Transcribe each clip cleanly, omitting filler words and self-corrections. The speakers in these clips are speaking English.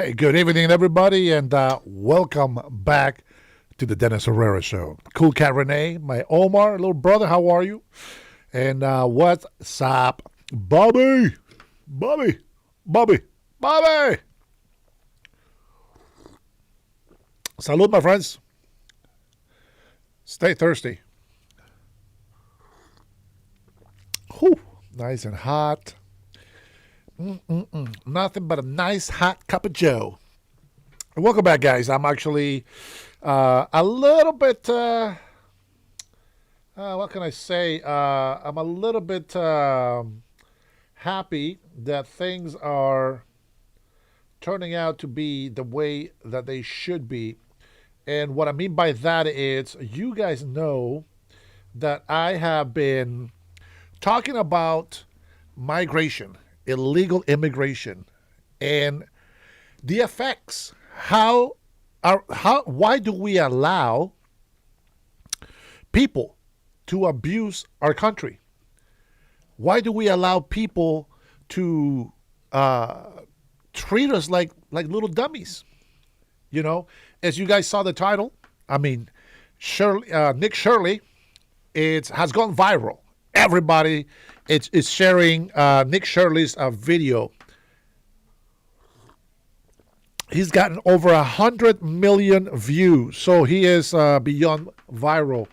Hey, good evening, everybody, and welcome back to the Dennis Herrera Show. Cool Cat Renee, my Omar, little brother, how are you? And what's up, Bobby? Bobby, Bobby, Bobby! Salud, my friends. Stay thirsty. Whew, nice and hot. Nothing but a nice hot cup of Joe. Welcome back, guys. I'm actually a little bit, what can I say? I'm a little bit happy that things are turning out to be the way that they should be. And what I mean by that is, you guys know that I have been talking about migration, illegal immigration, and the effects. Why do we allow people to abuse our country? Why do we allow people to treat us like little dummies? You know, as you guys saw the title, I mean, Nick Shirley, it has gone viral. Everybody is sharing Nick Shirley's video. He's gotten over 100 million views, so he is beyond viral.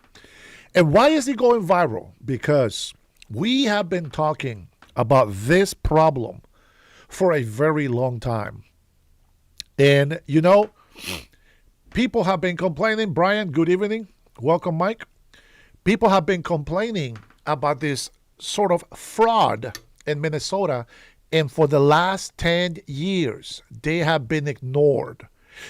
And why is he going viral? Because we have been talking about this problem for a very long time. And, you know, people have been complaining. Brian, good evening. Welcome, Mike. People have been complaining about this sort of fraud in Minnesota. And for the last 10 years, they have been ignored.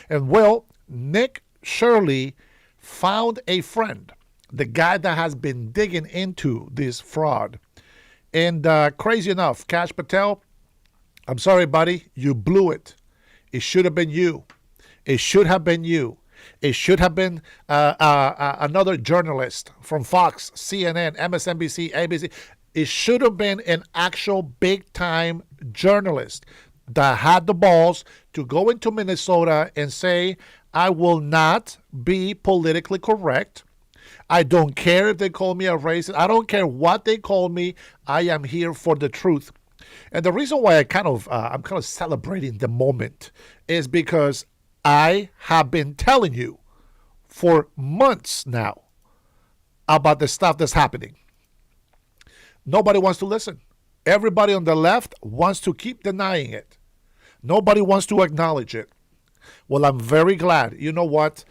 And well, Nick Shirley found a friend, the guy that has been digging into this fraud. And crazy enough, Cash Patel, I'm sorry, buddy, you blew it. It should have been you. It should have been you. It should have been another journalist from Fox, CNN, MSNBC, ABC. It should have been an actual big-time journalist that had the balls to go into Minnesota and say, I will not be politically correct. I don't care if they call me a racist. I don't care what they call me. I am here for the truth. And the reason why I'm kind of celebrating the moment is because I have been telling you for months now about the stuff that's happening. Nobody wants to listen. Everybody on the left wants to keep denying it. Nobody wants to acknowledge it. Well, I'm very glad. You know what?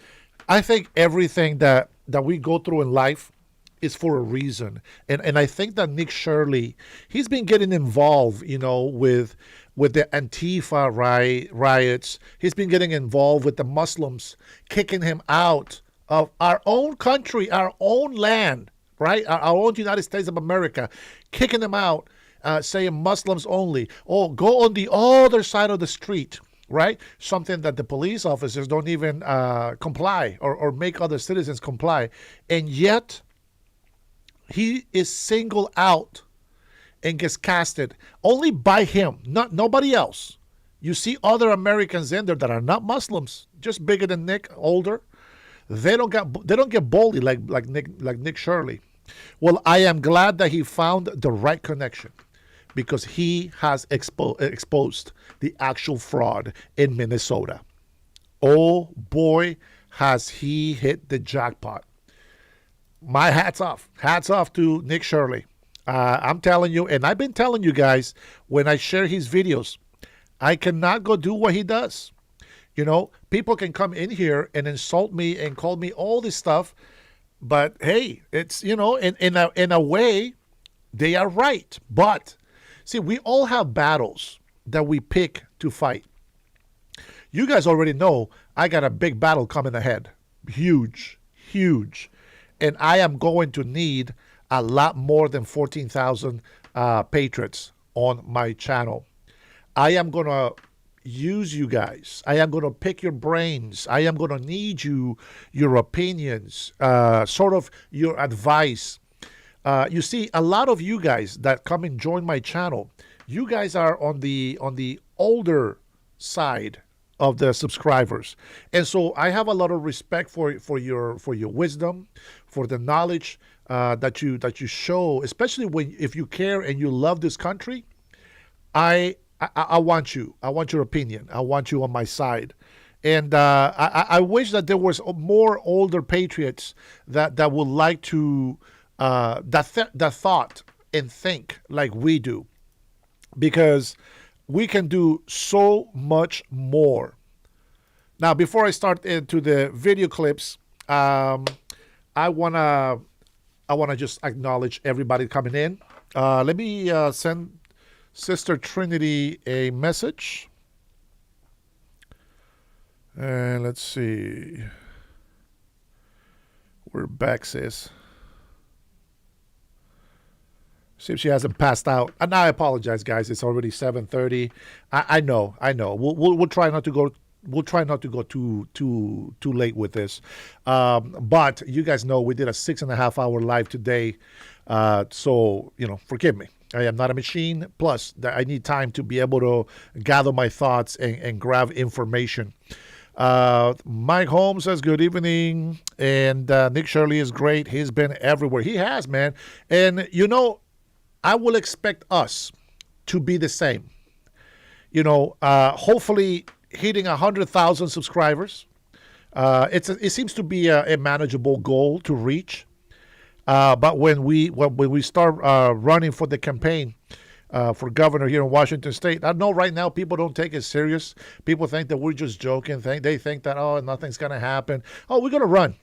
I think everything that we go through in life is for a reason. And I think that Nick Shirley, he's been getting involved, you know, with the Antifa riots. He's been getting involved with the Muslims, kicking him out of our own country, our own land. Right? Our own United States of America, kicking them out, saying Muslims only. Oh, go on the other side of the street, right? Something that the police officers don't even comply or make other citizens comply. And yet, he is singled out and gets casted only by him, not nobody else. You see other Americans in there that are not Muslims, just bigger than Nick, older. They don't get bullied like Nick Shirley. Well, I am glad that he found the right connection because he has exposed the actual fraud in Minnesota. Oh boy, has he hit the jackpot. My hats off. Hats off to Nick Shirley. I'm telling you, and I've been telling you guys when I share his videos, I cannot go do what he does. You know, people can come in here and insult me and call me all this stuff. But hey, it's, you know, in a way, they are right. But see, we all have battles that we pick to fight. You guys already know I got a big battle coming ahead. Huge, huge. And I am going to need a lot more than 14,000 patriots on my channel. I am going to use you guys. I am going to pick your brains. I am going to need your opinions, sort of your advice. You see, a lot of you guys that come and join my channel, you guys are on the older side of the subscribers. And so I have a lot of respect for your wisdom, for the knowledge that you show, especially when if you care and you love this country. I want you. I want your opinion. I want you on my side. And I wish that there was more older patriots that would like to that thought and think like we do, because we can do so much more. Now, before I start into the video clips, I wanna just acknowledge everybody coming in. Let me send Sister Trinity a message. And let's see. We're back, sis. See if she hasn't passed out. And I apologize, guys. It's already 7:30. I know. We'll try not to go. We'll try not to go too late with this. But you guys know we did a 6.5 hour live today. So forgive me. I am not a machine. Plus, I need time to be able to gather my thoughts and grab information. Mike Holmes says good evening, and Nick Shirley is great. He's been everywhere. He has, man. And I will expect us to be the same. Hopefully hitting 100,000 subscribers. It seems to be a manageable goal to reach. But when we start running for the campaign for governor here in Washington State, I know right now people don't take it serious. People think that we're just joking. They think that, nothing's going to happen. Oh, we're going to run.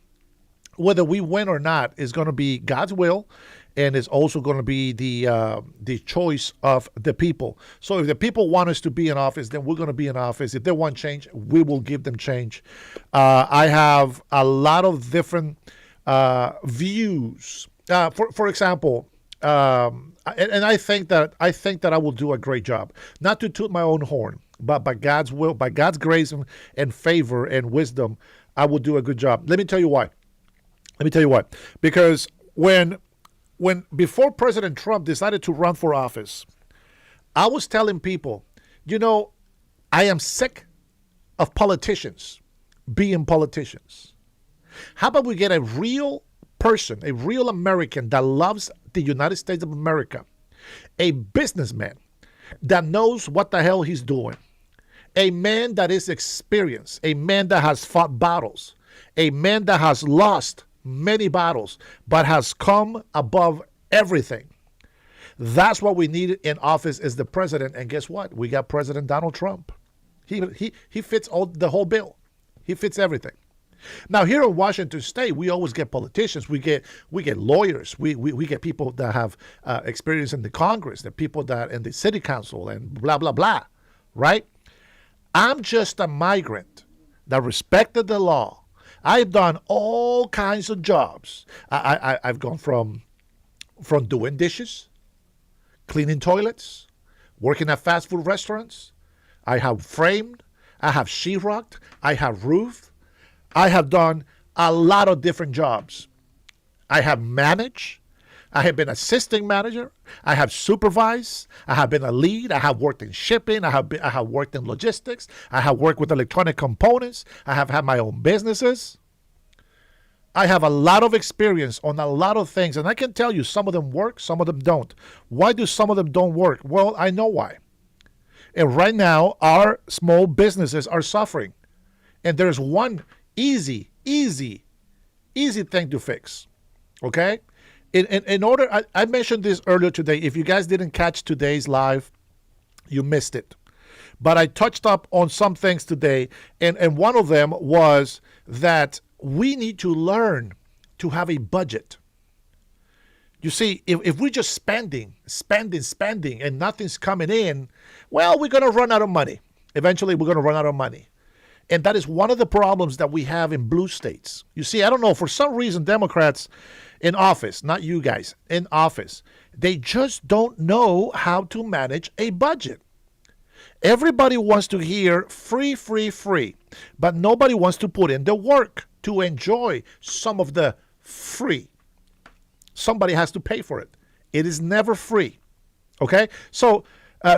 Whether we win or not is going to be God's will, and it's also going to be the choice of the people. So if the people want us to be in office, then we're going to be in office. If they want change, we will give them change. I have a lot of different views. For example, and I think that I will do a great job. Not to toot my own horn, but by God's will, by God's grace and favor and wisdom, I will do a good job. Let me tell you why. Because when before President Trump decided to run for office, I was telling people, I am sick of politicians being politicians. How about we get a real person, a real American that loves the United States of America, a businessman that knows what the hell he's doing, a man that is experienced, a man that has fought battles, a man that has lost many battles, but has come above everything. That's what we need in office is the president. And guess what? We got President Donald Trump. He fits the whole bill. He fits everything. Now here in Washington State, we always get politicians. We get lawyers. We get people that have experience in the Congress, the people that in the city council, and blah blah blah. Right? I'm just a migrant that respected the law. I've done all kinds of jobs. I've gone from doing dishes, cleaning toilets, working at fast food restaurants. I have framed. I have sheetrocked. I have roofed. I have done a lot of different jobs. I have managed. I have been assistant manager. I have supervised. I have been a lead. I have worked in shipping. I have worked in logistics. I have worked with electronic components. I have had my own businesses. I have a lot of experience on a lot of things, and I can tell you some of them work, some of them don't. Why do some of them don't work? Well, I know why. And right now, our small businesses are suffering. And there's one easy thing to fix. Okay? In order, I mentioned this earlier today. If you guys didn't catch today's live, you missed it. But I touched up on some things today, and one of them was that we need to learn to have a budget. You see, if we're just spending, and nothing's coming in, well, we're going to run out of money. Eventually, we're going to run out of money. And that is one of the problems that we have in blue states. You see, I don't know, for some reason, Democrats in office, not you guys, in office, they just don't know how to manage a budget. Everybody wants to hear free, but nobody wants to put in the work to enjoy some of the free. Somebody has to pay for it. It is never free. Okay? So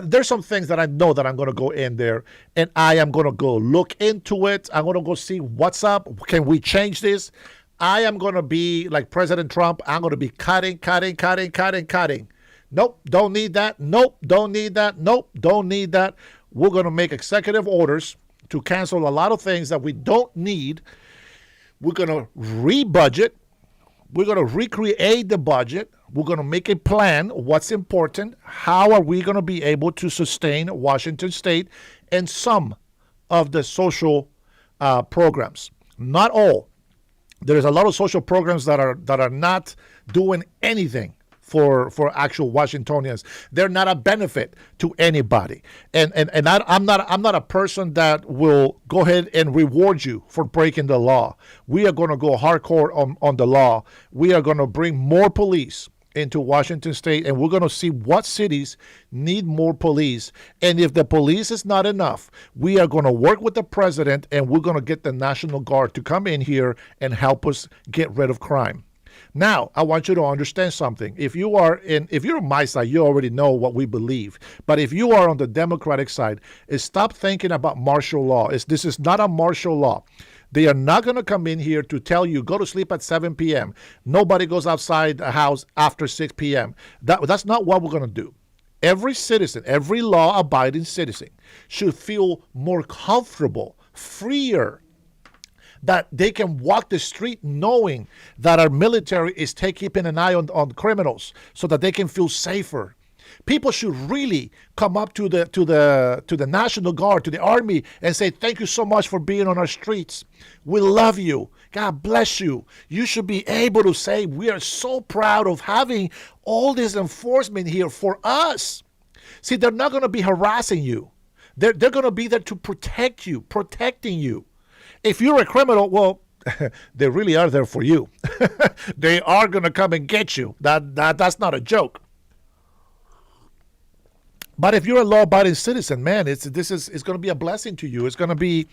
There's some things that I know that I'm going to go in there and I am going to go look into it. I'm going to go see what's up. Can we change this? I am going to be like President Trump. I'm going to be cutting, cutting, cutting, cutting, cutting. Nope, don't need that. Nope, don't need that. Nope, don't need that. We're going to make executive orders to cancel a lot of things that we don't need. We're going to re-budget. We're going to recreate the budget. We're going to make a plan. What's important? How are we going to be able to sustain Washington State and some of the social programs? Not all. There's a lot of social programs that are not doing anything for actual Washingtonians. They're not a benefit to anybody. And I'm not a person that will go ahead and reward you for breaking the law. We are going to go hardcore on the law. We are going to bring more police into Washington State, and we're going to see what cities need more police. And if the police is not enough, we are going to work with the president, and we're going to get the National Guard to come in here and help us get rid of crime. Now, I want you to understand something. If you're on my side, you already know what we believe. But if you are on the Democratic side, stop thinking about martial law. This is not a martial law. They are not going to come in here to tell you, go to sleep at 7 p.m. Nobody goes outside the house after 6 p.m. That's not what we're going to do. Every citizen, every law-abiding citizen should feel more comfortable, freer, that they can walk the street knowing that our military is keeping an eye on criminals so that they can feel safer. People should really come up to the National Guard, to the Army, and say, thank you so much for being on our streets. We love you. God bless you. You should be able to say, we are so proud of having all this enforcement here for us. See, they're not going to be harassing you. They're going to be there to protect you, protecting you. If you're a criminal, well, they really are there for you. They are going to come and get you. That's not a joke. But if you're a law-abiding citizen, man, it's going to be a blessing to you. It's going to be,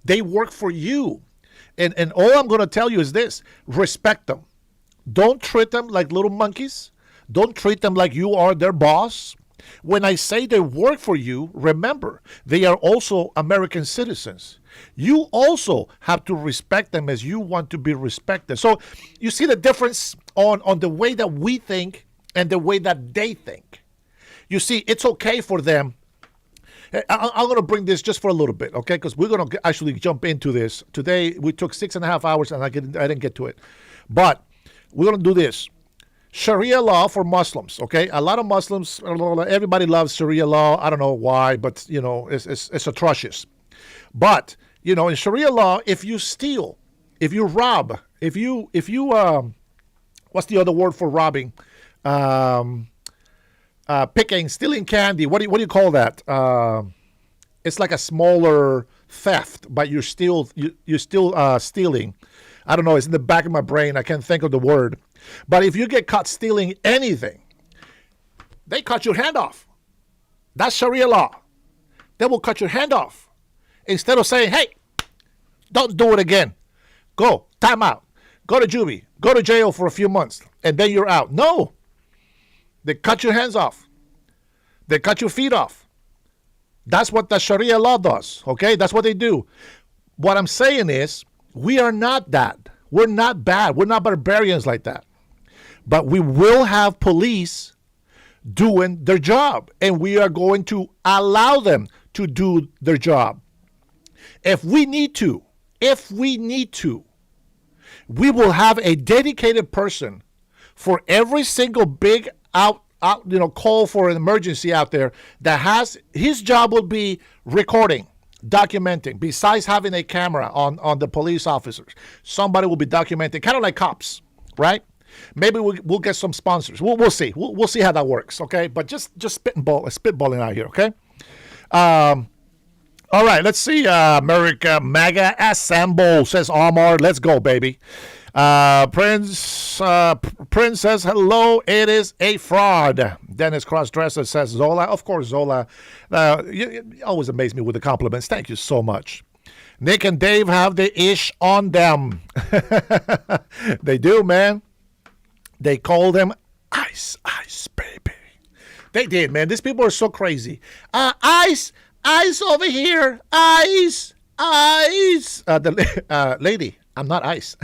they work for you. And all I'm going to tell you is this: respect them. Don't treat them like little monkeys. Don't treat them like you are their boss. When I say they work for you, remember, they are also American citizens. You also have to respect them as you want to be respected. So you see the difference on the way that we think and the way that they think. You see, it's okay for them. I'm going to bring this just for a little bit, okay? Because we're going to actually jump into this. Today, we took 6.5 hours and I didn't get to it. But we're going to do this. Sharia law for Muslims, okay? A lot of Muslims, everybody loves Sharia law. I don't know why, but, it's atrocious. But, in Sharia law, if you steal, if you rob, if you what's the other word for robbing? Picking, stealing candy. What do you call that? It's like a smaller theft, but you're still stealing. I don't know. It's in the back of my brain. I can't think of the word. But if you get caught stealing anything, they cut your hand off. That's Sharia law. They will cut your hand off. Instead of saying, hey, don't do it again. Go, time out. Go to juvie. Go to jail for a few months. And then you're out. No. They cut your hands off. They cut your feet off. That's what the Sharia law does. Okay? That's what they do. What I'm saying is, we are not that. We're not bad. We're not barbarians like that. But we will have police doing their job. And we are going to allow them to do their job. If we need to, we will have a dedicated person for every single big call for an emergency out there that has, his job will be recording, documenting. Besides having a camera on the police officers, somebody will be documenting, kind of like cops, right? Maybe we'll get some sponsors. We'll see. We'll see how that works, okay? But just spitballing out here, okay? All right, let's see. America MAGA assemble, says Omar. Let's go, baby. Prince says, hello, it is a fraud. Dennis Crossdresser says, Zola. Of course, Zola. You always amaze me with the compliments. Thank you so much. Nick and Dave have the ish on them. They do, man. They call them ice, baby. They did, man. These people are so crazy. Ice, ice over here. Ice, ice. Lady, I'm not ice.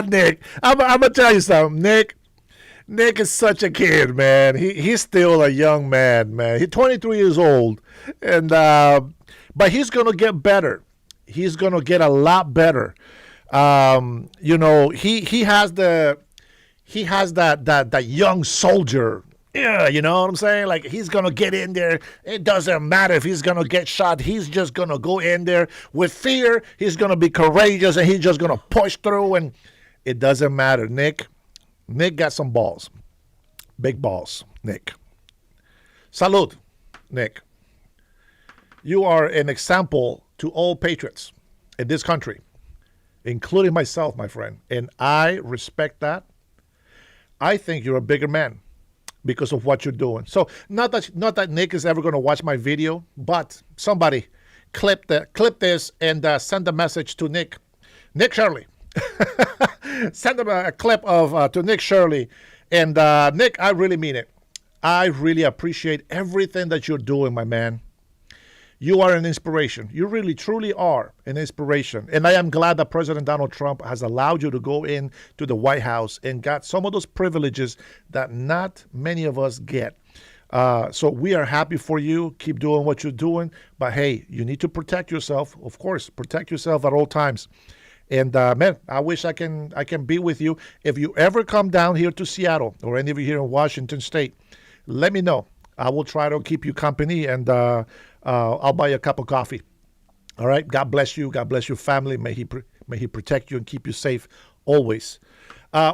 Nick, I'm gonna tell you something, Nick. Nick is such a kid, man. He's still a young man, man. He's 23 years old, and but he's gonna get better. He's gonna get a lot better. He has that young soldier. Yeah, you know what I'm saying? Like, he's gonna get in there. It doesn't matter if he's gonna get shot. He's just gonna go in there with fear. He's gonna be courageous, and he's just gonna push through. And it doesn't matter, Nick. Nick got some balls, big balls. Nick, salute, Nick. You are an example to all patriots in this country, including myself, my friend. And I respect that. I think you're a bigger man because of what you're doing. So not that Nick is ever going to watch my video, but somebody clip this and send a message to Nick Shirley. Send them a clip of to Nick Shirley. And Nick, I really mean it. I really appreciate everything that you're doing, my man. You are an inspiration. You really, truly are an inspiration. And I am glad that President Donald Trump has allowed you to go in to the White House and got some of those privileges that not many of us get. So we are happy for you. Keep doing what you're doing. But hey, you need to protect yourself. Of course, protect yourself at all times. And man, I wish I can be with you. If you ever come down here to Seattle or any of you here in Washington State, let me know. I will try to keep you company, and I'll buy you a cup of coffee. All right. God bless you. God bless your family. May he protect you and keep you safe always.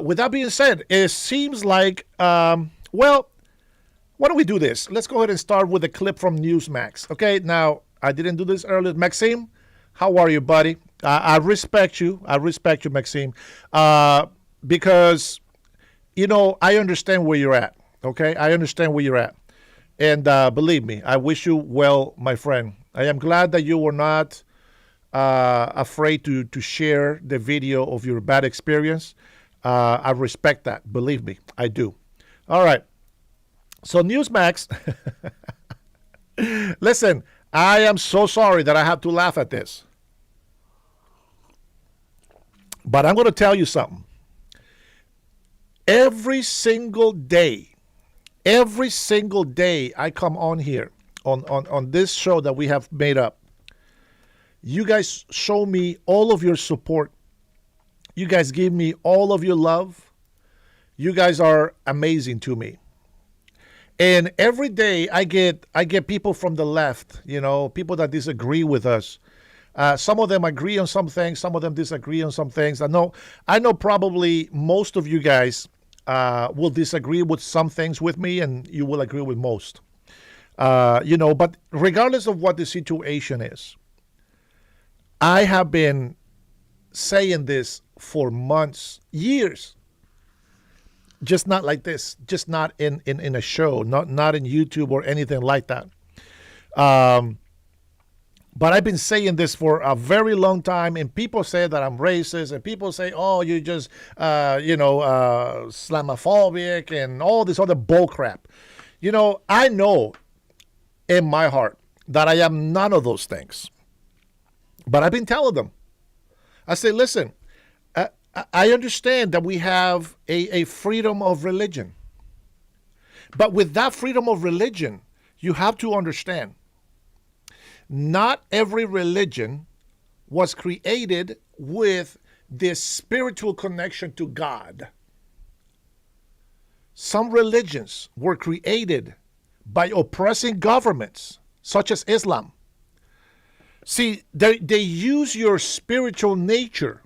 With that being said, it seems like well, why don't we do this? Let's go ahead and start with a clip from Newsmax. Okay. Now, I didn't do this earlier. Maxime, how are you, buddy? I respect you. I respect you, Maxime, because I understand where you're at. Okay, I understand where you're at. And believe me, I wish you well, my friend. I am glad that you were not afraid to share the video of your bad experience. I respect that. Believe me, I do. All right. So Newsmax, listen, I am so sorry that I have to laugh at this. But I'm going to tell you something. Every single day I come on here on this show that we have made up, you guys show me all of your support. You guys give me all of your love. You guys are amazing to me. And every day I get people from the left, people that disagree with us. Some of them agree on some things. Some of them disagree on some things. I know probably most of you guys will disagree with some things with me, and you will agree with most. But regardless of what the situation is, I have been saying this for months, years. Just not like this. Just not in a show. Not in YouTube or anything like that. But I've been saying this for a very long time, and people say that I'm racist, and people say, oh, you're just, Islamophobic and all this other bull crap. I know in my heart that I am none of those things. But I've been telling them. I say, listen, I understand that we have a freedom of religion. But with that freedom of religion, you have to understand, not every religion was created with this spiritual connection to God. Some religions were created by oppressing governments, such as Islam. See, they use your spiritual nature,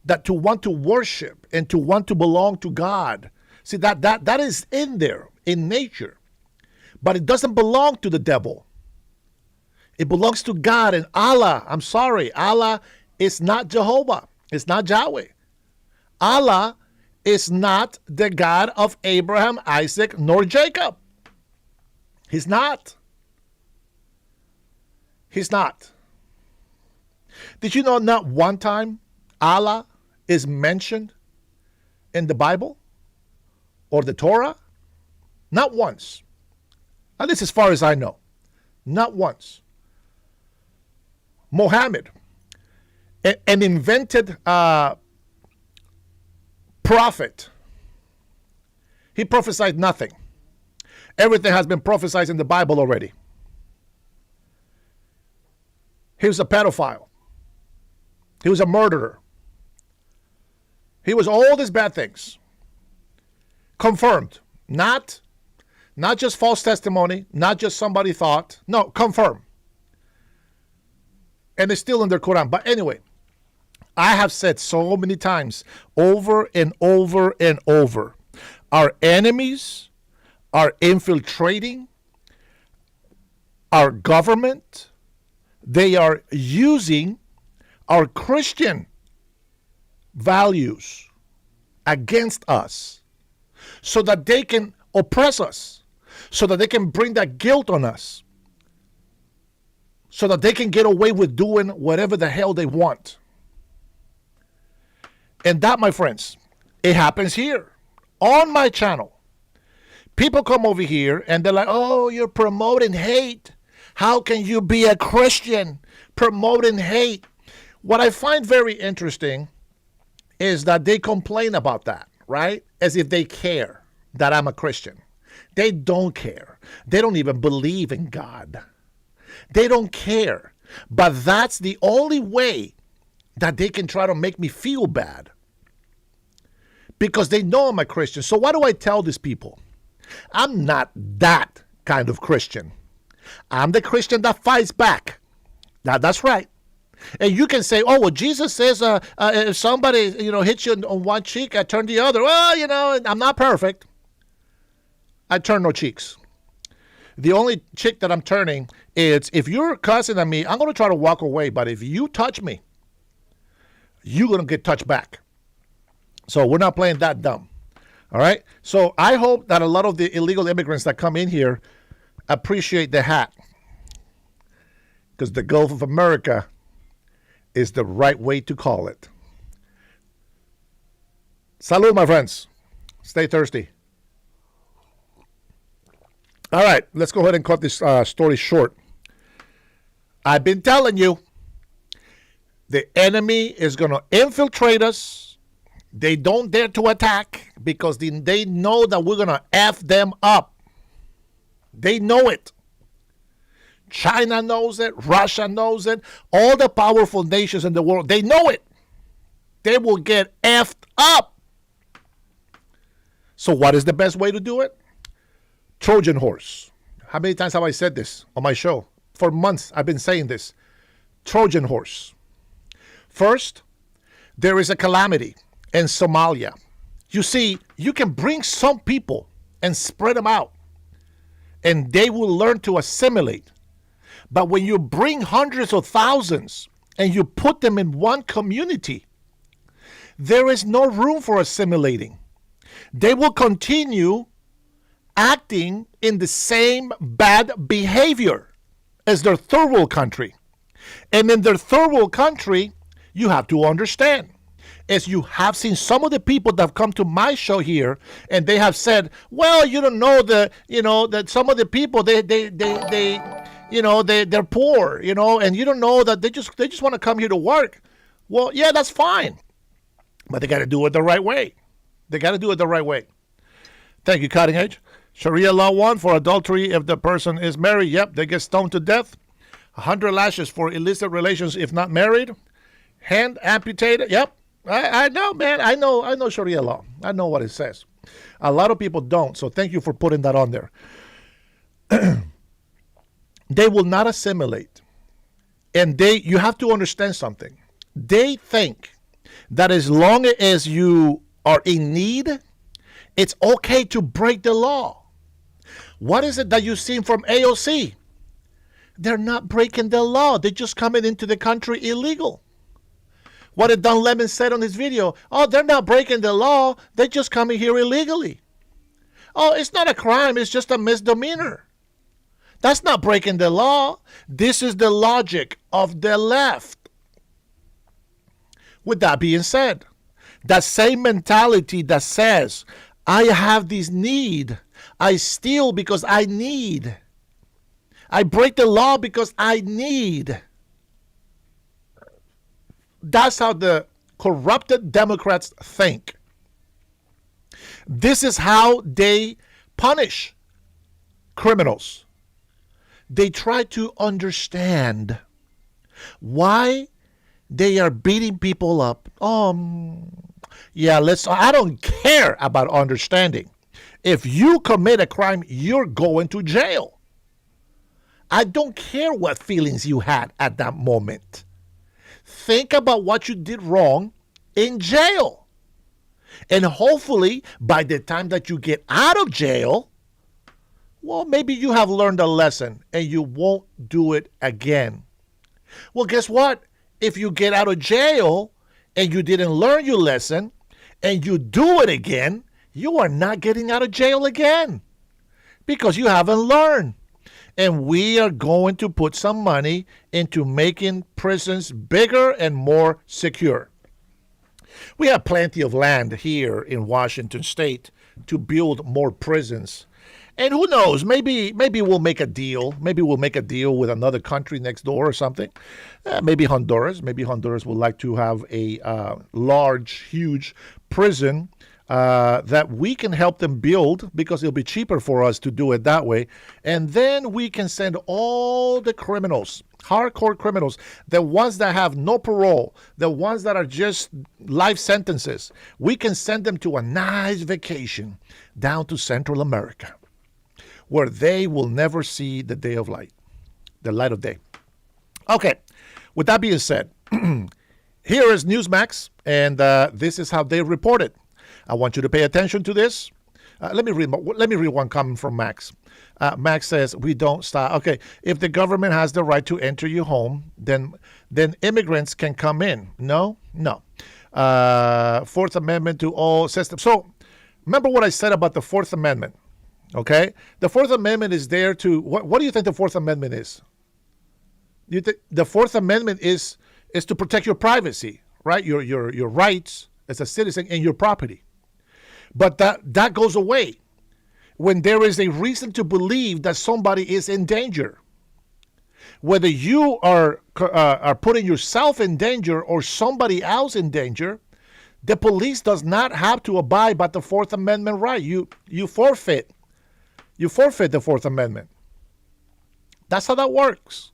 that to want to worship and to want to belong to God. See, that is in there, in nature. But it doesn't belong to the devil. It belongs to God and Allah. I'm sorry. Allah is not Jehovah. It's not Yahweh. Allah is not the God of Abraham, Isaac, nor Jacob. He's not. He's not. Did you know not one time Allah is mentioned in the Bible or the Torah? Not once. At least as far as I know. Not once. Mohammed, an invented prophet. He prophesied nothing. Everything has been prophesied in the Bible already. He was a pedophile. He was a murderer. He was all these bad things. Confirmed. Not just false testimony, not just somebody thought. No, confirmed. And it's still in their Quran. But anyway, I have said so many times, over and over and over, our enemies are infiltrating our government. They are using our Christian values against us so that they can oppress us, so that they can bring that guilt on us, so that they can get away with doing whatever the hell they want. And that, my friends, it happens here on my channel. People come over here and they're like, oh, you're promoting hate. How can you be a Christian promoting hate? What I find very interesting is that they complain about that, right? As if they care that I'm a Christian. They don't care. They don't even believe in God. They don't care. But that's the only way that they can try to make me feel bad. Because they know I'm a Christian. So what do I tell these people? I'm not that kind of Christian. I'm the Christian that fights back. That's right. And you can say, oh, well, Jesus says if somebody, hits you on one cheek, I turn the other. Well, I'm not perfect. I turn no cheeks. The only cheek that I'm turning is if you're cussing at me, I'm going to try to walk away. But if you touch me, you're going to get touched back. So we're not playing that dumb. All right. So I hope that a lot of the illegal immigrants that come in here appreciate the hat. Because the Gulf of America is the right way to call it. Salud, my friends. Stay thirsty. All right, let's go ahead and cut this story short. I've been telling you, the enemy is going to infiltrate us. They don't dare to attack because they know that we're going to F them up. They know it. China knows it. Russia knows it. All the powerful nations in the world, they know it. They will get F'd up. So what is the best way to do it? Trojan horse. How many times have I said this on my show? For months I've been saying this. Trojan horse. First, there is a calamity in Somalia. You see, you can bring some people and spread them out, and they will learn to assimilate. But when you bring hundreds of thousands and you put them in one community, there is no room for assimilating. They will continue acting in the same bad behavior as their third world country. And in their third world country, you have to understand, as you have seen some of the people that have come to my show here, and they have said, well, you don't know that some of the people, they're poor, and you don't know that they just want to come here to work. Well, yeah, that's fine. But they got to do it the right way. They got to do it the right way. Thank you, Cutting Edge. Sharia law 1 for adultery if the person is married. Yep, they get stoned to death. 100 lashes for illicit relations if not married. Hand amputated. Yep. I know, man. I know Sharia law. I know what it says. A lot of people don't, so thank you for putting that on there. They will not assimilate. And you have to understand something. They think that as long as you are in need, it's okay to break the law. What is it that you've seen from AOC? They're not breaking the law. They're just coming into the country illegal. What did Don Lemon said on his video? Oh, they're not breaking the law. They're just coming here illegally. Oh, it's not a crime. It's just a misdemeanor. That's not breaking the law. This is the logic of the left. With that being said, that same mentality that says, I have this need, I steal because I need. I break the law because I need. That's how the corrupted Democrats think. This is how they punish criminals. They try to understand why they are beating people up. Yeah, I don't care about understanding. If you commit a crime, you're going to jail. I don't care what feelings you had at that moment. Think about what you did wrong in jail. And hopefully, by the time that you get out of jail, well, maybe you have learned a lesson and you won't do it again. Well, guess what? If you get out of jail and you didn't learn your lesson and you do it again, you are not getting out of jail again because you haven't learned. And we are going to put some money into making prisons bigger and more secure. We have plenty of land here in Washington State to build more prisons. And who knows, maybe we'll make a deal. Maybe we'll make a deal with another country next door or something. Maybe Honduras. Maybe Honduras would like to have a large, huge prison that we can help them build because it'll be cheaper for us to do it that way. And then we can send all the criminals, hardcore criminals, the ones that have no parole, the ones that are just life sentences, we can send them to a nice vacation down to Central America where they will never see the day of light, the light of day. Okay, with that being said, here is Newsmax, and this is how they report it. I want you to pay attention to this. Let me read one comment from Max. Max says, we don't stop. Okay, if the government has the right to enter your home, then immigrants can come in. No. Fourth Amendment to all systems. So remember what I said about the Fourth Amendment, okay? The Fourth Amendment is there to, what do you think the Fourth Amendment is? You think the Fourth Amendment is to protect your privacy, right? Your rights as a citizen and your property. But that goes away when there is a reason to believe that somebody is in danger. Whether you are putting yourself in danger or somebody else in danger, the police does not have to abide by the Fourth Amendment right. You forfeit. You forfeit the Fourth Amendment. That's how that works.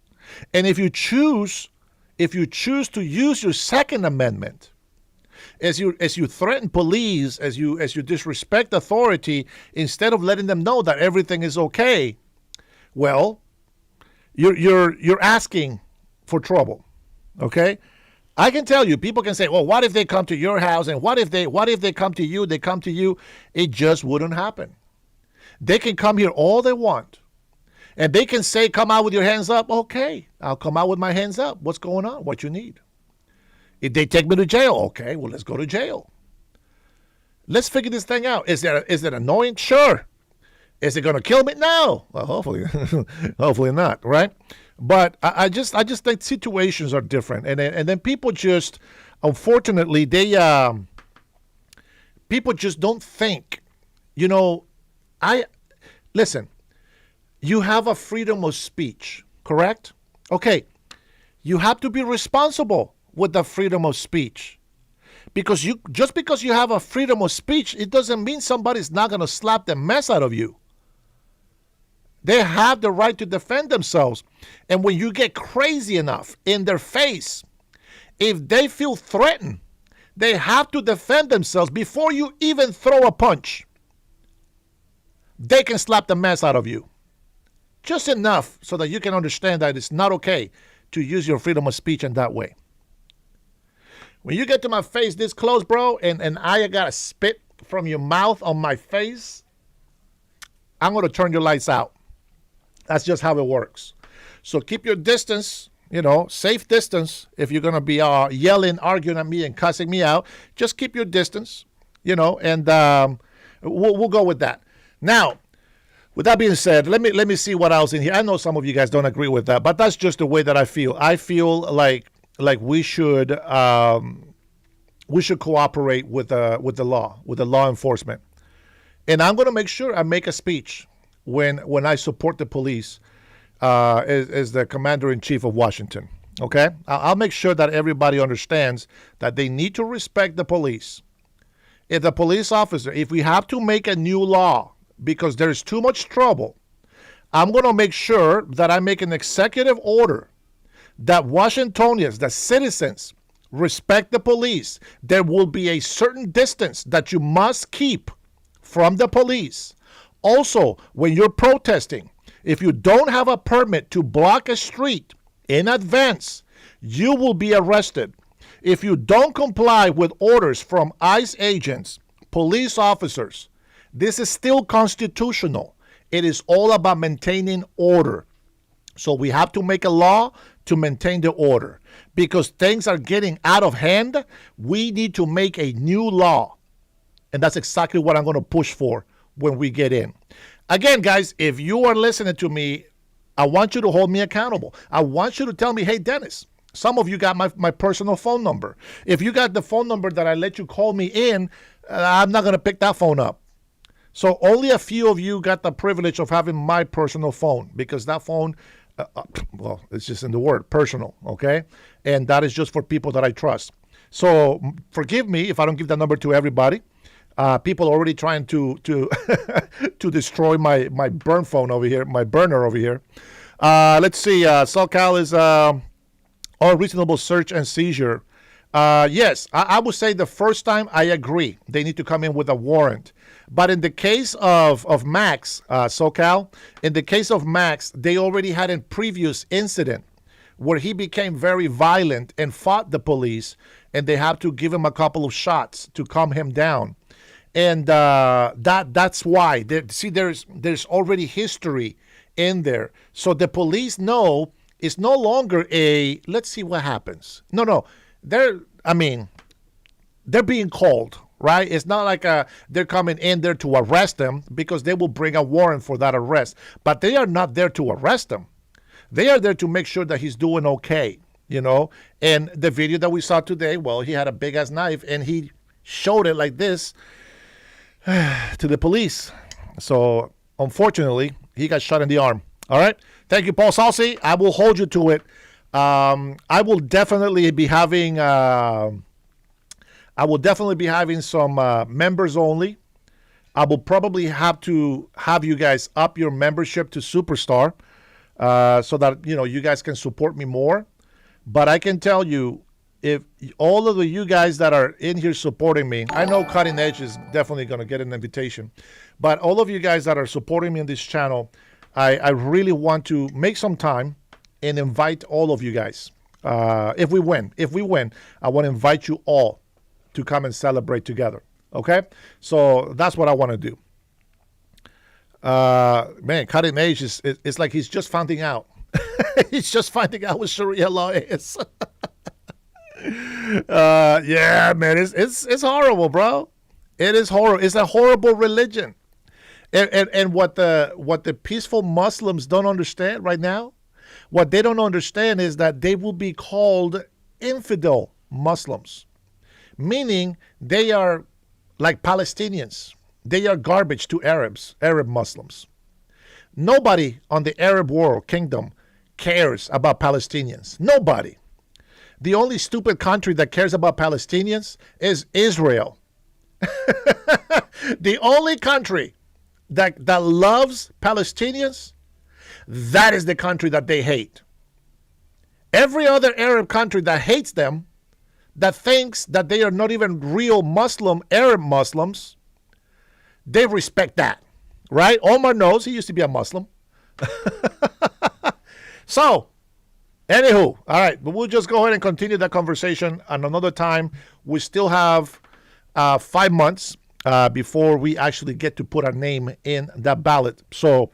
And if you choose to use your Second Amendment, as you threaten police, as you disrespect authority, instead of letting them know that everything is okay, well, you're asking for trouble. Okay? I can tell you, people can say, well, what if they come to your house, and what if they come to you, they come to you. It just wouldn't happen. They can come here all they want. And they can say, come out with your hands up. Okay, I'll come out with my hands up. What's going on? What you need? If they take me to jail, okay, well, let's go to jail. Let's figure this thing out. Is it annoying? Sure. Is it going to kill me? No. Well, hopefully not, right? But I just think situations are different. And then people just, unfortunately, people just don't think. Listen, you have a freedom of speech, correct? Okay, you have to be responsible with the freedom of speech. Because just because you have a freedom of speech, it doesn't mean somebody's not going to slap the mess out of you. They have the right to defend themselves. And when you get crazy enough in their face, if they feel threatened, they have to defend themselves before you even throw a punch. They can slap the mess out of you. Just enough so that you can understand that it's not okay to use your freedom of speech in that way. When you get to my face this close, bro, and I got to spit from your mouth on my face, I'm going to turn your lights out. That's just how it works. So keep your distance, safe distance. If you're going to be yelling, arguing at me and cussing me out, just keep your distance, and we'll go with that. Now, with that being said, let me see what else in here. I know some of you guys don't agree with that, but that's just the way that I feel. I feel like we should cooperate with the law enforcement. And I'm going to make sure I make a speech when I support the police as the commander in chief of Washington. Okay, I'll make sure that everybody understands that they need to respect the police. If the police officer, if we have to make a new law because there's too much trouble, I'm going to make sure that I make an executive order that Washingtonians, the citizens, respect the police. There will be a certain distance that you must keep from the police. Also, when you're protesting, if you don't have a permit to block a street in advance, you will be arrested. If you don't comply with orders from ICE agents, police officers, this is still constitutional. It is all about maintaining order. So we have to make a law to maintain the order. Because things are getting out of hand, we need to make a new law. And that's exactly what I'm going to push for when we get in. Again, guys, if you are listening to me, I want you to hold me accountable. I want you to tell me, hey, Dennis, some of you got my personal phone number. If you got the phone number that I let you call me in, I'm not going to pick that phone up. So only a few of you got the privilege of having my personal phone because that phone, well, it's just in the word, personal, okay? And that is just for people that I trust. So forgive me if I don't give that number to everybody. People are already trying to to destroy my burn phone over here, my burner over here. Let's see. SoCal is unreasonable search and seizure. Yes, I would say the first time I agree. They need to come in with a warrant. But in the case of Max, SoCal, in the case of Max, they already had a previous incident where he became very violent and fought the police, and they have to give him a couple of shots to calm him down. And that's why. There's already history in there. So the police know it's no longer a, let's see what happens. No. They're being called, right? It's not like they're coming in there to arrest them because they will bring a warrant for that arrest. But they are not there to arrest him. They are there to make sure that he's doing okay, you know? And the video that we saw today, well, he had a big-ass knife, and he showed it like this to the police. So, unfortunately, he got shot in the arm. All right? Thank you, Paul Salsi. I will hold you to it. I will definitely be having some members only. I will probably have to have you guys up your membership to Superstar so that you guys can support me more. But I can tell you, if all of you guys that are in here supporting me, I know Cutting Edge is definitely going to get an invitation, but all of you guys that are supporting me in this channel, I really want to make some time and invite all of you guys. If we win, I want to invite you all to come and celebrate together. Okay? So that's what I want to do. Man, Cutting Edge it's like he's just finding out. He's just finding out what Sharia law is. Yeah, man, it's horrible, bro. It is horrible. It's a horrible religion. And what the peaceful Muslims don't understand right now, what they don't understand is that they will be called infidel Muslims, meaning they are like Palestinians. They are garbage to Arab Muslims. Nobody on the Arab world kingdom cares about Palestinians. Nobody. The only stupid country that cares about Palestinians is Israel. The only country that loves Palestinians, that is the country that they hate. Every other Arab country that hates them, that thinks that they are not even real Arab Muslims, they respect that, right? Omar knows, he used to be a Muslim. So, anywho, all right, but we'll just go ahead and continue that conversation on another time. We still have 5 months before we actually get to put our name in that ballot. So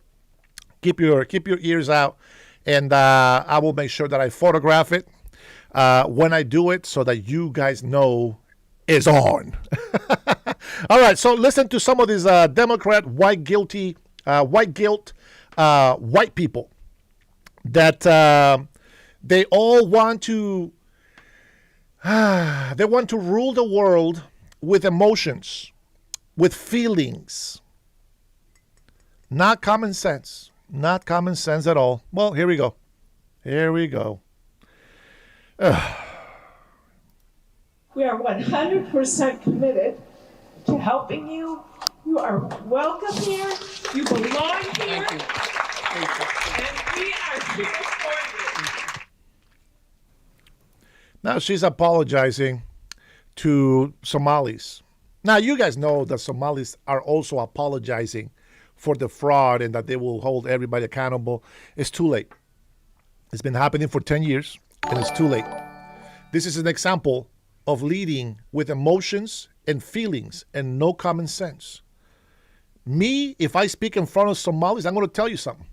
keep your ears out, and I will make sure that I photograph it when I do it so that you guys know it's on. All right, so listen to some of these Democrat white guilt white people that they all want to they want to rule the world with emotions, with feelings, Not common sense. Not common sense at all. Well, here we go. Here we go. We are 100% committed to helping you. You are welcome here. You belong here. Thank you. And we are here for you. Now she's apologizing to Somalis. Now you guys know that Somalis are also apologizing for the fraud and that they will hold everybody accountable. It's too late. It's been happening for 10 years and it's too late. This is an example of leading with emotions and feelings and no common sense. Me, if I speak in front of Somalis, I'm going to tell you something.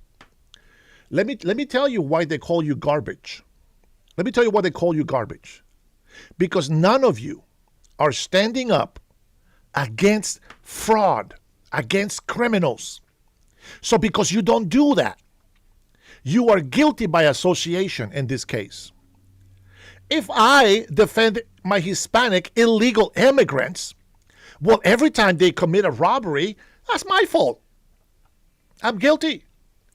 Let me tell you why they call you garbage. Let me tell you why they call you garbage. Because none of you are standing up against fraud, against criminals. So because you don't do that, you are guilty by association in this case. If I defend my Hispanic illegal immigrants, well, every time they commit a robbery, that's my fault. I'm guilty.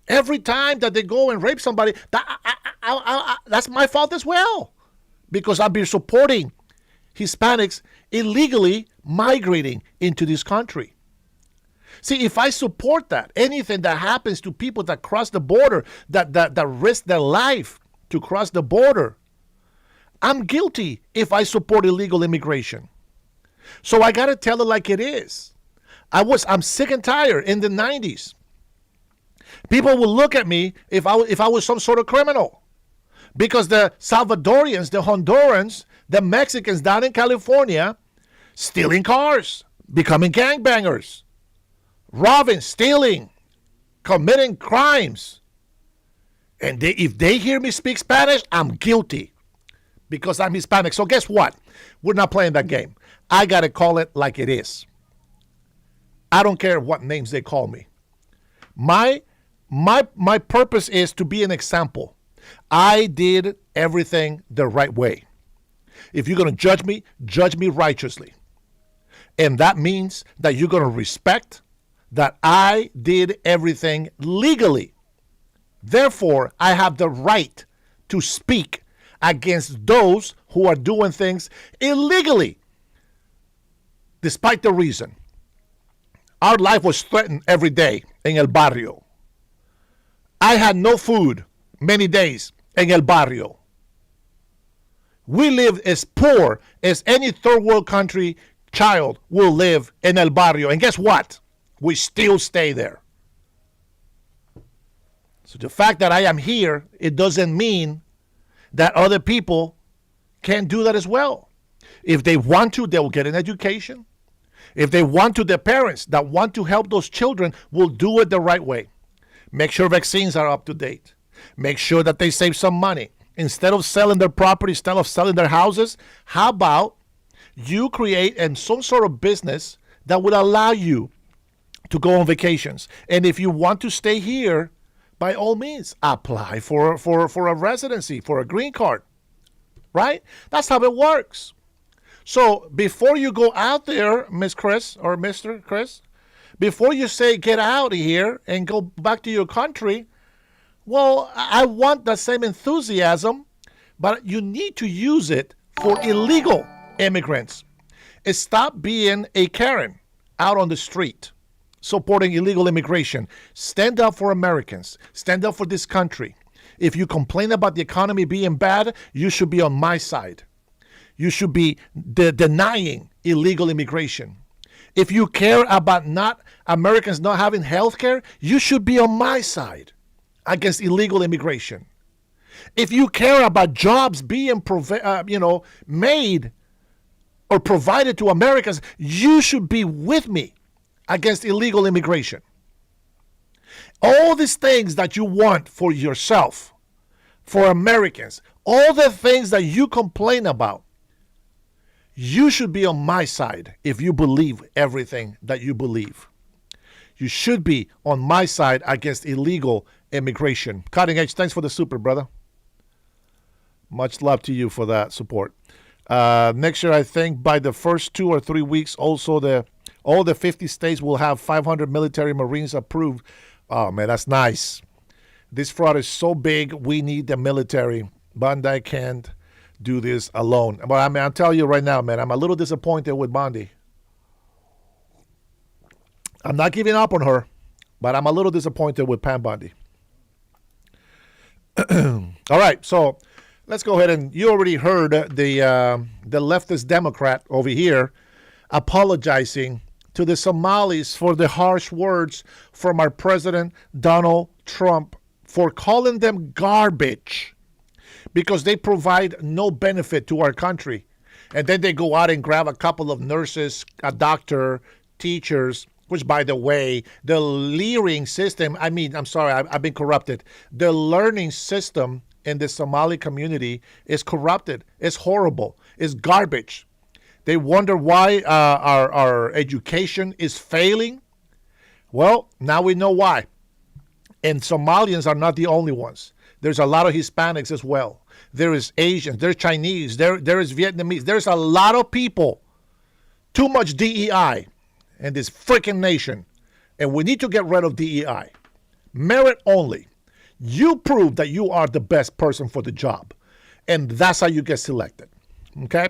Every time that they go and rape somebody, that's my fault as well. Because I'll be supporting Hispanics illegally migrating into this country. See, if I support that, anything that happens to people that cross the border, that risk their life to cross the border, I'm guilty if I support illegal immigration. So I got to tell it like it is. I'm sick and tired in the 90s. People will look at me if I was some sort of criminal. Because the Salvadorians, the Hondurans, the Mexicans down in California, stealing cars, becoming gangbangers, robbing, stealing, committing crimes. And if they hear me speak Spanish, I'm guilty because I'm Hispanic. So guess what? We're not playing that game. I got to call it like it is. I don't care what names they call me. My purpose is to be an example. I did everything the right way. If you're going to judge me righteously. And that means that you're going to respect that I did everything legally. Therefore, I have the right to speak against those who are doing things illegally. Despite the reason. Our life was threatened every day in El Barrio. I had no food many days in El Barrio. We lived as poor as any third world country child will live in El Barrio. And guess what? We still stay there. So the fact that I am here, it doesn't mean that other people can't do that as well. If they want to, they will get an education. If they want to, their parents that want to help those children will do it the right way. Make sure vaccines are up to date. Make sure that they save some money. Instead of selling their property, instead of selling their houses, how about you create some sort of business that would allow you to go on vacations? And if you want to stay here, by all means, apply for a residency, for a green card, right? That's how it works. So before you go out there, Miss Chris or Mr. Chris, before you say get out of here and go back to your country, well, I want the same enthusiasm, but you need to use it for illegal immigrants. Stop being a Karen out on the street supporting illegal immigration. Stand up for Americans. Stand up for this country. If you complain about the economy being bad, you should be on my side. You should be denying illegal immigration. If you care about Americans not having health care, you should be on my side against illegal immigration. If you care about jobs being made or provided to Americans, you should be with me against illegal immigration. All these things that you want for yourself, for Americans, all the things that you complain about, you should be on my side if you believe everything that you believe. You should be on my side against illegal immigration. Cutting Edge, thanks for the super, brother. Much love to you for that support. Next year, I think by the first 2 or 3 weeks, also all the 50 states will have 500 military Marines approved Oh man, that's nice. This fraud is so big, we need the military. Bondi can't do this alone. But I mean, I'll tell you right now, man, I'm a little disappointed with Bondi. I'm not giving up on her, but I'm a little disappointed with Pam Bondi. All right, so let's go ahead and you already heard the leftist Democrat over here apologizing to the Somalis for the harsh words from our president Donald Trump for calling them garbage because they provide no benefit to our country. And then they go out and grab a couple of nurses, a doctor, teachers, which, by the way, the learning system, I'm sorry, I've been corrupted. The learning system in the Somali community is corrupted. It's horrible. It's garbage. They wonder why our education is failing. Well, now we know why. And Somalians are not the only ones. There's a lot of Hispanics as well. There is Asians. There's Chinese. There is Vietnamese. There's a lot of people. Too much DEI in this freaking nation. And we need to get rid of DEI. Merit only. You prove that you are the best person for the job. And that's how you get selected. Okay?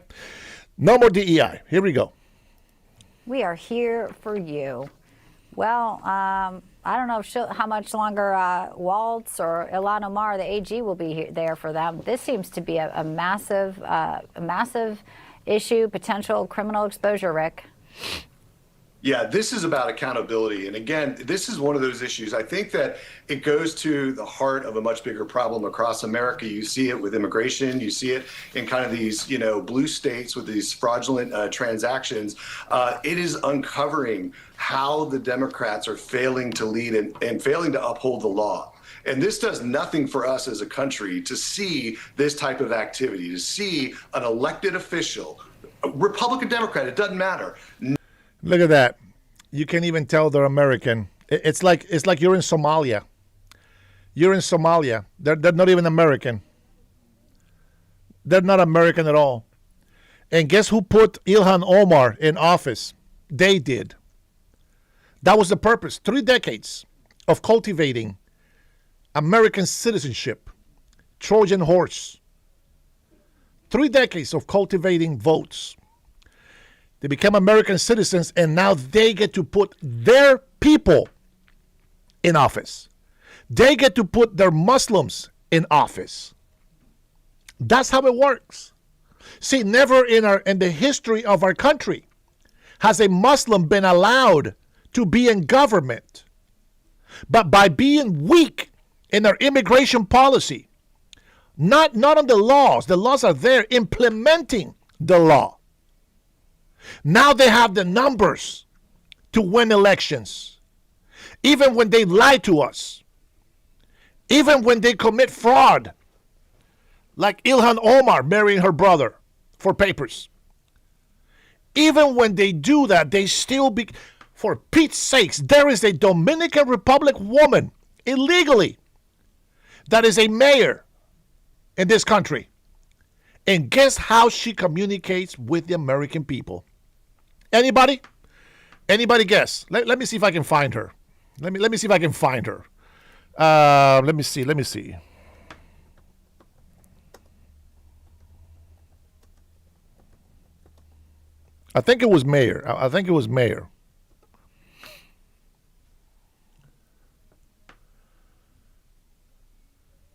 No more DEI. Here we go. We are here for you. Well, I don't know how much longer Waltz or Ilhan Omar, the AG, will be there for them. This seems to be a massive issue, potential criminal exposure, Rick. Yeah, this is about accountability. And again, this is one of those issues. I think that it goes to the heart of a much bigger problem across America. You see it with immigration. You see it in kind of these, blue states with these fraudulent transactions. It is uncovering how the Democrats are failing to lead and failing to uphold the law. And this does nothing for us as a country to see this type of activity, to see an elected official, Republican, Democrat, it doesn't matter. Look at that. You can't even tell they're American. It's like you're in Somalia. You're in Somalia. They're not even American. They're not American at all. And guess who put Ilhan Omar in office? They did. That was the purpose. 3 decades of cultivating American citizenship. Trojan horse. 3 decades of cultivating votes. They become American citizens, and now they get to put their people in office. They get to put their Muslims in office. That's how it works. See, never in the history of our country has a Muslim been allowed to be in government. But by being weak in their immigration policy, not on the laws are there, implementing the law. Now they have the numbers to win elections. Even when they lie to us. Even when they commit fraud. Like Ilhan Omar marrying her brother for papers. Even when they do that, they still be... For Pete's sakes, there is a Dominican Republic woman illegally that is a mayor in this country. And guess how she communicates with the American people? Anybody? Anybody guess? Let me see if I can find her. Let me see if I can find her. Let me see. I think it was mayor.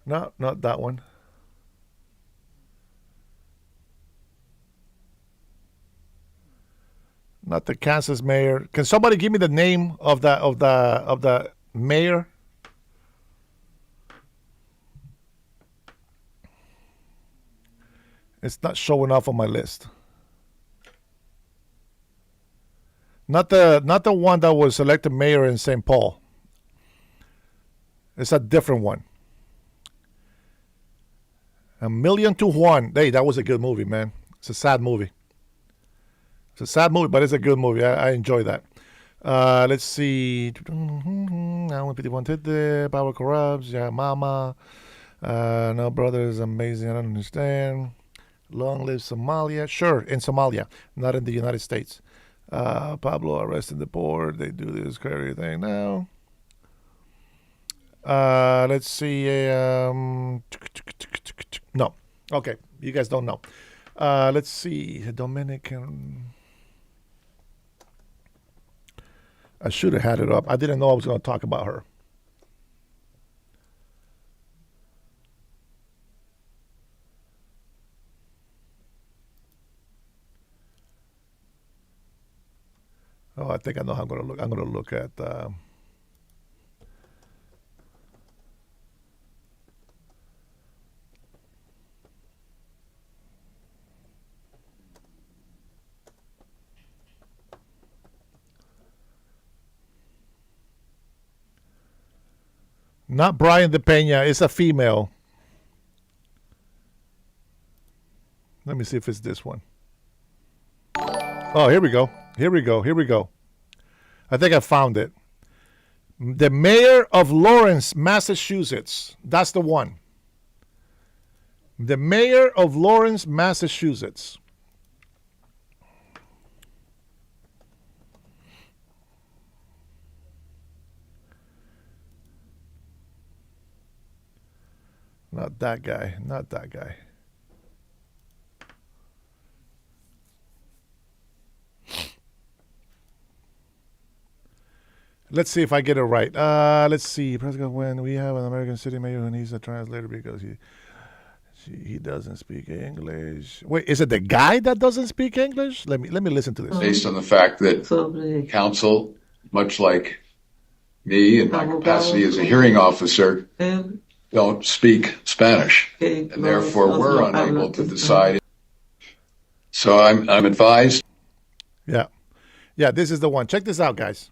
No, not that one. Not the Kansas mayor. Can somebody give me the name of the mayor? It's not showing off on my list. Not the one that was elected mayor in St. Paul. It's a different one. 1,000,000-1. Hey, that was a good movie, man. It's a sad movie. It's a sad movie, but it's a good movie. I enjoy that. Let's see. I want people wanted the power corrupts. Yeah, mama. No, brother is amazing. I don't understand. Long live Somalia. Sure, in Somalia, not in the United States. Pablo arrested the port. They do this crazy thing now. Let's see. No. Okay. You guys don't know. Let's see. Dominican. I should have had it up. I didn't know I was going to talk about her. Oh, I think I know how I'm going to look. I'm going to look at. Not Brian De Pena. It's a female. Let me see if it's this one. Oh, here we go. Here we go. Here we go. I think I found it. The mayor of Lawrence, Massachusetts. That's the one. The mayor of Lawrence, Massachusetts. Not that guy. Not that guy. Let's see if I get it right. Let's see. President, when we have an American city mayor who needs a translator because he doesn't speak English. Wait, is it the guy that doesn't speak English? Let me listen to this. Based on the fact that counsel, much like me in my capacity as a hearing officer, don't speak Spanish, and therefore we're unable to decide. So I'm advised. Yeah, this is the one. Check this out, guys.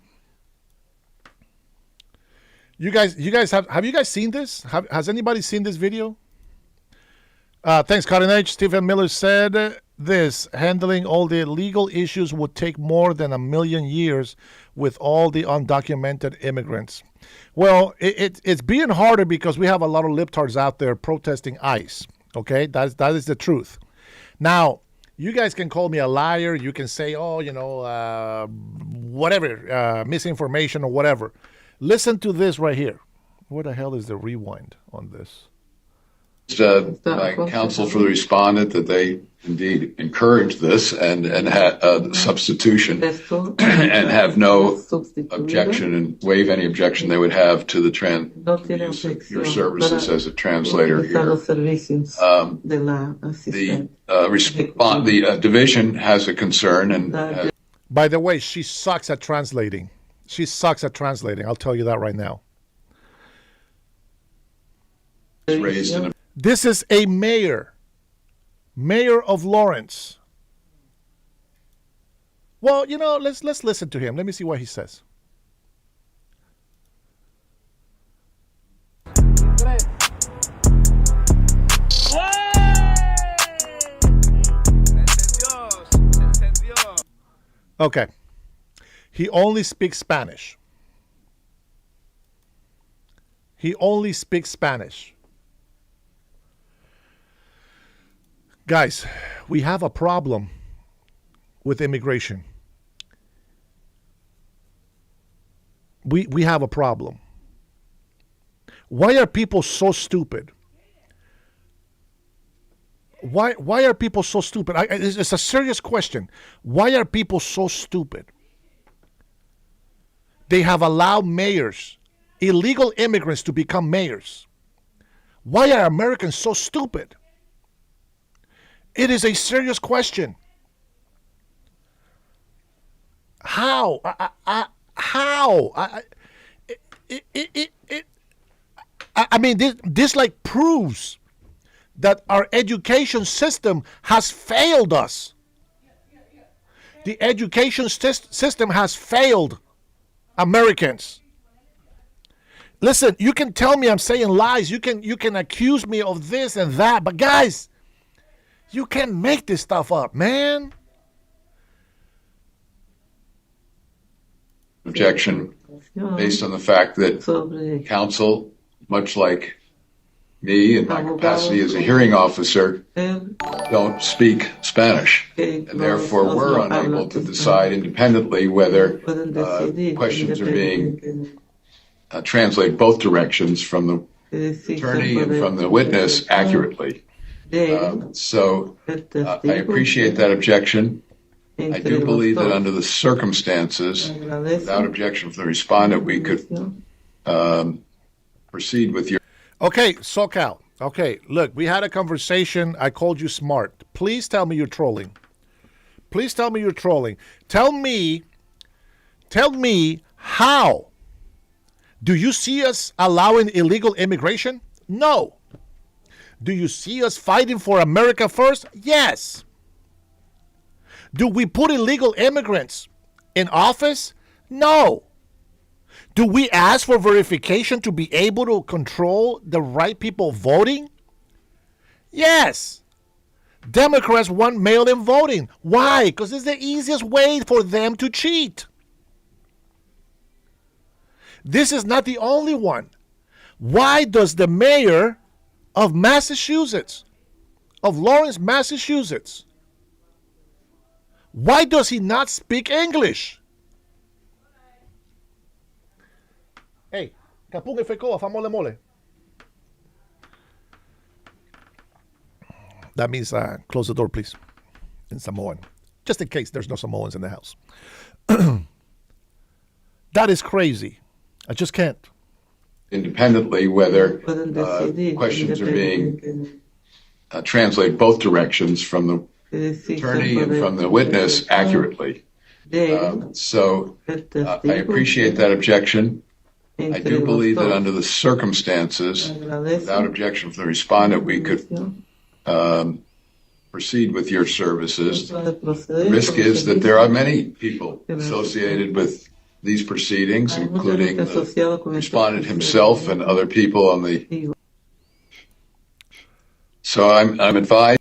You guys have you guys seen this? Has anybody seen this video? Thanks, Cotton H. Stephen Miller said this: handling all the legal issues would take more than 1,000,000 years with all the undocumented immigrants. Well, it's being harder because we have a lot of libtards out there protesting ICE. Okay, that is the truth. Now, you guys can call me a liar. You can say, oh, whatever, misinformation or whatever. Listen to this right here. Where the hell is the rewind on this? By counsel for the respondent that they indeed encourage this and had substitution and have no objection and waive any objection they would have to the use of your services as a translator here. The division has a concern and. By the way, she sucks at translating. She sucks at translating. I'll tell you that right now. This is a mayor of Lawrence. Well, let's listen to him. Let me see what he says. Okay. He only speaks Spanish. He only speaks Spanish. Guys, we have a problem with immigration. We have a problem. Why are people so stupid? Why are people so stupid? It's a serious question. Why are people so stupid? They have allowed mayors, illegal immigrants, to become mayors. Why are Americans so stupid? It is a serious question. How? How? I mean, this like proves that our education system has failed us. The education system has failed Americans. Listen, you can tell me I'm saying lies. You can accuse me of this and that, but guys, you can't make this stuff up, man. Objection based on the fact that counsel, much like me in my capacity as a hearing officer, don't speak Spanish, and therefore we're unable to decide independently whether questions are being translate both directions from the attorney and from the witness accurately. So I appreciate that objection. I do believe that under the circumstances, without objection from the respondent, we could proceed with your. Okay, SoCal. Okay, look, we had a conversation. I called you smart. Please tell me you're trolling. Please tell me you're trolling. Tell me how. Do you see us allowing illegal immigration? No. Do you see us fighting for America first? Yes. Do we put illegal immigrants in office? No. Do we ask for verification to be able to control the right people voting? Yes. Democrats want mail-in voting. Why? Because it's the easiest way for them to cheat. This is not the only one. Why does the mayor of Massachusetts, of Lawrence, Massachusetts, why does he not speak English? Hey, kapung efekoa fa mole mole. That means close the door, please, in Samoan. Just in case there's no Samoans in the house. That is crazy. I just can't. Independently, whether questions are being translated both directions from the attorney and from the witness accurately. So I appreciate that objection. I do believe that under the circumstances, without objection from the respondent, we could proceed with your services. The risk is that there are many people associated with these proceedings, including the respondent himself and other people on the. So I'm advised.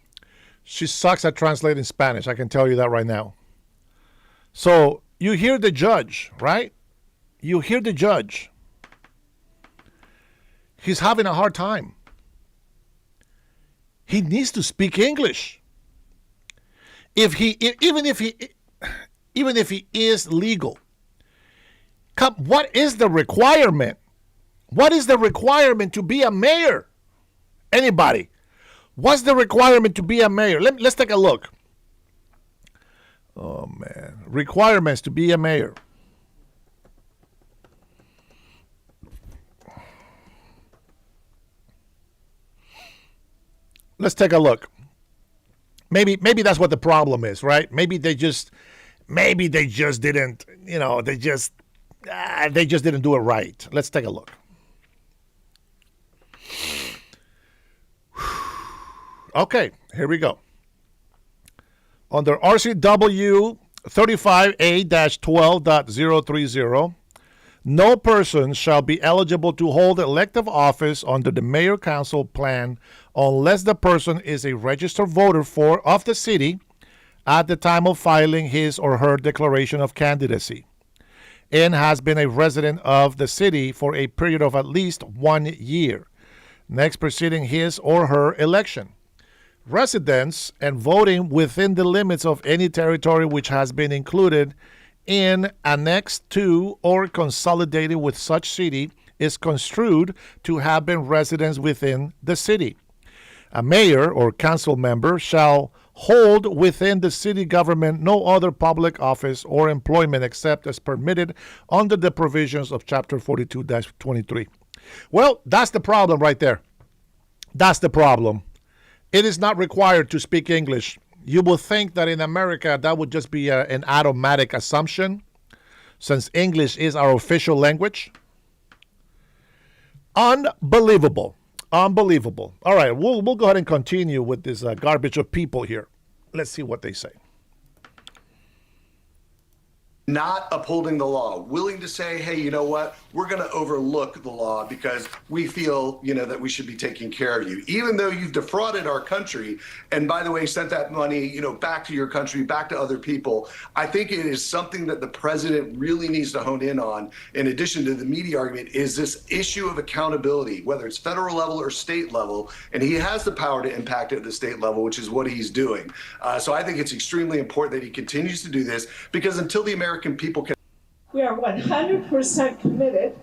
She sucks at translating Spanish. I can tell you that right now. So you hear the judge, right? You hear the judge. He's having a hard time. He needs to speak English. Even if he is legal. What is the requirement? What is the requirement to be a mayor? Anybody? What's the requirement to be a mayor? Let's take a look. Oh, man. Requirements to be a mayor. Let's take a look. Maybe that's what the problem is, right? Maybe they just didn't, they just didn't do it right. Let's take a look. Okay, here we go. Under RCW 35A-12.030, no person shall be eligible to hold elective office under the mayor-council plan unless the person is a registered voter of the city at the time of filing his or her declaration of candidacy and has been a resident of the city for a period of at least 1 year, next preceding his or her election. Residents and voting within the limits of any territory which has been included in, annexed to, or consolidated with such city is construed to have been residents within the city. A mayor or council member shall hold within the city government no other public office or employment except as permitted under the provisions of Chapter 42-23. Well, that's the problem right there. That's the problem. It is not required to speak English. You will think that in America that would just be an automatic assumption, since English is our official language. Unbelievable. Unbelievable. All right, we'll go ahead and continue with this garbage of people here. Let's see what they say. Not upholding the law, willing to say, hey, you know what, we're going to overlook the law because we feel, that we should be taking care of you, even though you've defrauded our country. And by the way, sent that money, back to your country, back to other people. I think it is something that the president really needs to hone in on, in addition to the media argument, is this issue of accountability, whether it's federal level or state level. And he has the power to impact at the state level, which is what he's doing. So I think it's extremely important that he continues to do this, because until the American people can. We are 100% committed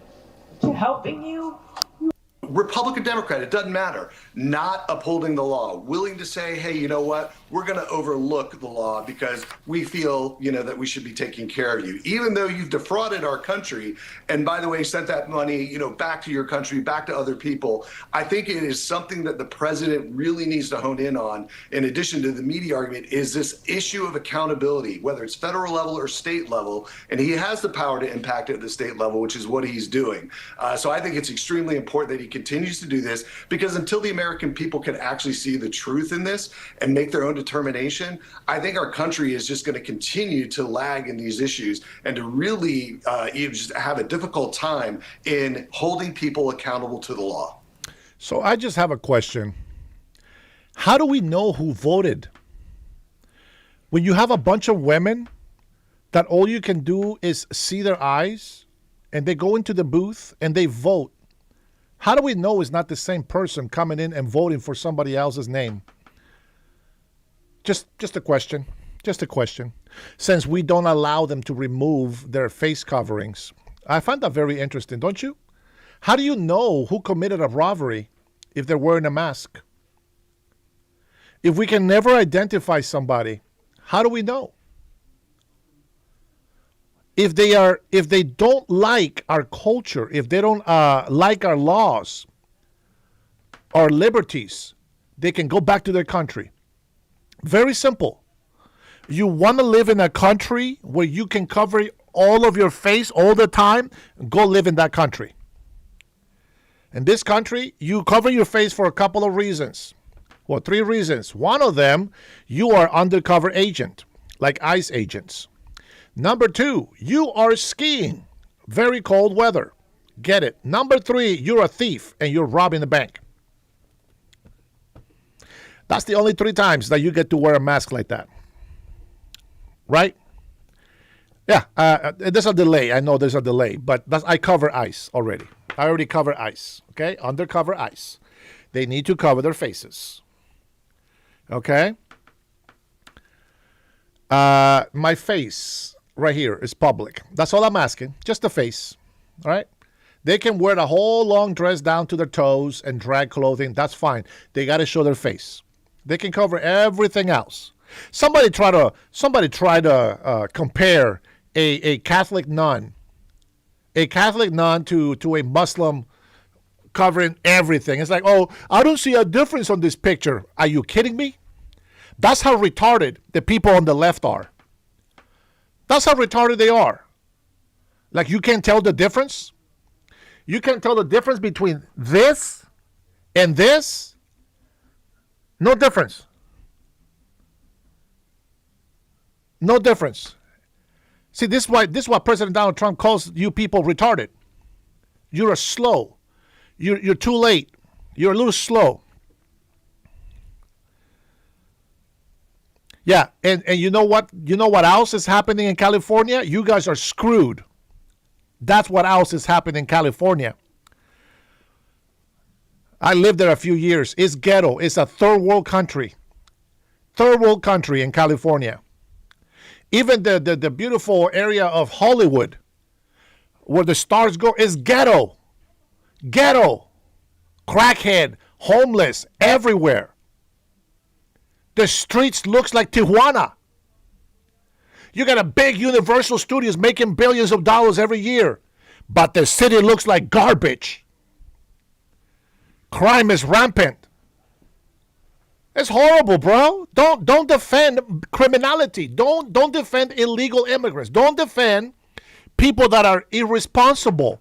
to helping you. Republican, Democrat, it doesn't matter, not upholding the law, willing to say, hey, you know what, we're going to overlook the law because we feel, that we should be taking care of you, even though you've defrauded our country. And by the way, sent that money, back to your country, back to other people. I think it is something that the president really needs to hone in on, in addition to the media argument, is this issue of accountability, whether it's federal level or state level. And he has the power to impact at the state level, which is what he's doing. So I think it's extremely important that he continues to do this, because until the American people can actually see the truth in this and make their own determination, I think our country is just going to continue to lag in these issues and to really just have a difficult time in holding people accountable to the law. So I just have a question. How do we know who voted? When you have a bunch of women that all you can do is see their eyes and they go into the booth and they vote, how do we know it's not the same person coming in and voting for somebody else's name? Just a question. Just a question. Since we don't allow them to remove their face coverings. I find that very interesting, don't you? How do you know who committed a robbery if they're wearing a mask? If we can never identify somebody, how do we know? If they don't like our culture, if they don't like our laws, our liberties, they can go back to their country. Very simple. You want to live in a country where you can cover all of your face all the time? Go live in that country. In this country, you cover your face for a couple of reasons. Well, 3 reasons. One of them, you are undercover agent, like ICE agents. Number 2, you are skiing. Very cold weather. Get it. Number 3, you're a thief and you're robbing the bank. That's the only 3 times that you get to wear a mask like that. Right? Yeah, there's a delay. I know there's a delay, but I cover ICE already. I already cover ICE. Okay? Undercover ICE. They need to cover their faces. Okay? My face right here is public. That's all I'm asking. Just the face. All right? They can wear the whole long dress down to their toes and drag clothing. That's fine. They got to show their face. They can cover everything else. Somebody try to compare a Catholic nun to a Muslim covering everything. It's like, oh, I don't see a difference on this picture. Are you kidding me? That's how retarded the people on the left are. That's how retarded they are. Like, you can't tell the difference? You can't tell the difference between this and this? No difference. No difference. See, this is why President Donald Trump calls you people retarded. You're slow. You're too late. You're a little slow. Yeah, and you know what? You know what else is happening in California? You guys are screwed. That's what else is happening in California. I lived there a few years. It's ghetto. It's a third world country. Third world country in California. Even the beautiful area of Hollywood, where the stars go, is ghetto. Ghetto. Crackhead. Homeless. Everywhere. The streets looks like Tijuana. You got a big Universal Studios making billions of dollars every year, but the city looks like garbage. Crime is rampant. It's horrible, bro. Don't defend criminality. Don't defend illegal immigrants. Don't defend people that are irresponsible.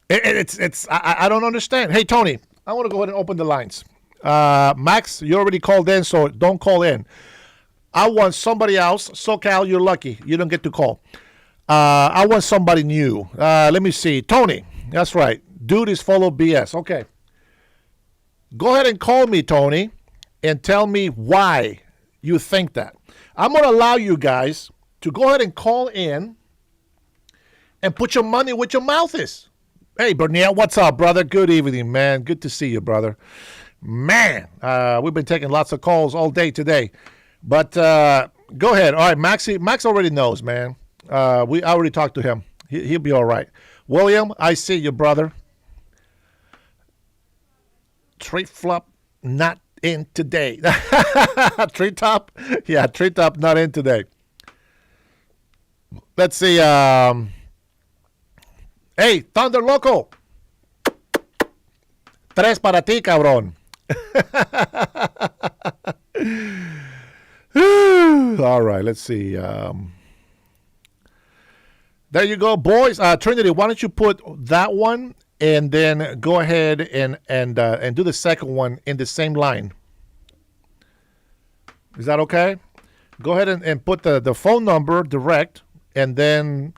I don't understand. Hey, Tony, I want to go ahead and open the lines. Max, you already called in, so don't call in. I want somebody else. SoCal, you're lucky. You don't get to call. I want somebody new. Let me see. Tony, that's right. Dude is full of BS. Okay. Go ahead and call me, Tony, and tell me why you think that. I'm going to allow you guys to go ahead and call in and put your money where your mouth is. Hey, Bernier, what's up, brother? Good evening, man. Good to see you, brother. Man, we've been taking lots of calls all day today. But go ahead. All right, Max already knows, man. I already talked to him. He'll be all right. William, I see you, brother. Tree flop not in today. Treetop, yeah, treetop not in today. Let's see. Hey, Thunder Loco. Tres para ti, cabrón. All right, let's see. There you go, boys. Trinity, why don't you put that one and then go ahead and do the second one in the same line? Is that okay? Go ahead and put the phone number direct, and then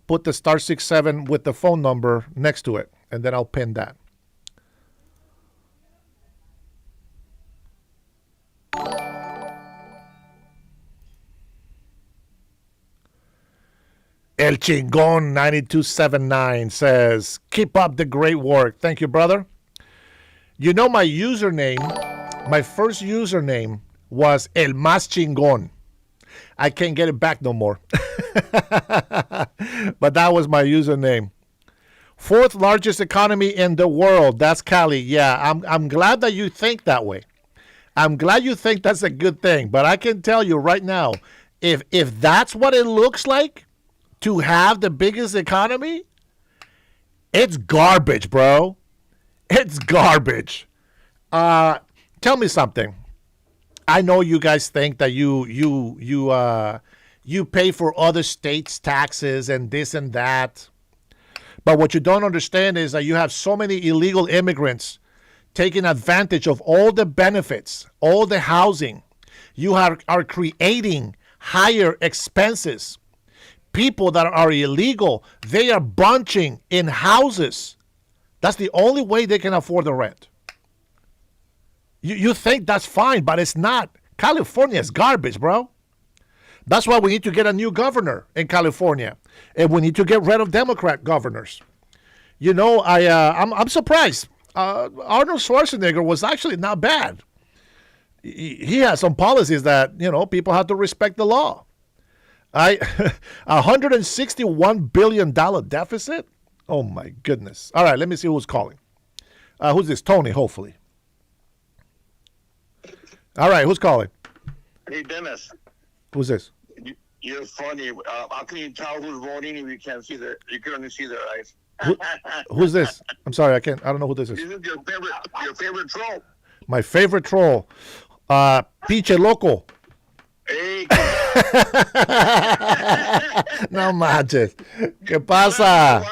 put the *67 with the phone number next to it, and then I'll pin that. El Chingon 9279 says, keep up the great work. Thank you, brother. You know, my username, my first username was El Más Chingon. I can't get it back no more. But that was my username. Fourth largest economy in the world. That's Cali. Yeah, I'm glad that you think that way. I'm glad you think that's a good thing. But I can tell you right now, if that's what it looks like, to have the biggest economy, it's garbage, bro. It's garbage. Tell me something. I know you guys think that you pay for other states' taxes and this and that. But what you don't understand is that you have so many illegal immigrants taking advantage of all the benefits, all the housing. You are creating higher expenses. People that are illegal, they are bunching in houses. That's the only way they can afford the rent. You think that's fine, but it's not. California is garbage, bro. That's why we need to get a new governor in California, and we need to get rid of Democrat governors. You know, I'm surprised. Arnold Schwarzenegger was actually not bad. He has some policies that, you know, people have to respect the law. $161 billion deficit? Oh, my goodness. All right, let me see who's calling. Who's this? Tony, hopefully. All right, who's calling? Hey, Dennis. Who's this? You're funny. How can you tell who's voting if you can't see you can only see their eyes? Who's this? I'm sorry, I don't know who this is. This is your favorite troll. My favorite troll. Pinche Loco. Hey. No manches. ¿Qué pasa?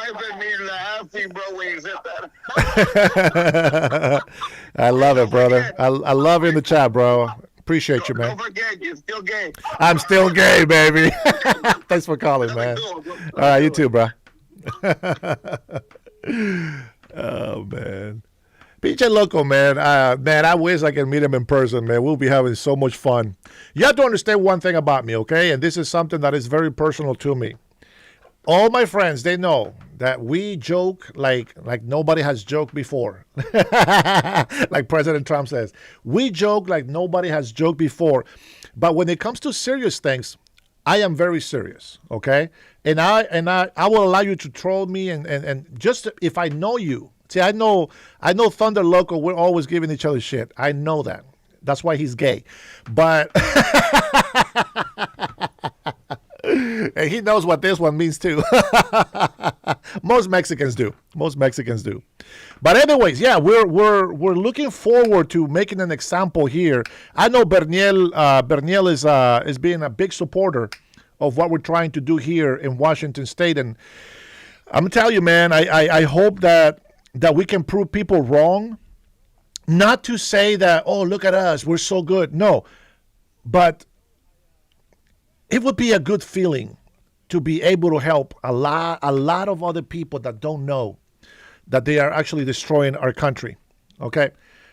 I love it, brother. I love you in the chat, bro. Appreciate you, man. Don't forget, you're still gay. I'm still gay, baby. Thanks for calling, man. All right, you too, bro. Oh, man. PJ Loco, man. Man, I wish I could meet him in person, man. We'll be having so much fun. You have to understand one thing about me, okay? And this is something that is very personal to me. All my friends, they know that we joke like nobody has joked before. Like President Trump says. We joke like nobody has joked before. But when it comes to serious things, I am very serious, okay? And I will allow you to troll me and just if I know you. See, I know Thunder Loco, we're always giving each other shit. I know that. That's why he's gay. But and he knows what this one means too. Most Mexicans do. But anyways, yeah, we're looking forward to making an example here. I know Berniel is being a big supporter of what we're trying to do here in Washington State, and I'm gonna tell you, man, I hope that we can prove people wrong. Not to say that, oh, look at us, we're so good. No, but it would be a good feeling to be able to help a lot of other people that don't know that they are actually destroying our country. Okay.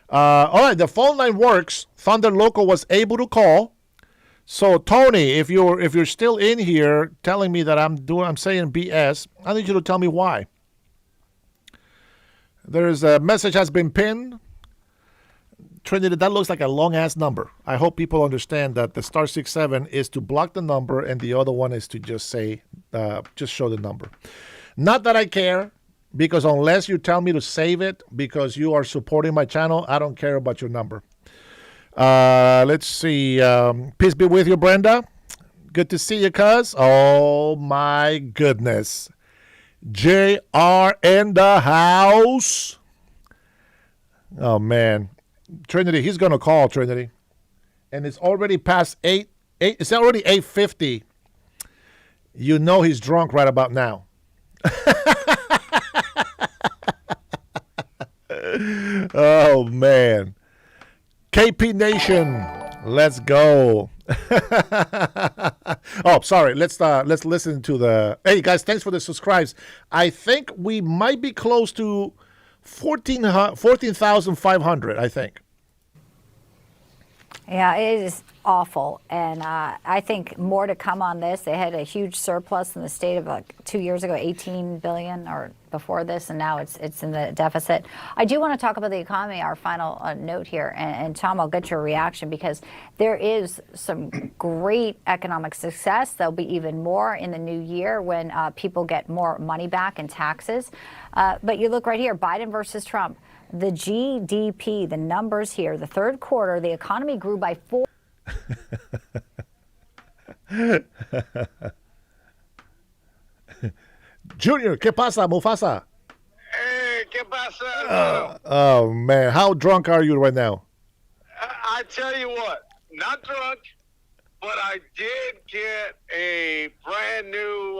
All right, the phone line works. Thunder Loco was able to call. So Tony, if you're still in here telling me that I'm saying BS, I need you to tell me why. There's a message has been pinned. Trinity, that looks like a long-ass number. I hope people understand that the *67 is to block the number and the other one is to just say just show the number. Not that I care, because unless you tell me to save it because you are supporting my channel, I don't care about your number. Let's see. Peace be with you, Brenda. Good to see you, cuz. Oh, my goodness. JR in the house. Oh, man. Trinity, he's going to call, Trinity. And it's already past 8. It's already 8:50. You know he's drunk right about now. Oh, man. KP Nation, let's go. Oh, sorry. Let's listen to the. Hey guys, thanks for the subscribes. I think we might be close to 14,500. I think. Yeah, it is awful, and I think more to come on this. They had a huge surplus in the state of like 2 years ago, 18 billion, or before this, and now it's in the deficit. I do want to talk about the economy. Our final note here, and Tom, I'll get your reaction because there is some great economic success. There'll be even more in the new year when people get more money back in taxes. But you look right here, Biden versus Trump. The GDP, the numbers here, the third quarter, the economy grew by 4. Junior, ¿qué pasa, Mufasa? Hey, ¿qué pasa? Oh, man. How drunk are you right now? I tell you what, not drunk, but I did get a brand new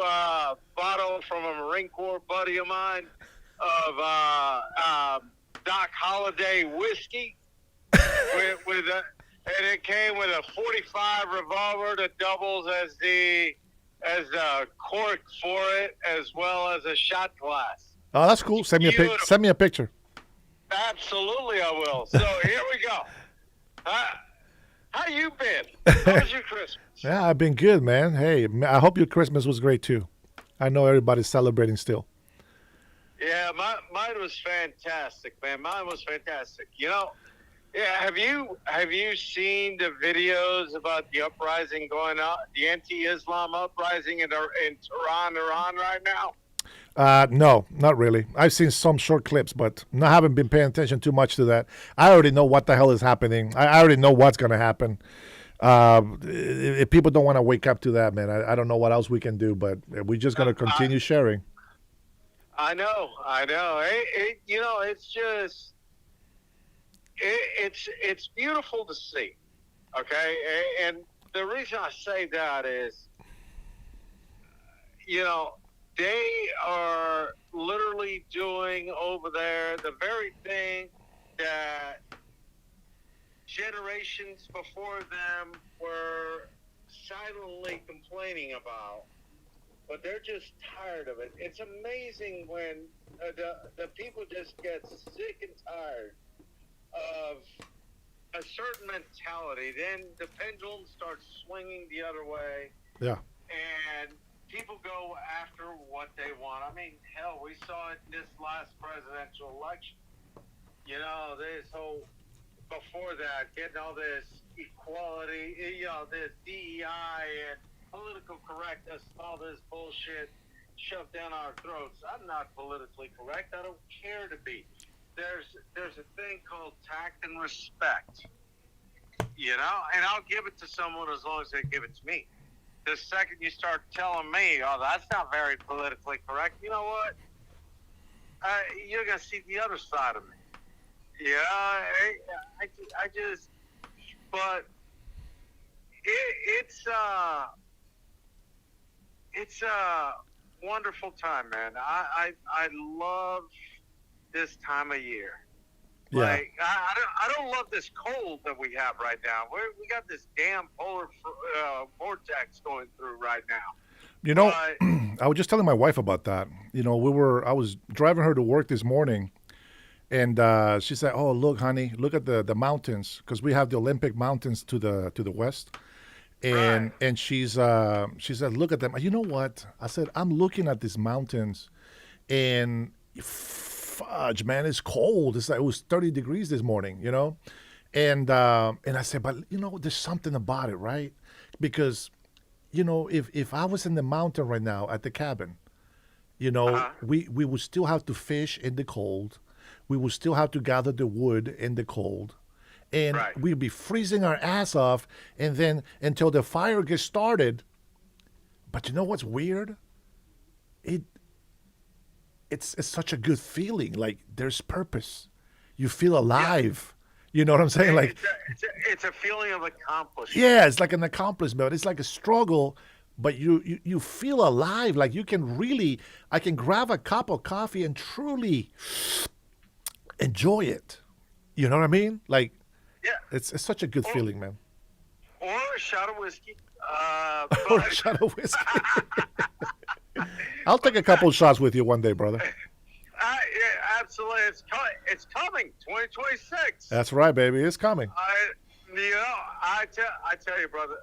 bottle from a Marine Corps buddy of mine of Doc Holliday whiskey with and it came with a .45 revolver that doubles as the cork for it, as well as a shot glass. Oh, that's cool. Send me a picture. Absolutely, I will. So here we go. How you been? How was your Christmas? Yeah, I've been good, man. Hey, I hope your Christmas was great too. I know everybody's celebrating still. Yeah, mine was fantastic, man. Mine was fantastic. You know, yeah. Have you seen the videos about the uprising going on, the anti-Islam uprising in Tehran, Iran right now? No, not really. I've seen some short clips, but I haven't been paying attention too much to that. I already know what the hell is happening. I already know what's going to happen. If people don't want to wake up to that, man, I don't know what else we can do, but we're just going to continue sharing. I know. You know, it's just, it's beautiful to see. Okay. And the reason I say that is, you know, they are literally doing over there the very thing that generations before them were silently complaining about. But they're just tired of it. It's amazing when the people just get sick and tired of a certain mentality. Then the pendulum starts swinging the other way. Yeah. And people go after what they want. I mean, hell, we saw it this last presidential election. You know, this whole, before that, getting all this equality, you know, this DEI and political correctness, all this bullshit shoved down our throats. I'm not politically correct. I don't care to be. There's a thing called tact and respect, you know, and I'll give it to someone as long as they give it to me. The second you start telling me, oh, that's not very politically correct, you know what? You're going to see the other side of me. Yeah, I just, but it's a wonderful time, man. I love this time of year. Yeah. Like, I don't love this cold that we have right now. We got this damn polar vortex going through right now. You know, I was just telling my wife about that. You know, I was driving her to work this morning, and she said, "Oh, look, honey, look at the mountains, because we have the Olympic mountains to the west." And Right. and she said, "Look at them." You know what? I said, "I'm looking at these mountains, and fudge, man, it's cold. It's like it was 30 degrees this morning, you know." And I said, "But you know, there's something about it, right? Because if I was in the mountain right now at the cabin, we would still have to fish in the cold. We would still have to gather the wood in the cold. And Right. we'd be freezing our ass off, and then until the fire gets started. But you know what's weird? It's such a good feeling. Like there's purpose. You feel alive. You know what I'm saying? Like It's a feeling of accomplishment. yeah, it's like an accomplishment. It's like a struggle, but you feel alive. Like I can grab a cup of coffee and truly enjoy it. You know what I mean? Like Yeah. it's such a good feeling, man. Or a shot of whiskey. Or But a shot of whiskey. I'll take a couple of shots with you one day, brother. yeah, absolutely. It's coming. 2026. That's right, baby. It's coming. I tell you, brother.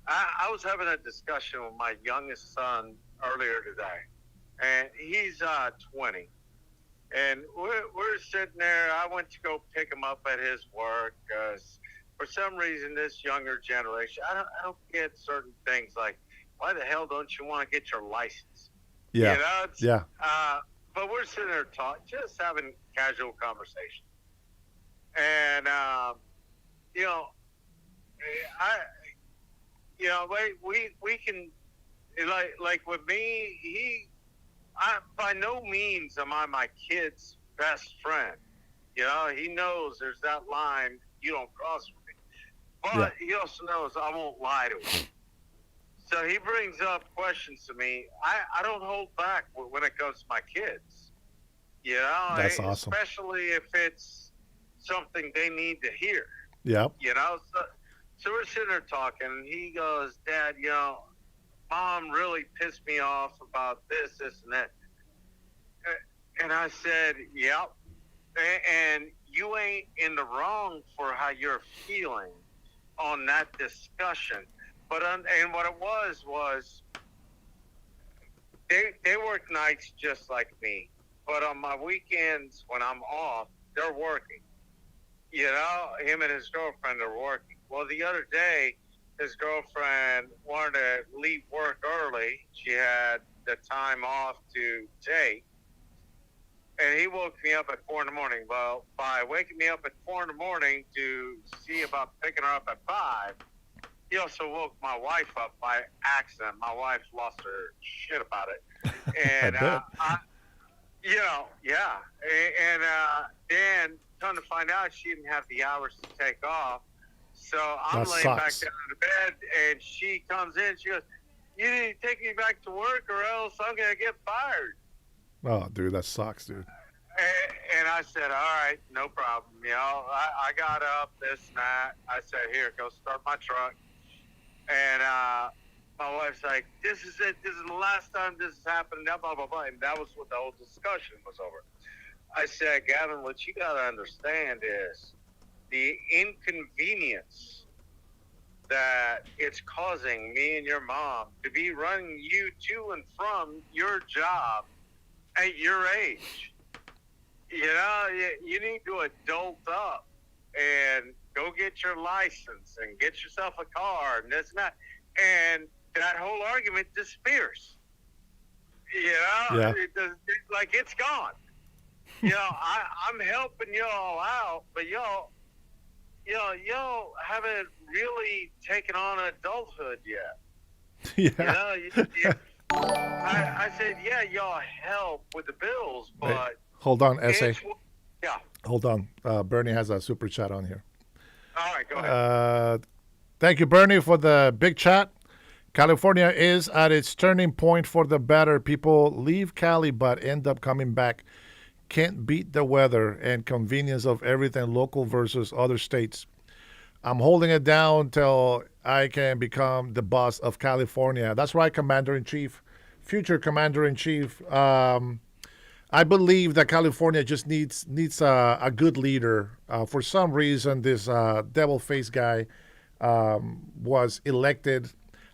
I was having a discussion with my youngest son earlier today, and he's 20. And we're sitting there. I went to go pick him up at his work. For some reason, this younger generation, I don't get certain things like, why the hell don't you want to get your license? Yeah. You know, Yeah. But we're sitting there talking, just having casual conversation. And, we can, like with me, by no means am I my kid's best friend. He knows there's that line you don't cross with me. But he also knows I won't lie to him. So he brings up questions to me. I don't hold back when it comes to my kids. That's awesome. Especially if it's something they need to hear. Yep. So we're sitting there talking, and he goes, Dad, Mom really pissed me off about this, and that. And I said, yep. And you ain't in the wrong for how you're feeling on that discussion. But and what it was they work nights just like me. But on my weekends when I'm off, they're working. Him and his girlfriend are working. Well, the other day, his girlfriend wanted to leave work early. She had the time off to take. And he woke me up at 4 in the morning. Well, by waking me up at 4 in the morning to see about picking her up at 5, he also woke my wife up by accident. My wife lost her shit about it. And, yeah. And then, come to find out, she didn't have the hours to take off. So I'm That laying sucks. back down in the bed, and she comes in. She goes, you need to take me back to work or else I'm going to get fired. Oh, dude, that sucks, dude. And I said, all right, no problem. I got up, this and that. I said, here, go start my truck. And my wife's like, this is it. This is the last time this has happened, blah, blah, blah. And that was what the whole discussion was over. I said, Gavin, what you got to understand is the inconvenience that it's causing me and your mom to be running you to and from your job at your age. You need to adult up and go get your license and get yourself a car and this and that. And that whole argument disappears. Yeah. It's gone. I'm helping y'all out, but y'all haven't really taken on adulthood yet. Yeah. I said, yeah, y'all help with the bills, but Hey, hold on, SA. Yeah. Hold on. Bernie has a super chat on here. All right, go ahead. Thank you, Bernie, for the big chat. California is at its turning point for the better. People leave Cali but end up coming back. Can't beat the weather and convenience of everything local versus other states. I'm holding it down till I can become the boss of California. That's right, Commander-in-Chief, future Commander-in-Chief. I believe that California just needs a good leader. For some reason, this devil-faced guy was elected.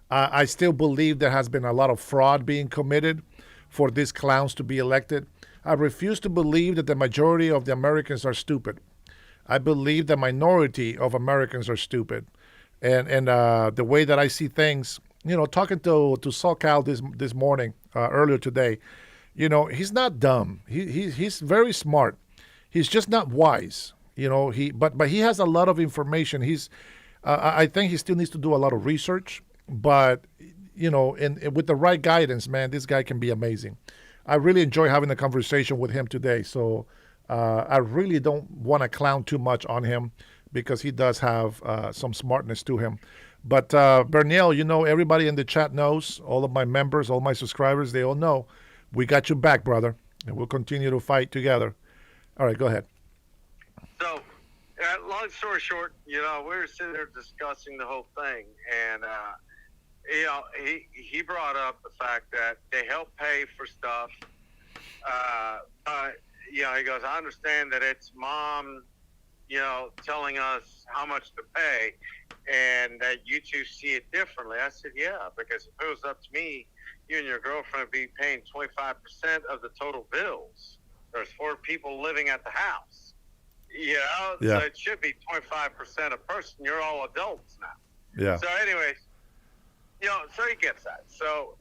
I still believe there has been a lot of fraud being committed for these clowns to be elected. I refuse to believe that the majority of the Americans are stupid. I believe the minority of Americans are stupid. and the way that I see things. Talking to SoCal this morning, earlier today, he's not dumb. He's very smart. He's just not wise. But he has a lot of information. I think he still needs to do a lot of research, but and with the right guidance, man, this guy can be amazing. I really enjoy having a conversation with him today. So I really don't want to clown too much on him because he does have some smartness to him. But Bernal, everybody in the chat knows, all of my members, all my subscribers, they all know we got you back, brother, and we'll continue to fight together. All right, go ahead. So, long story short, we were sitting there discussing the whole thing, and he brought up the fact that they help pay for stuff. He goes, I understand that it's mom, telling us how much to pay, and that you two see it differently. I said, yeah, because if it was up to me, you and your girlfriend would be paying 25% of the total bills. There's 4 people living at the house. Yeah. So it should be 25% a person. You're all adults now. Yeah. So anyways, so he gets that. So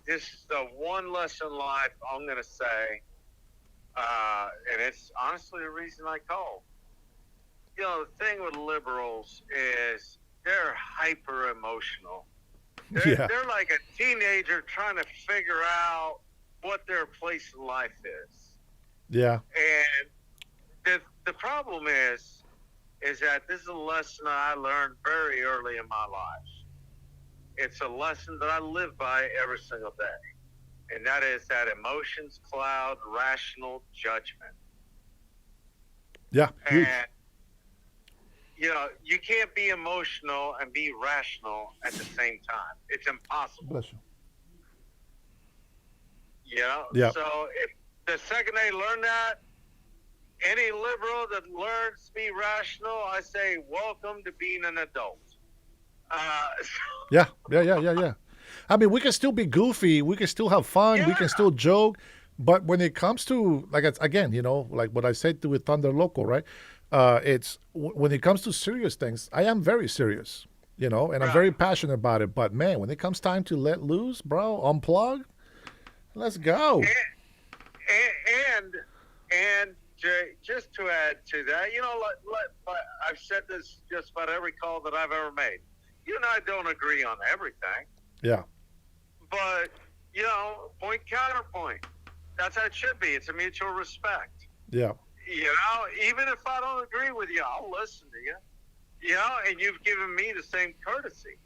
this is the one lesson in life I'm going to say, and it's honestly the reason I called. The thing with liberals is they're hyper emotional. They're like a teenager trying to figure out what their place in life is. Yeah. And the problem is that this is a lesson I learned very early in my life. It's a lesson that I live by every single day. And that is that emotions cloud rational judgment. Yeah. Huge. And, you can't be emotional and be rational at the same time. It's impossible. Bless you. Yeah. So if the second they learn that, any liberal that learns to be rational, I say, welcome to being an adult. Yeah. I mean, we can still be goofy. We can still have fun. We can still joke. But when it comes to, like, again, like what I said with Thunder Local, right? It's when it comes to serious things, I am very serious, and I'm very passionate about it. But, man, when it comes time to let loose, bro, unplug, let's go. And Jay, just to add to that, I've said this just about every call that I've ever made. You and I don't agree on everything. Yeah. But, point counterpoint. That's how it should be. It's a mutual respect. Yeah. Even if I don't agree with you, I'll listen to you. And you've given me the same courtesy.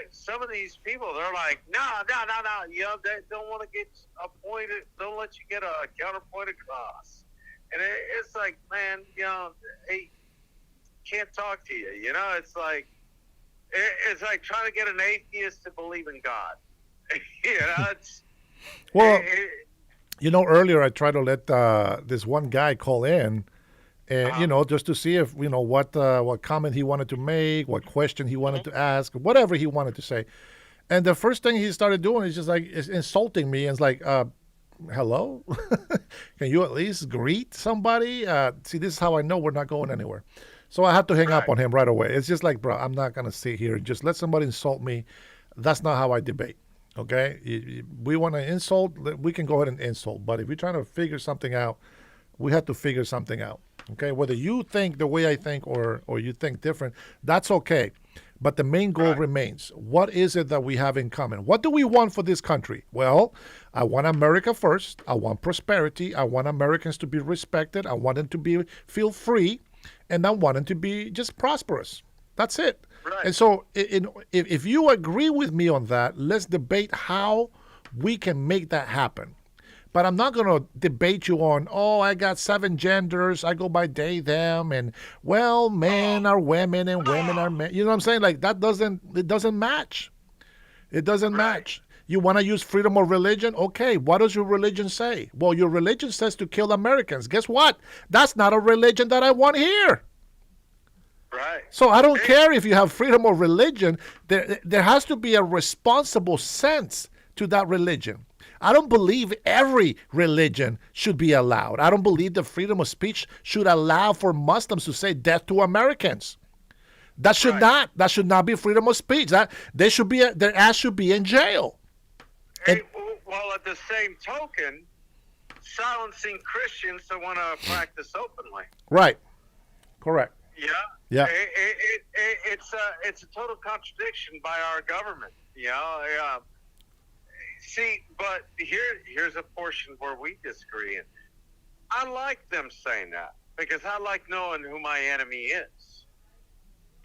Some of these people, they're like, no. They don't want to get appointed. Don't let you get a counterpoint across. And it's like, man, hey, can't talk to you. It's like trying to get an atheist to believe in God. It's well. Earlier I tried to let this one guy call in, and just to see if what comment he wanted to make, what question he wanted to ask, whatever he wanted to say. And the first thing he started doing is just like insulting me, and it's like, hello, can you at least greet somebody? See, this is how I know we're not going anywhere. So I had to hang up on him right away. It's just like, bro, I'm not gonna sit here and just let somebody insult me. That's not how I debate. Okay, we want to insult, we can go ahead and insult, but if we're trying to figure something out, we have to figure something out. Okay, whether you think the way I think or you think different, that's okay. But the main goal remains. What is it that we have in common? What do we want for this country? Well, I want America first. I want prosperity. I want Americans to be respected. I want them to feel free, and I want them to be just prosperous. That's it. Right. And so if you agree with me on that, let's debate how we can make that happen. But I'm not going to debate you on, I got 7 genders, I go by they, them, and, well, men are women and women are men. You know what I'm saying? Like, it doesn't match. It doesn't match. You want to use freedom of religion? Okay, what does your religion say? Well, your religion says to kill Americans. Guess what? That's not a religion that I want here. Right. So I don't care if you have freedom of religion. There has to be a responsible sense to that religion. I don't believe every religion should be allowed. I don't believe the freedom of speech should allow for Muslims to say death to Americans. That should not be freedom of speech. That their ass should be in jail. Hey, well, at the same token, silencing Christians that want to practice openly. Right. Correct. Yeah. Yeah. It's a total contradiction by our government. You know. See, but here's a portion where we disagree. And I like them saying that because I like knowing who my enemy is.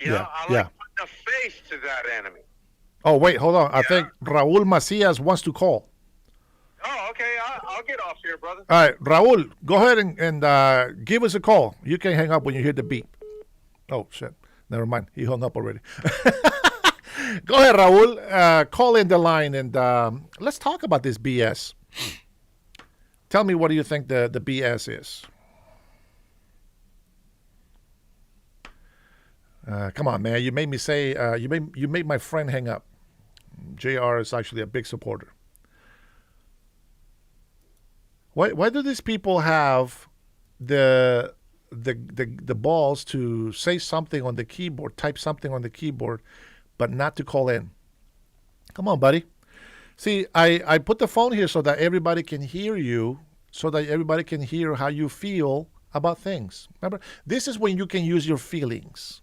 You know, I like putting a face to that enemy. Oh, wait, hold on. I think Raul Macias wants to call. Oh, okay. I'll get off here, brother. All right, Raul, go ahead and give us a call. You can hang up when you hear the beep. Oh, shit. Never mind. He hung up already. Go ahead, Raul. Call in the line and let's talk about this BS. Tell me, what do you think the BS is? Come on, man. You made me say, you made my friend hang up. JR is actually a big supporter. Why do these people have the balls to say something on the keyboard, type something on the keyboard, but not to call in? Come on, buddy. See, I put the phone here so that everybody can hear you, so that everybody can hear how you feel about things. Remember, this is when you can use your feelings.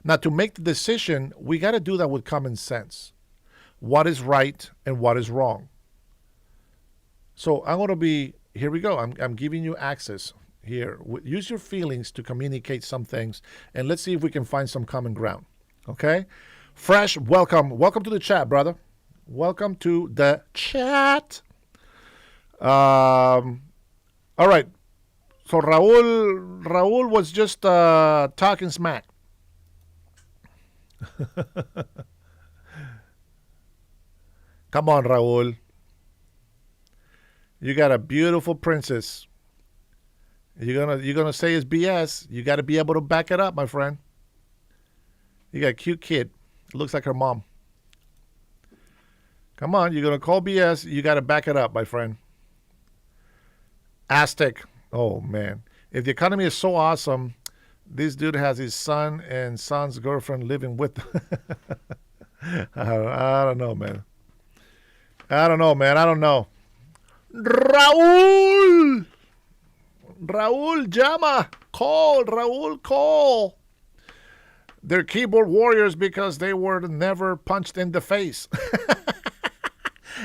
Now, to make the decision, we got to do that with common sense. What is right and what is wrong? So I'm going to be, here we go. I'm giving you access here. Use your feelings to communicate some things, and let's see if we can find some common ground. Okay? Fresh, welcome. Welcome to the chat, brother. Welcome to the chat. All right. So Raul was just talking smack. Come on, Raul. You got a beautiful princess. You're gonna say it's BS. You got to be able to back it up, my friend. You got a cute kid. Looks like her mom. Come on, you're gonna call BS. You got to back it up, my friend. Aztec. Oh man, if the economy is so awesome, this dude has his son and son's girlfriend living with. I don't know, man. I don't know. Raul, llama. Call, Raul, call. They're keyboard warriors because they were never punched in the face.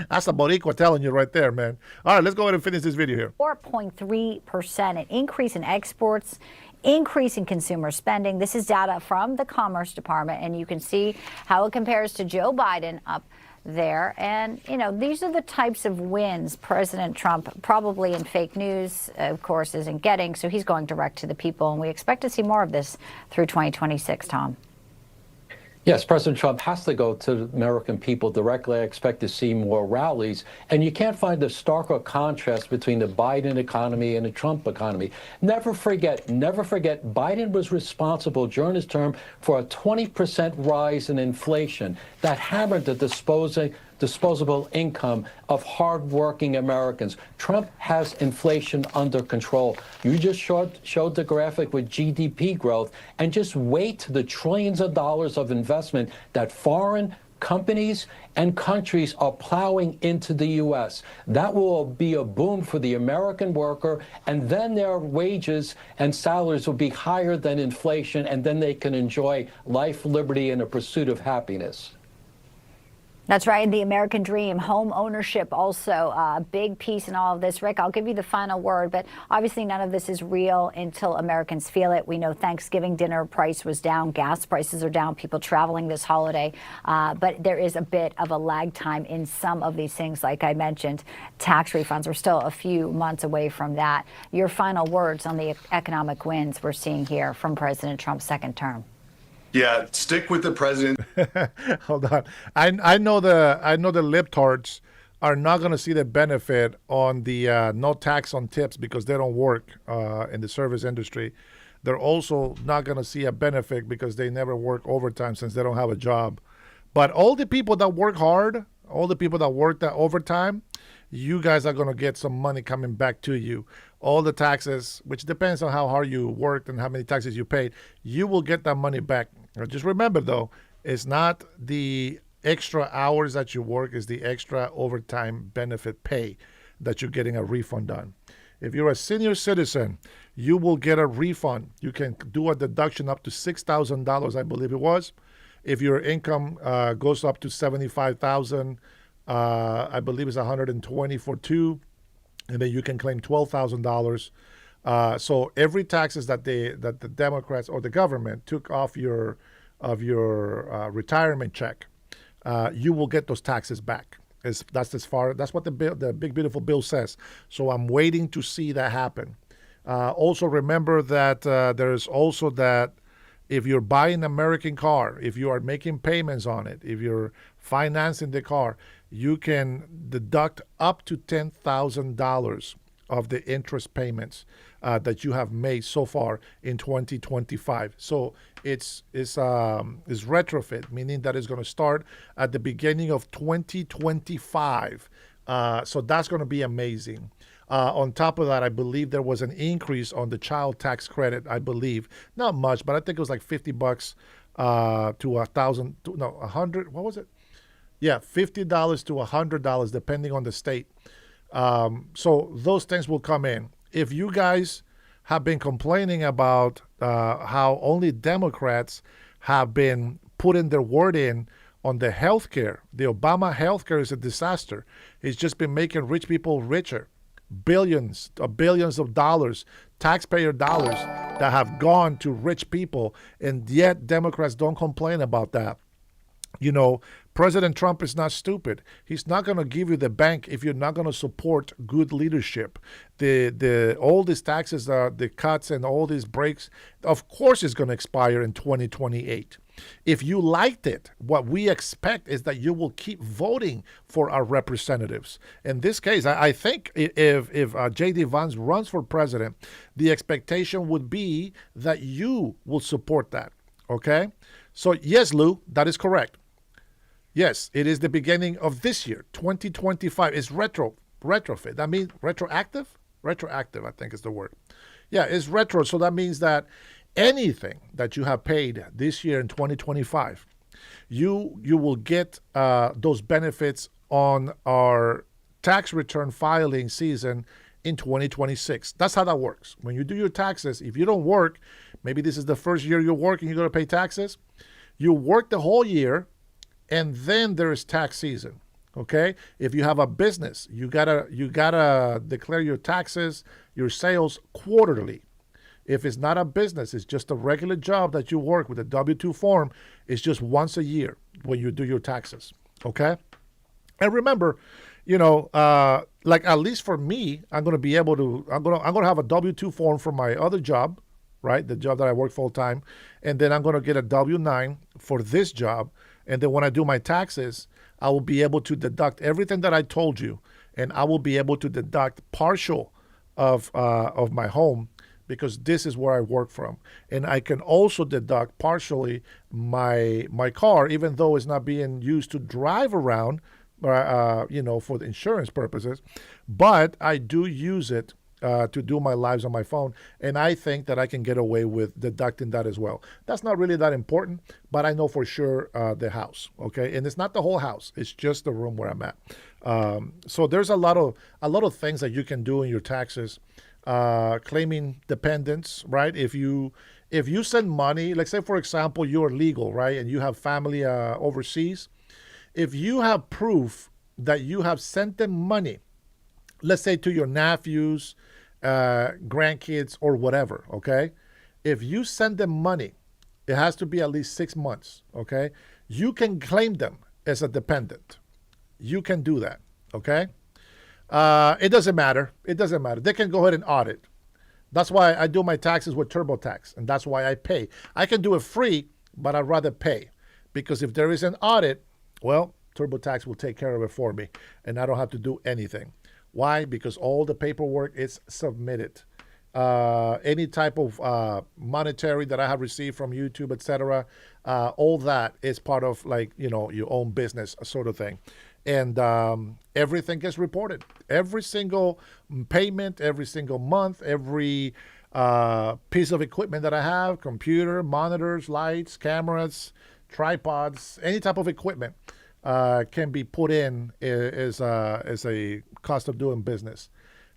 That's the Boricua telling you right there, man. All right, let's go ahead and finish this video here. 4.3%, an increase in exports, increase in consumer spending. This is data from the Commerce Department, and you can see how it compares to Joe Biden up there. And, you know, these are the types of wins President Trump, probably in fake news, of course, isn't getting. So he's going direct to the people, and we expect to see more of this through 2026, Tom. Yes, President Trump has to go to the American people directly. I expect to see more rallies. And you can't find a starker contrast between the Biden economy and the Trump economy. Never forget, Biden was responsible during his term for a 20% rise in inflation that hammered the disposable income of hardworking Americans. Trump has inflation under control. You just showed the graphic with GDP growth, and just wait the trillions of dollars of investment that foreign companies and countries are plowing into the U.S. That will be a boom for the American worker, and then their wages and salaries will be higher than inflation, and then they can enjoy life, liberty, and a pursuit of happiness. That's right. The American dream, home ownership, also a big piece in all of this. Rick, I'll give you the final word, but obviously none of this is real until Americans feel it. We know Thanksgiving dinner price was down. Gas prices are down. People traveling this holiday. But there is a bit of a lag time in some of these things. Like I mentioned, tax refunds. We're still a few months away from that. Your final words on the economic wins we're seeing here from President Trump's second term. Yeah, stick with the president. Hold on. I know the libtards are not going to see the benefit on the no tax on tips because they don't work in the service industry. They're also not going to see a benefit because they never work overtime since they don't have a job. But all the people that work hard, all the people that work that overtime, you guys are going to get some money coming back to you. All the taxes, which depends on how hard you worked and how many taxes you paid, you will get that money back. Now, just remember, though, it's not the extra hours that you work, it's the extra overtime benefit pay that you're getting a refund on. If you're a senior citizen, you will get a refund. You can do a deduction up to $6,000, I believe it was. If your income goes up to 75,000, I believe it's 120 for two, and then you can claim $12,000. So every taxes that the Democrats or the government took off your retirement check, you will get those taxes back. That's what the big beautiful bill says. So I'm waiting to see that happen. Also remember that there's also that if you're buying an American car, if you are making payments on it, if you're financing the car, you can deduct up to $10,000 of the interest payments that you have made so far in 2025. So it's retrofit, meaning that it's going to start at the beginning of 2025. So that's going to be amazing. On top of that, I believe there was an increase on the child tax credit. I believe not much, but I think it was like $50 to $1,000. No, 100. What was it? Yeah, $50 to $100, depending on the state. So those things will come in. If you guys have been complaining about how only Democrats have been putting their word in on the health care, the Obama health care is a disaster. It's just been making rich people richer. Billions of dollars, taxpayer dollars that have gone to rich people, and yet Democrats don't complain about that. You know, President Trump is not stupid. He's not going to give you the bank if you're not going to support good leadership. All these taxes, the cuts and all these breaks, of course, is going to expire in 2028. If you liked it, what we expect is that you will keep voting for our representatives. In this case, I think if J.D. Vance runs for president, the expectation would be that you will support that. Okay? So yes, Lou, that is correct. Yes, it is the beginning of this year, 2025. It's retrofit. That means retroactive? Retroactive, I think is the word. Yeah, it's retro. So that means that anything that you have paid this year in 2025, you will get those benefits on our tax return filing season in 2026. That's how that works. When you do your taxes, if you don't work, maybe this is the first year you're working, you're going to pay taxes. You work the whole year, and then there is tax season. Okay? If you have a business, you gotta declare your taxes, your sales quarterly. If it's not a business, it's just a regular job that you work with a W-2 form, it's just once a year when you do your taxes. Okay? And remember, like at least for me, I'm gonna have a W-2 form for my other job, right? The job that I work full time, and then I'm gonna get a W-9 for this job. And then when I do my taxes, I will be able to deduct everything that I told you, and I will be able to deduct partial of my home because this is where I work from. And I can also deduct partially my car, even though it's not being used to drive around, for the insurance purposes. But I do use it to do my lives on my phone, and I think that I can get away with deducting that as well. That's not really that important, but I know for sure the house, okay? And it's not the whole house; it's just the room where I'm at. So there's a lot of things that you can do in your taxes. Claiming dependents, right? If you send money, like say for example you're legal, right, and you have family overseas, if you have proof that you have sent them money, let's say to your nephews, grandkids, or whatever, okay? If you send them money, it has to be at least 6 months, okay? You can claim them as a dependent. You can do that, okay? It doesn't matter. It doesn't matter. They can go ahead and audit. That's why I do my taxes with TurboTax, and that's why I pay. I can do it free, but I'd rather pay because if there is an audit, well, TurboTax will take care of it for me, and I don't have to do anything. Why? Because all the paperwork is submitted. Any type of monetary that I have received from YouTube, etc., all that is part of your own business sort of thing. and everything gets reported. Every single payment, every single month, every piece of equipment that I have, computer, monitors, lights, cameras, tripods, any type of equipment can be put in as a cost of doing business.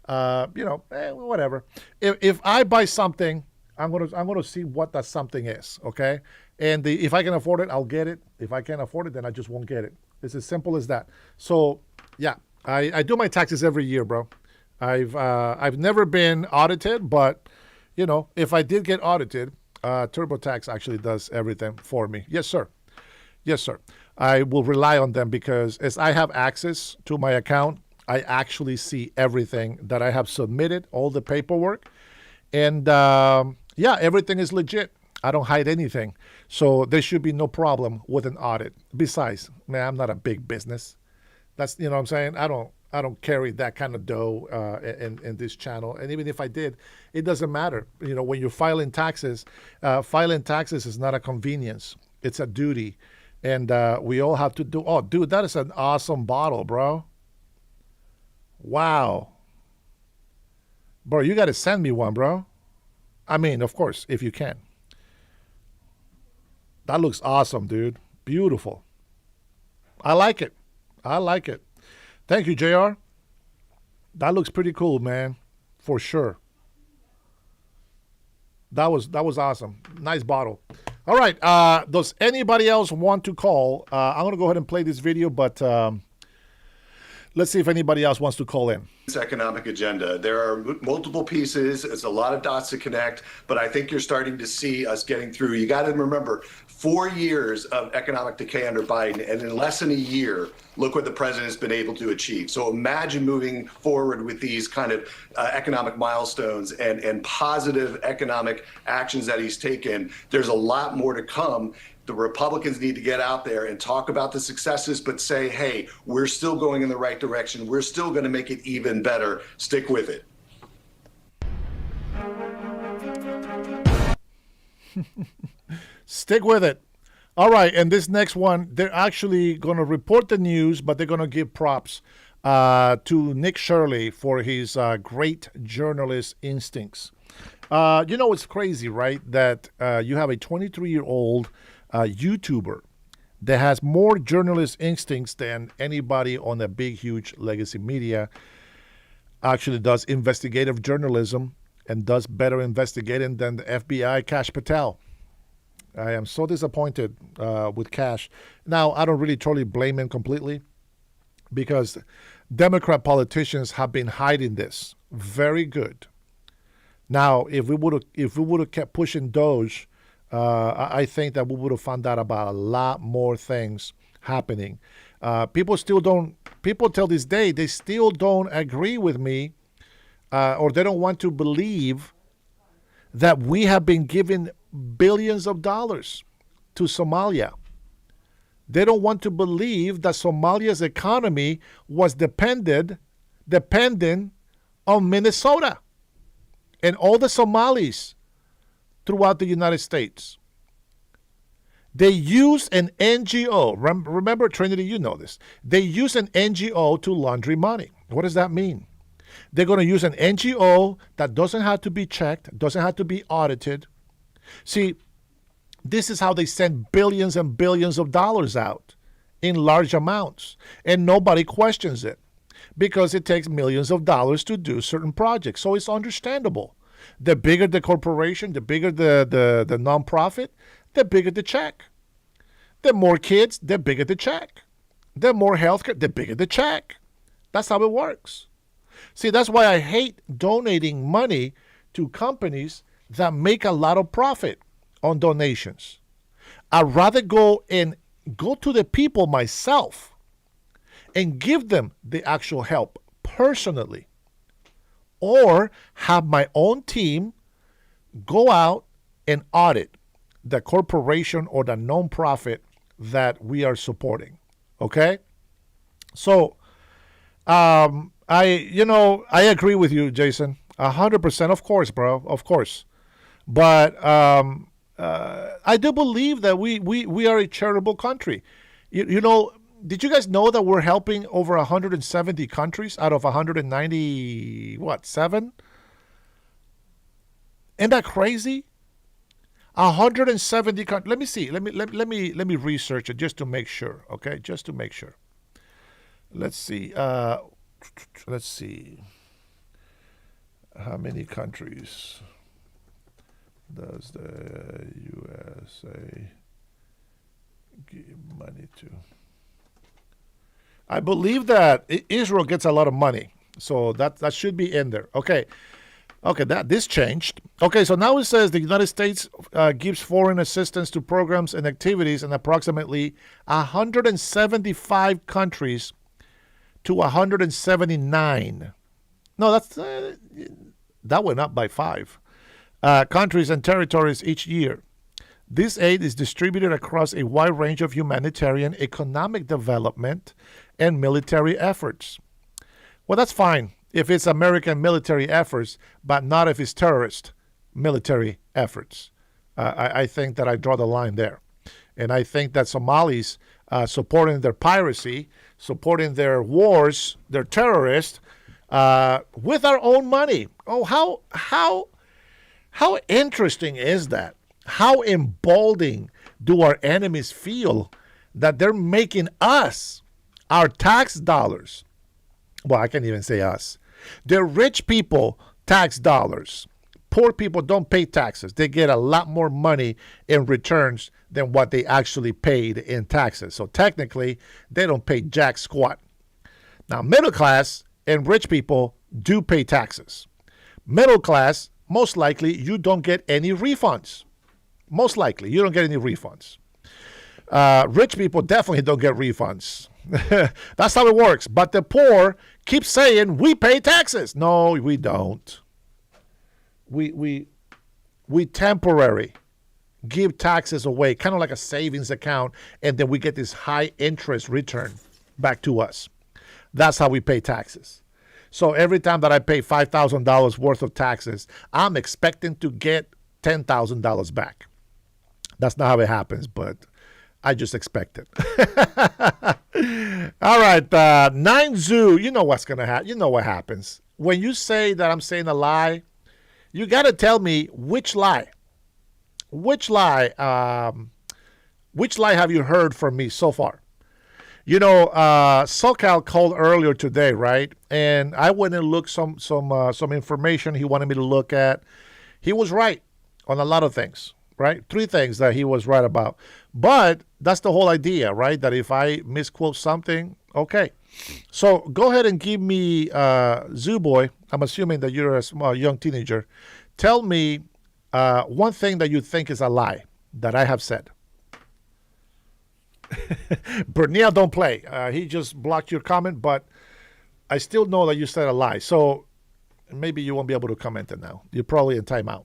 Whatever. If I buy something, I'm gonna see what that something is, okay? And if I can afford it, I'll get it. If I can't afford it, then I just won't get it. It's as simple as that. So yeah, I do my taxes every year, bro. I've never been audited, but if I did get audited, TurboTax actually does everything for me. Yes, sir. Yes, sir. I will rely on them because as I have access to my account, I actually see everything that I have submitted, all the paperwork. And everything is legit. I don't hide anything. So there should be no problem with an audit. Besides, man, I'm not a big business. That's, what I'm saying? I don't carry that kind of dough in this channel. And even if I did, it doesn't matter. When you're filing taxes is not a convenience. It's a duty. And we all have to do. Oh, dude, that is an awesome bottle, bro. Wow. Bro, you got to send me one, bro. I mean, of course, if you can. That looks awesome, dude. Beautiful. I like it. Thank you, JR. That looks pretty cool, man. For sure. That was awesome. Nice bottle. All right. Does anybody else want to call? I'm going to go ahead and play this video, but let's see if anybody else wants to call in. This economic agenda. There are multiple pieces. It's a lot of dots to connect, but I think you're starting to see us getting through. You got to remember, 4 years of economic decay under Biden, and in less than a year, look what the president has been able to achieve. So imagine moving forward with these kind of economic milestones and positive economic actions that he's taken. There's a lot more to come. The Republicans need to get out there and talk about the successes, but say, hey, we're still going in the right direction. We're still going to make it even better. Stick with it. Stick with it. All right. And this next one, they're actually going to report the news, but they're going to give props to Nick Shirley for his great journalist instincts. It's crazy, right? That you have a 23-year-old YouTuber that has more journalist instincts than anybody on a big, huge legacy media. Actually does investigative journalism and does better investigating than the FBI, Kash Patel. I am so disappointed with Kash. Now, I don't really totally blame him completely because Democrat politicians have been hiding this. Very good. Now, if we would have kept pushing Doge, I think that we would have found out about a lot more things happening. People till this day, they still don't agree with me, or they don't want to believe that we have been giving billions of dollars to Somalia. They don't want to believe that Somalia's economy was dependent on Minnesota and all the Somalis throughout the United States. They use an NGO. Remember, Trinity, you know this. They use an NGO to launder money. What does that mean? They're going to use an NGO that doesn't have to be checked, doesn't have to be audited. See, this is how they send billions and billions of dollars out in large amounts, and nobody questions it because it takes millions of dollars to do certain projects. So it's understandable. The bigger the corporation, the bigger the nonprofit, the bigger the check. The more kids, the bigger the check. The more healthcare, the bigger the check. That's how it works. See, that's why I hate donating money to companies that make a lot of profit on donations. I'd rather go to the people myself and give them the actual help personally, or have my own team go out and audit the corporation or the nonprofit that we are supporting. Okay? So, I agree with you, Jason. 100%, of course, bro, of course. But I do believe that we are a charitable country. Did you guys know that we're helping over 170 countries out of 190, what, 7? Isn't that crazy? 170 countries. Let me see. Let me research it just to make sure. Okay, just to make sure. Let's see. Let's see. How many countries does the USA give money to? I believe that Israel gets a lot of money, so that should be in there. Okay, this changed. Okay, so now it says the United States gives foreign assistance to programs and activities in approximately 175 countries to 179. No, that went up by 5 countries and territories each year. This aid is distributed across a wide range of humanitarian, economic development, and military efforts. Well, that's fine if it's American military efforts, but not if it's terrorist military efforts. I think that I draw the line there. And I think that Somalis supporting their piracy, supporting their wars, their terrorists, with our own money. Oh, how interesting is that? How emboldening do our enemies feel that they're making us, our tax dollars, well, I can't even say us, they're rich people tax dollars. Poor people don't pay taxes. They get a lot more money in returns than what they actually paid in taxes. So technically, they don't pay jack squat. Now, middle class and rich people do pay taxes. Middle class, most likely, you don't get any refunds. Most likely, you don't get any refunds. Rich people definitely don't get refunds. That's how it works. But the poor keep saying, we pay taxes. No, we don't. We temporary give taxes away, kind of like a savings account, and then we get this high interest return back to us. That's how we pay taxes. So every time that I pay $5,000 worth of taxes, I'm expecting to get $10,000 back. That's not how it happens, but I just expect it. All right, 9 Zoo, you know what's going to happen. You know what happens. When you say that I'm saying a lie, you got to tell me which lie. Which lie have you heard from me so far? You know, SoCal called earlier today, right? And I went and looked some information he wanted me to look at. He was right on a lot of things, right? 3 things that he was right about. But that's the whole idea, right? That if I misquote something, okay. So go ahead and give me, Zoo Boy, I'm assuming that you're a small, young teenager. Tell me one thing that you think is a lie that I have said. Bernil, don't play. He just blocked your comment, but I still know that you said a lie. So maybe you won't be able to comment it now. You're probably in timeout.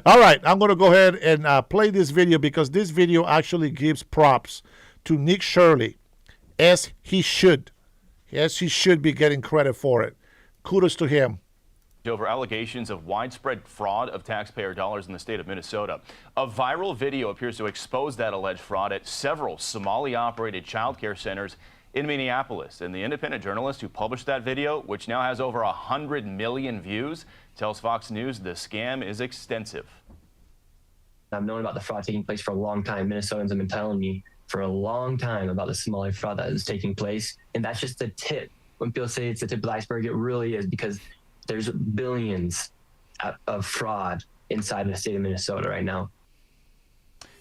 All right, I'm going to go ahead and play this video because this video actually gives props to Nick Shirley, as he should. Yes, he should be getting credit for it. Kudos to him. Over allegations of widespread fraud of taxpayer dollars in the state of Minnesota. A viral video appears to expose that alleged fraud at several Somali-operated child care centers in Minneapolis. And the independent journalist who published that video, which now has over 100 million views, tells Fox News the scam is extensive. I've known about the fraud taking place for a long time. Minnesotans have been telling me for a long time about the Somali fraud that is taking place. And that's just the tip. When people say it's the tip of the iceberg, it really is, because there's billions of fraud inside the state of Minnesota right now.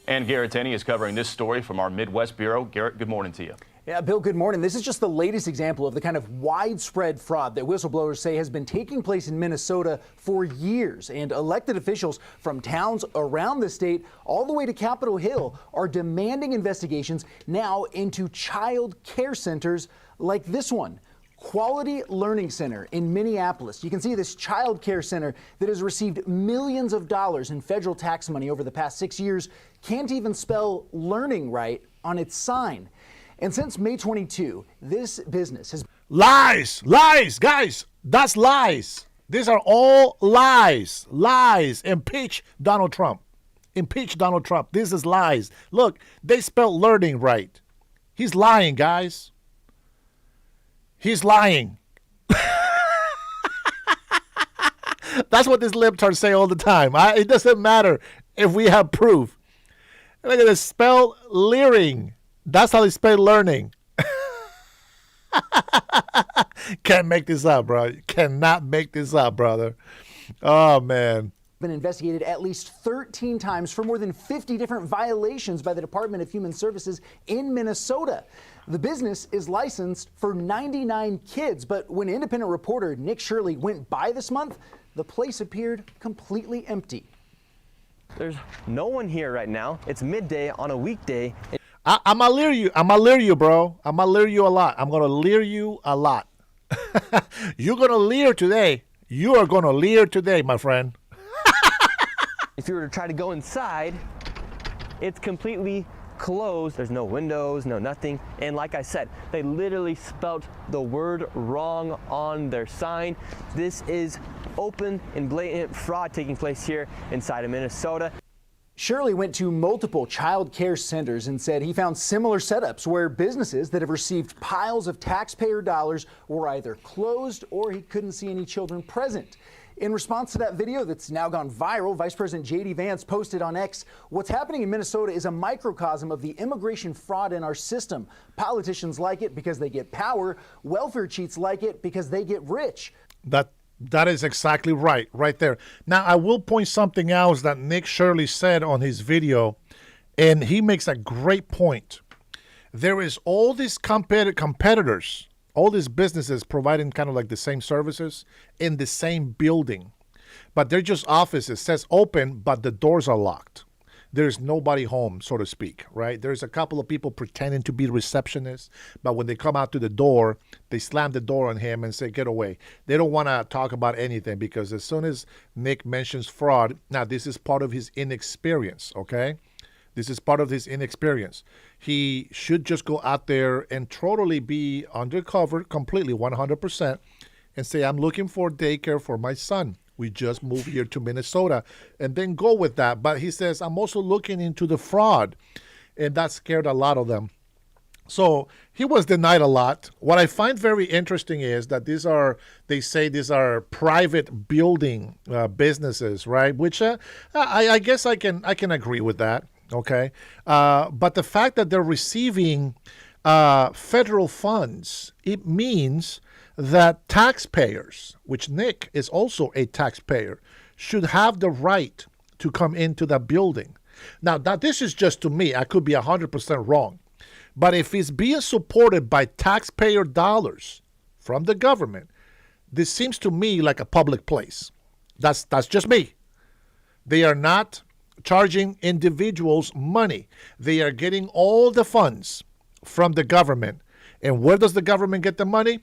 And Garrett Tenney is covering this story from our Midwest Bureau. Garrett, good morning to you. Yeah, Bill, good morning. This is just the latest example of the kind of widespread fraud that whistleblowers say has been taking place in Minnesota for years. And elected officials from towns around the state all the way to Capitol Hill are demanding investigations now into child care centers like this one. Quality Learning Center in Minneapolis. You can see this child care center that has received millions of dollars in federal tax money over the past 6 years can't even spell learning right on its sign. And since May 22, this business has... Lies, guys, that's lies. These are all lies. Impeach Donald Trump. Impeach Donald Trump. This is lies. Look, they spelled learning right. He's lying, guys. He's lying. That's what these libtards say all the time. It doesn't matter if we have proof. Look at this, spell leering. That's how they spell learning. Can't make this up, bro. You cannot make this up, brother. Oh, man. Been investigated at least 13 times for more than 50 different violations by the Department of Human Services in Minnesota. The business is licensed for 99 kids, but when independent reporter Nick Shirley went by this month, the place appeared completely empty. There's no one here right now. It's midday on a weekday. I'm gonna leer you. I'm gonna leer you, bro. I'm gonna leer you a lot. I'm gonna leer you a lot. You're gonna leer today. You are gonna leer today, my friend. If you were to try to go inside, it's completely closed. There's no windows, no nothing. And like I said, they literally spelt the word wrong on their sign. This is open and blatant fraud taking place here inside of Minnesota. Shirley went to multiple child care centers and said he found similar setups where businesses that have received piles of taxpayer dollars were either closed or he couldn't see any children present. In response to that video that's now gone viral, Vice President J.D. Vance posted on X, "What's happening in Minnesota is a microcosm of the immigration fraud in our system. Politicians like it because they get power. Welfare cheats like it because they get rich." That is exactly right there. Now, I will point something else that Nick Shirley said on his video, and he makes a great point. There is all these competitors, all these businesses providing kind of like the same services in the same building, but they're just offices. It says open, but the doors are locked. There's nobody home, so to speak, right? There's a couple of people pretending to be receptionists, but when they come out to the door, they slam the door on him and say, get away. They don't want to talk about anything because as soon as Nick mentions fraud, now this is part of his inexperience, okay? This is part of his inexperience. He should just go out there and totally be undercover completely, 100%, and say, I'm looking for daycare for my son. We just moved here to Minnesota, and then go with that. But he says, I'm also looking into the fraud, and that scared a lot of them. So he was denied a lot. What I find very interesting is that they say these are private building businesses, right? Which I guess I can agree with that, okay? But the fact that they're receiving federal funds, it means that taxpayers, which Nick is also a taxpayer, should have the right to come into that building. Now, this is just to me. I could be 100% wrong. But if it's being supported by taxpayer dollars from the government, this seems to me like a public place. That's just me. They are not charging individuals money. They are getting all the funds from the government. And where does the government get the money?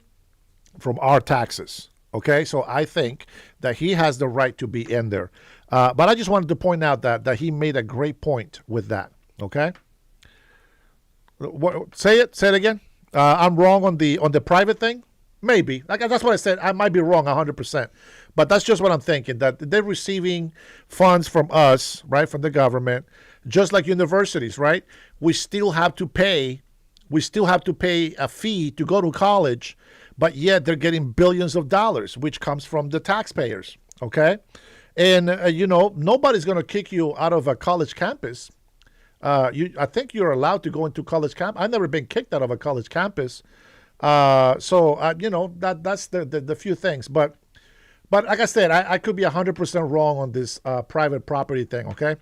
From our taxes. Okay, so I think that he has the right to be in there. But I just wanted to point out that he made a great point with that. Okay, say it again. I'm wrong on the private thing. Maybe that's what I said. I might be wrong 100%, but that's just what I'm thinking. That they're receiving funds from us, right, from the government, just like universities, right? We still have to pay a fee to go to college. But yet they're getting billions of dollars, which comes from the taxpayers, okay? And, nobody's going to kick you out of a college campus. I think you're allowed to go into college campus. I've never been kicked out of a college campus. That's the few things. But like I said, I could be 100% wrong on this private property thing, okay?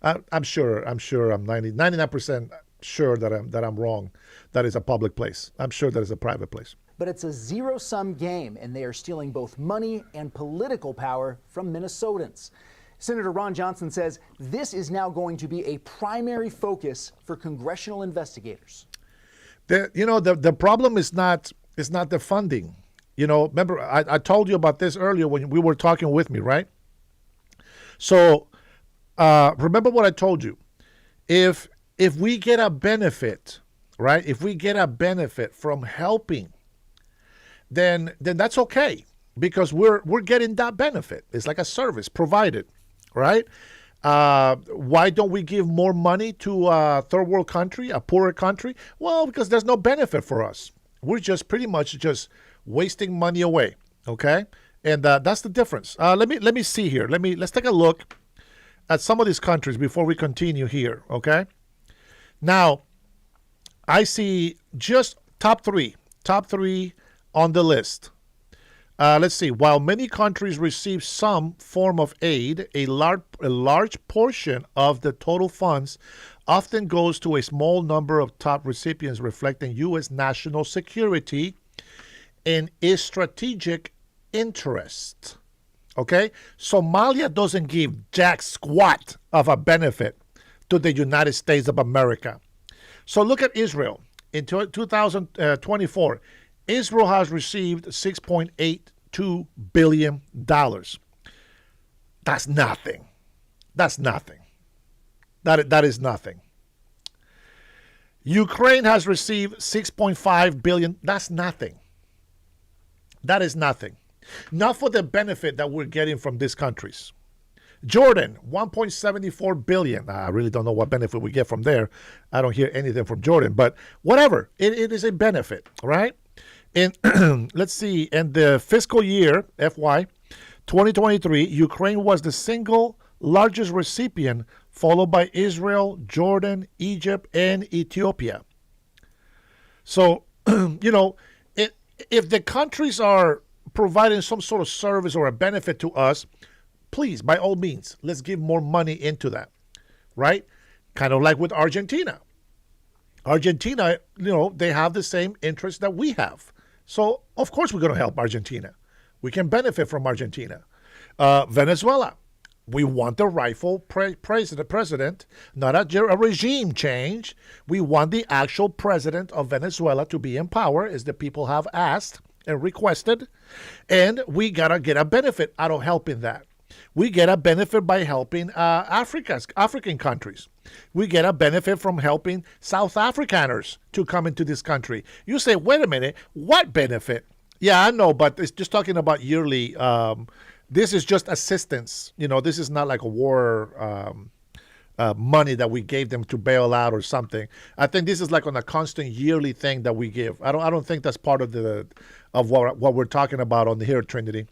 I'm sure I'm 99% sure that I'm wrong. That is a public place. I'm sure that is a private place. But it's a zero-sum game, and they are stealing both money and political power from Minnesotans. Senator Ron Johnson says this is now going to be a primary focus for congressional investigators. The problem is not the funding. Remember, I told you about this earlier when we were talking with me, right? So remember what I told you. If we get a benefit, right? If we get a benefit from helping, then that's okay because we're getting that benefit. It's like a service provided, right? Why don't we give more money to a third world country, a poorer country? Well, because there's no benefit for us. We're just pretty much just wasting money away. Okay, and that's the difference. Let me see here. Let's take a look at some of these countries before we continue here. Okay, now I see just top three on the list. Let's see. While many countries receive some form of aid, a large portion of the total funds often goes to a small number of top recipients, reflecting U.S. national security and its strategic interest. Okay? Somalia doesn't give jack squat of a benefit to the United States of America. So look at Israel. In 2024, Israel has received $6.82 billion. That's nothing. That's nothing. That is nothing. Ukraine has received $6.5 billion. That's nothing. That is nothing. Not for the benefit that we're getting from these countries. Jordan, $1.74 billion. I really don't know what benefit we get from there. I don't hear anything from Jordan, but whatever. It is a benefit, right? And let's see, in the fiscal year, FY 2023, Ukraine was the single largest recipient, followed by Israel, Jordan, Egypt, and Ethiopia. So, if the countries are providing some sort of service or a benefit to us, please, by all means, let's give more money into that, right? Kind of like with Argentina. Argentina, they have the same interests that we have. So, of course, we're going to help Argentina. We can benefit from Argentina. Venezuela, we want the rightful president, not a regime change. We want the actual president of Venezuela to be in power, as the people have asked and requested. And we got to get a benefit out of helping that. We get a benefit by helping African countries. We get a benefit from helping South Africaners to come into this country. You say, wait a minute, what benefit? Yeah, I know, but it's just talking about yearly. This is just assistance. This is not like a war money that we gave them to bail out or something. I think this is like on a constant yearly thing that we give. I don't think that's part of what we're talking about on here at Trinity.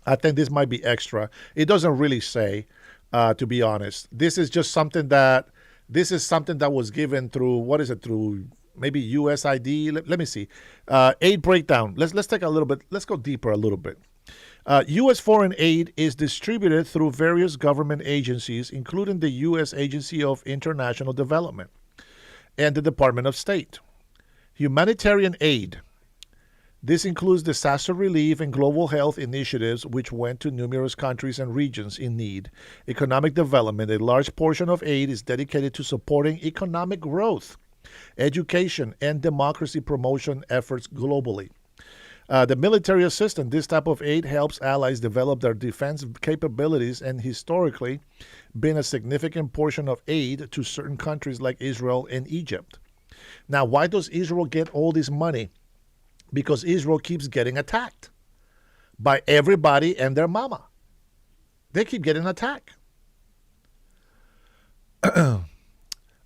I think this might be extra. It doesn't really say, to be honest. This is just something that was given through, through maybe USID. Let me see. Aid breakdown. Let's take a little bit. Let's go deeper a little bit. U.S. foreign aid is distributed through various government agencies, including the U.S. Agency of International Development and the Department of State. Humanitarian aid. This includes disaster relief and global health initiatives, which went to numerous countries and regions in need. Economic development. A large portion of aid is dedicated to supporting economic growth, education, and democracy promotion efforts globally. The military assistance. This type of aid helps allies develop their defense capabilities and historically been a significant portion of aid to certain countries like Israel and Egypt. Now, why does Israel get all this money? Because Israel keeps getting attacked by everybody and their mama. They keep getting attacked. Oh,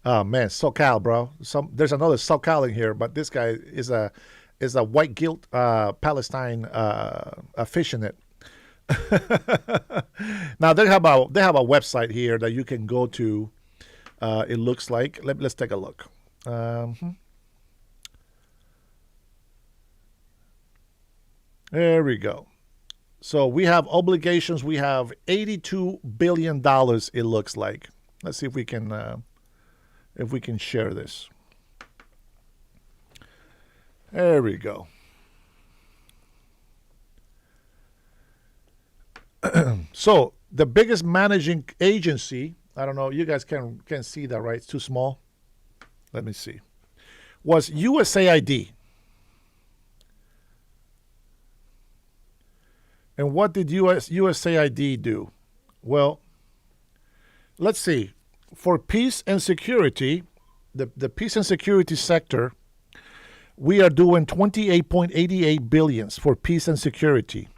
man, SoCal, bro. There's another SoCal in here, but this guy is a white guilt Palestine aficionate. Now, they have a website here that you can go to. It looks like. Let's take a look. There we go. So we have obligations. We have $82 billion, it looks like. Let's see if we can share this. There we go. So the biggest managing agency, I don't know, you guys can see that, right? It's too small. Let me see. Was USAID. And what did USAID do? Well, let's see. For peace and security, the peace and security sector, we are doing $28.88 billion for peace and security,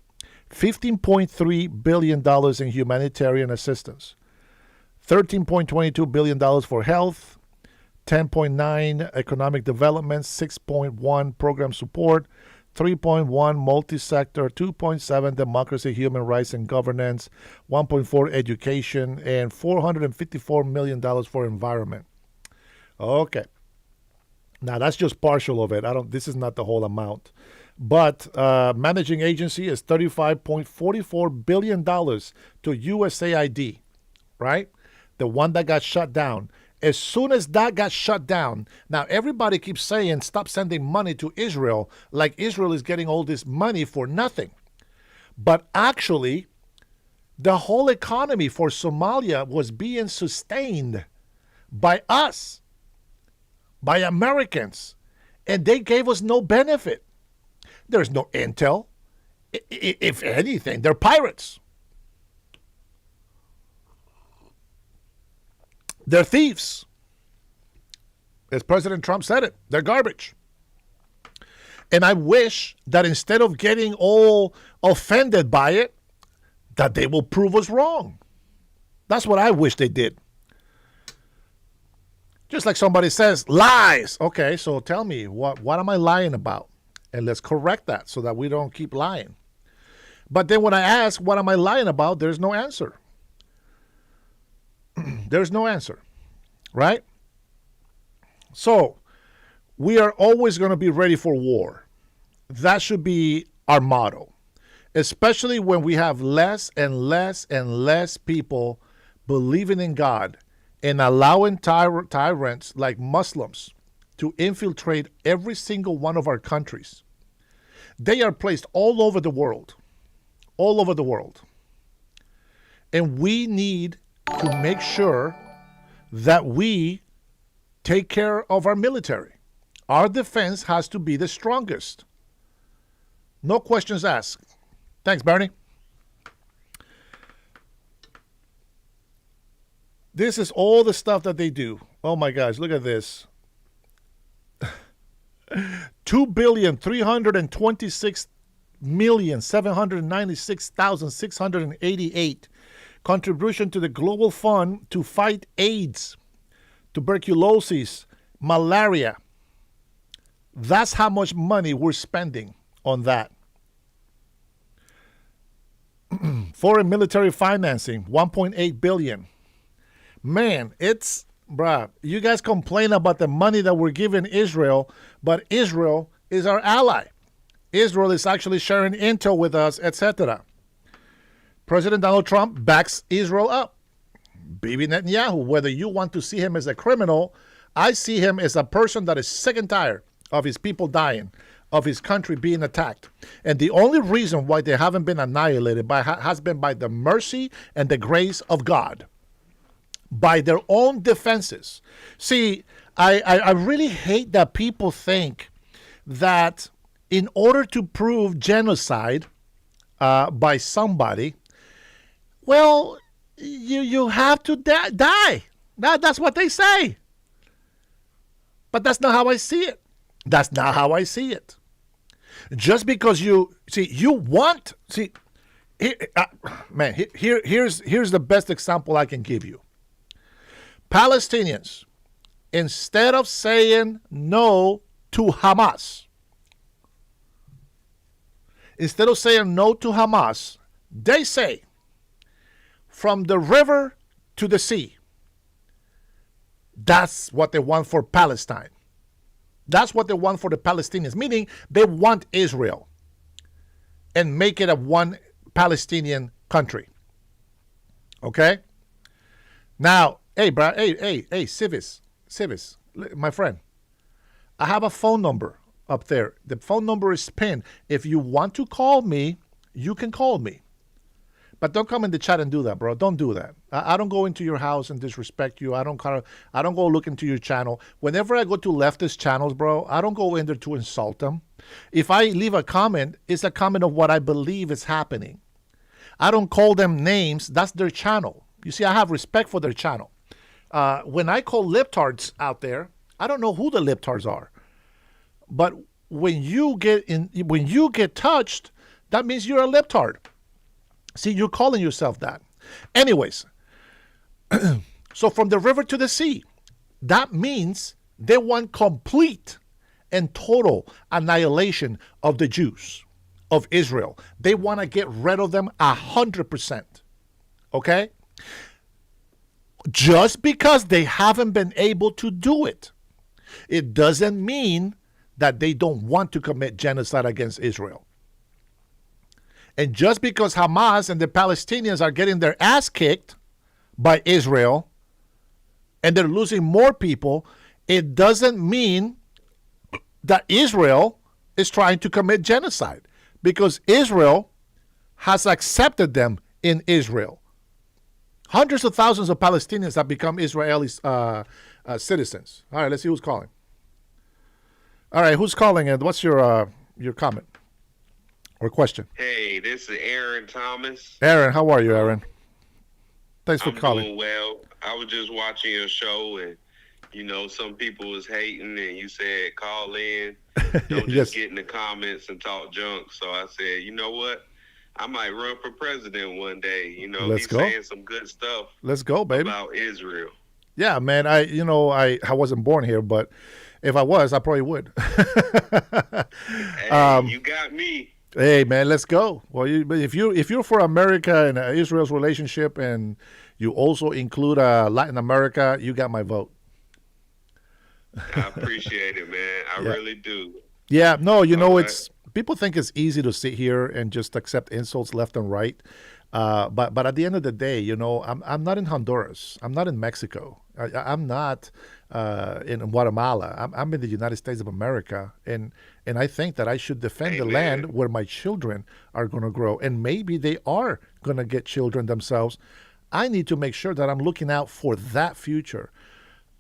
$15.3 billion in humanitarian assistance, $13.22 billion for health, 10.9 economic development, 6.1 program support, 3.1 multi-sector, 2.7 democracy, human rights, and governance, 1.4 education, and $454 million for environment. Okay. Now that's just partial of it. This is not the whole amount. But managing agency is $35.44 billion to USAID, right? The one that got shut down. As soon as that got shut down, now everybody keeps saying stop sending money to Israel, like Israel is getting all this money for nothing. But actually, the whole economy for Somalia was being sustained by us, by Americans, and they gave us no benefit. There's no intel. If anything, they're pirates. They're thieves. As President Trump said it, they're garbage. And I wish that instead of getting all offended by it, that they will prove us wrong. That's what I wish they did. Just like somebody says, lies. Okay, so tell me, what am I lying about? And let's correct that so that we don't keep lying. But then when I ask, what am I lying about? There's no answer. There's no answer, right? So we are always going to be ready for war. That should be our motto, especially when we have less and less and less people believing in God and allowing tyrants like Muslims to infiltrate every single one of our countries. They are placed all over the world, all over the world. And we need to make sure that we take care of our military. Our defense has to be the strongest. No questions asked. Thanks, Bernie. This is all the stuff that they do. Oh my gosh, look at this. 2,326,796,688 contribution to the global fund to fight AIDS, tuberculosis, malaria. That's how much money we're spending on that. Foreign military financing, $1.8 billion. Man, you guys complain about the money that we're giving Israel, but Israel is our ally. Israel is actually sharing intel with us, etc. President Donald Trump backs Israel up. Bibi Netanyahu, whether you want to see him as a criminal, I see him as a person that is sick and tired of his people dying, of his country being attacked. And the only reason why they haven't been annihilated has been by the mercy and the grace of God, by their own defenses. See, I really hate that people think that in order to prove genocide by somebody, well, you have to die. That's what they say. But that's not how I see it. That's not how I see it. Just because here's the best example I can give you. Palestinians, instead of saying no to Hamas, they say from the river to the sea. That's what they want for Palestine. That's what they want for the Palestinians, meaning they want Israel and make it a one Palestinian country. Okay? Now, hey, bro, hey, Civis, my friend, I have a phone number up there. The phone number is pinned. If you want to call me, you can call me. But don't come in the chat and do that, bro. Don't do that. I don't go into your house and disrespect you. I don't go look into your channel. Whenever I go to leftist channels, bro, I don't go in there to insult them. If I leave a comment, it's a comment of what I believe is happening. I don't call them names. That's their channel. You see, I have respect for their channel. When I call libtards out there, I don't know who the libtards are. But when you get touched, that means you're a libtard. See, you're calling yourself that. Anyways, So from the river to the sea, that means they want complete and total annihilation of the Jews of Israel. They want to get rid of them 100%. Okay? Just because they haven't been able to do it, it doesn't mean that they don't want to commit genocide against Israel. And just because Hamas and the Palestinians are getting their ass kicked by Israel and they're losing more people, it doesn't mean that Israel is trying to commit genocide, because Israel has accepted them in Israel. Hundreds of thousands of Palestinians have become Israeli citizens. All right, let's see who's calling. All right, who's calling, and what's your comment or question? Hey, this is Aaron Thomas. Aaron, how are you, Aaron? Thanks for I'm calling. doing well. I was just watching your show, and some people was hating, and you said call in, don't just get in the comments and talk junk. So I said, you know what? I might run for president one day. Let's he's go. saying some good stuff. Let's go, baby. About Israel. Yeah, man. I wasn't born here, but if I was, I probably would. Hey, you got me. Hey, man, let's go. Well, if you're for America and Israel's relationship, and you also include Latin America, you got my vote. I appreciate it, man. I really do. Yeah, no, All it's people think it's easy to sit here and just accept insults left and right. But at the end of the day, I'm not in Honduras. I'm not in Mexico. I'm not in Guatemala. I'm in the United States of America, and I think that I should defend the land where my children are going to grow, and maybe they are going to get children themselves. I need to make sure that I'm looking out for that future.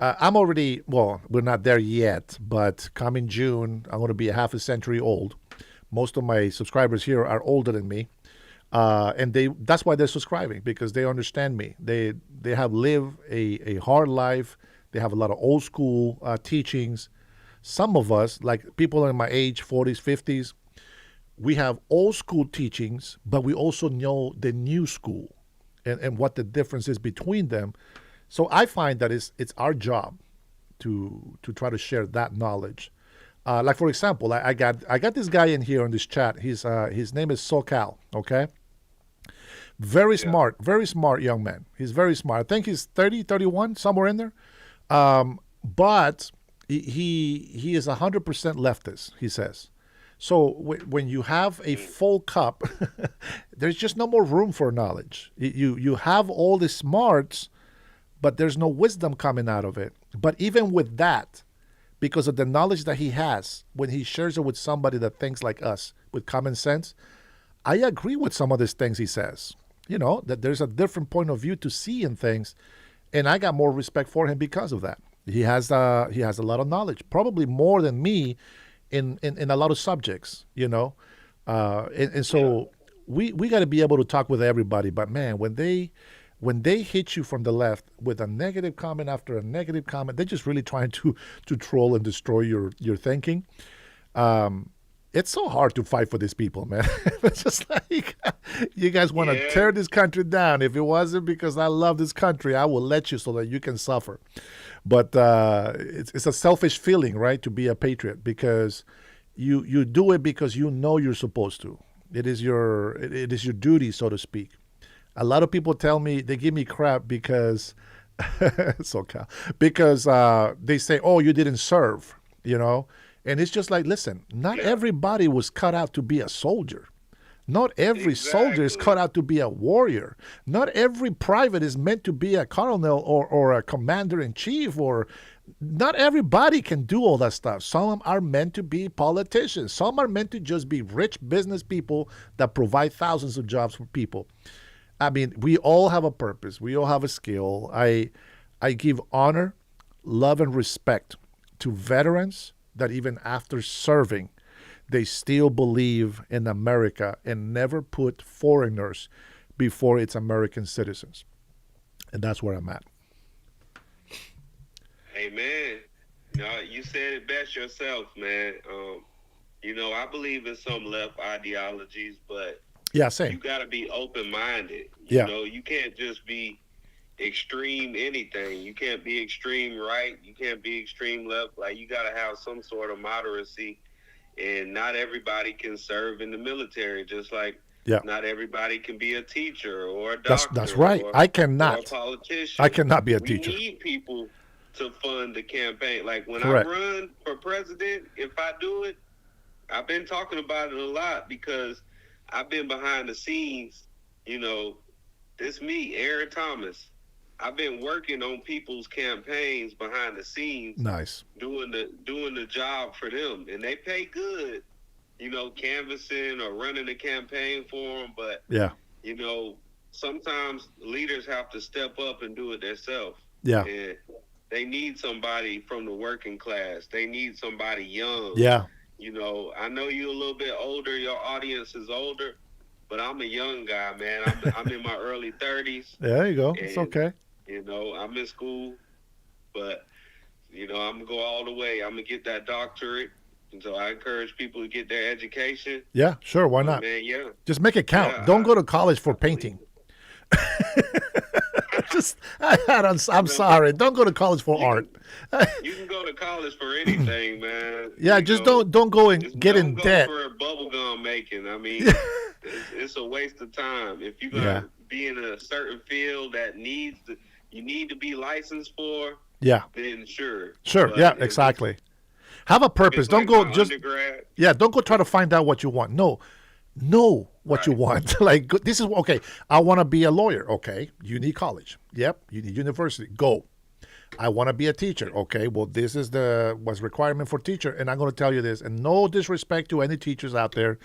I'm already, well, we're not there yet, but coming June, I'm going to be a half a century old. Most of my subscribers here are older than me. And that's why they're subscribing, because they understand me. They have lived a hard life. They have a lot of old school teachings. Some of us, like people in my age, 40s, 50s, we have old school teachings, but we also know the new school and what the difference is between them. So I find that it's our job to try to share that knowledge. Like, for example, I got this guy in here on this chat. His name is SoCal, okay? Very smart young man. He's very smart. I think he's 30, 31, somewhere in there. But he is 100% leftist, he says. So when you have a full cup, there's just no more room for knowledge. You have all the smarts, but there's no wisdom coming out of it. But even with that, because of the knowledge that he has, when he shares it with somebody that thinks like us, with common sense, I agree with some of these things he says. That there's a different point of view to see in things, and I got more respect for him because of that. He has a lot of knowledge, probably more than me in a lot of subjects, and so we got to be able to talk with everybody. But man, when they hit you from the left with a negative comment after a negative comment, they're just really trying to troll and destroy your thinking. It's so hard to fight for these people, man. It's just like, you guys want to tear this country down. If it wasn't because I love this country, I will let you so that you can suffer. But it's a selfish feeling, right, to be a patriot, because you do it because you know you're supposed to. It is your duty, so to speak. A lot of people tell me, they give me crap because because they say, oh, you didn't serve, And it's just like, listen, not everybody was cut out to be a soldier. Not every soldier is cut out to be a warrior. Not every private is meant to be a colonel or a commander-in-chief, or not everybody can do all that stuff. Some are meant to be politicians. Some are meant to just be rich business people that provide thousands of jobs for people. I mean, we all have a purpose. We all have a skill. I give honor, love, and respect to veterans that even after serving, they still believe in America and never put foreigners before its American citizens. And that's where I'm at. Amen. You said it best yourself, man. I believe in some left ideologies, but yeah, same. You got to be open-minded. Yeah. You can't just be, extreme anything. You can't be extreme right. You can't be extreme left. Like, you got to have some sort of moderacy. And not everybody can serve in the military, just like not everybody can be a teacher or a doctor. That's right. I cannot. Or a politician. I cannot be a teacher. We need people to fund the campaign. Like, when Correct. I run for president, if I do it, I've been talking about it a lot because I've been behind the scenes. You know, this me, Aaron Thomas. I've been working on people's campaigns behind the scenes. Nice. Doing the job for them, and they pay good, you know, canvassing or running the campaign for them. But you know, sometimes leaders have to step up and do it themselves. Yeah. And they need somebody from the working class. They need somebody young. Yeah. You know, I know you're a little bit older. Your audience is older, but I'm a young guy, man. I'm in my early 30s. There you go. It's okay. You know, I'm in school, but, you know, I'm going to go all the way. I'm going to get that doctorate. And so I encourage people to get their education. Yeah, sure. Why not? Man, yeah. Just make it count. Don't go to college for painting. I'm sorry. Don't go to college for art. You can go to college for anything, man. Yeah, just don't go and get in debt. For bubble gum making. I mean, it's a waste of time. If you're going to be in a certain field that you need to be licensed for, then sure. Sure, but exactly. Have a purpose. Don't go just undergrad. don't go try to find out what you want. No. Know what you want. Like, this is okay. I want to be a lawyer. Okay, you need college. Yep, you need university. Go. I want to be a teacher. Okay, well, this is what's requirement for teacher, and I'm going to tell you this. And no disrespect to any teachers out there.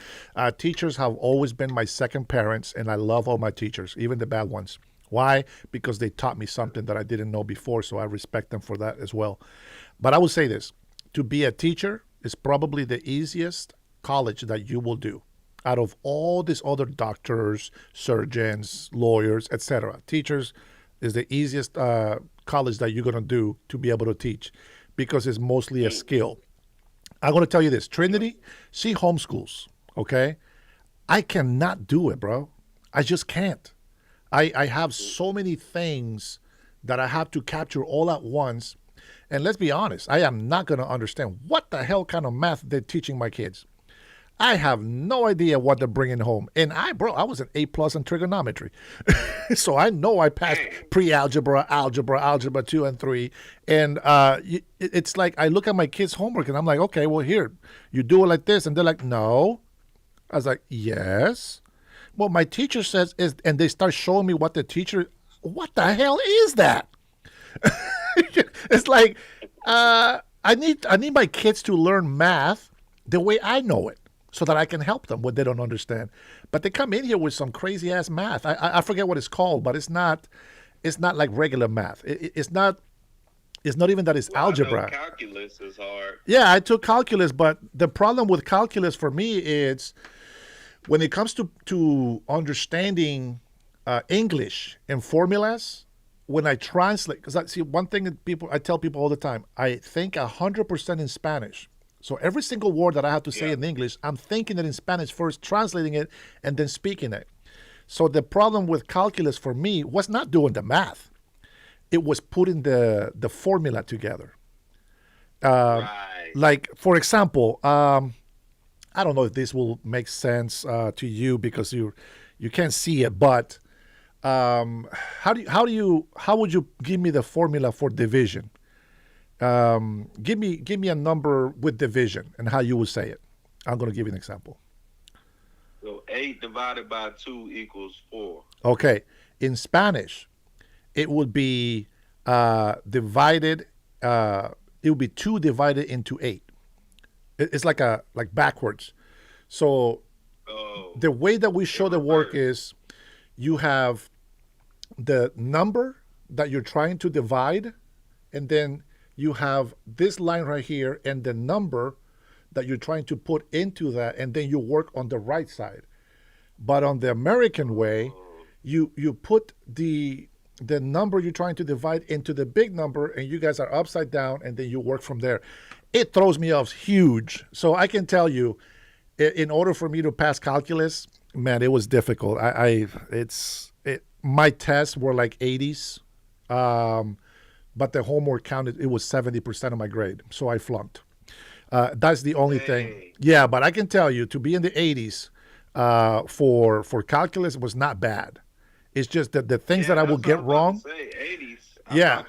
Teachers have always been my second parents, and I love all my teachers, even the bad ones. Why? Because they taught me something that I didn't know before, so I respect them for that as well. But I will say this: to be a teacher is probably the easiest college that you will do. Out of all these other doctors, surgeons, lawyers, etc., teachers is the easiest college that you're going to do to be able to teach because it's mostly a skill. I'm going to tell you this. Trinity, she homeschools, okay? I cannot do it, bro. I just can't. I have so many things that I have to capture all at once. And let's be honest, I am not going to understand what the hell kind of math they're teaching my kids. I have no idea what they're bringing home. And I was an A+ in trigonometry. So I know I passed pre-algebra, algebra 2 and 3. And it's like I look at my kids' homework and I'm like, okay, well, here, you do it like this. And they're like, no. I was like, yes. Well, my teacher says, and they start showing me what the hell is that? It's like, I need my kids to learn math the way I know it, so that I can help them when they don't understand. But they come in here with some crazy ass math. I forget what it's called, but it's not like regular math. It's not even that it's algebra. I know calculus is hard. Yeah, I took calculus, but the problem with calculus for me is when it comes to understanding English and formulas, when I translate, because I see one thing that I tell people all the time, I think 100% in Spanish. So every single word that I have to say in English, I'm thinking it in Spanish first, translating it, and then speaking it. So the problem with calculus for me was not doing the math. It was putting the formula together. Like, for example, I don't know if this will make sense to you because you can't see it, but how would you give me the formula for division? Give me a number with division and how you would say it. I'm going to give you an example. So 8 divided by 2 equals 4. Okay. In Spanish, it would be divided. It would be 2 divided into 8. It's like backwards. So the way that we show the work is you have the number that you're trying to divide, and then you have this line right here and the number that you're trying to put into that, and then you work on the right side. But on the American way, you put the number you're trying to divide into the big number, and you guys are upside down, and then you work from there. It throws me off huge. So I can tell you, in order for me to pass calculus, man, it was difficult. My tests were like 80s. But the homework counted, it was 70% of my grade. So I flunked. That's the only thing. Yeah, but I can tell you, to be in the 80s for calculus was not bad. It's just that the things that I will get wrong. Say, 80s. Yeah.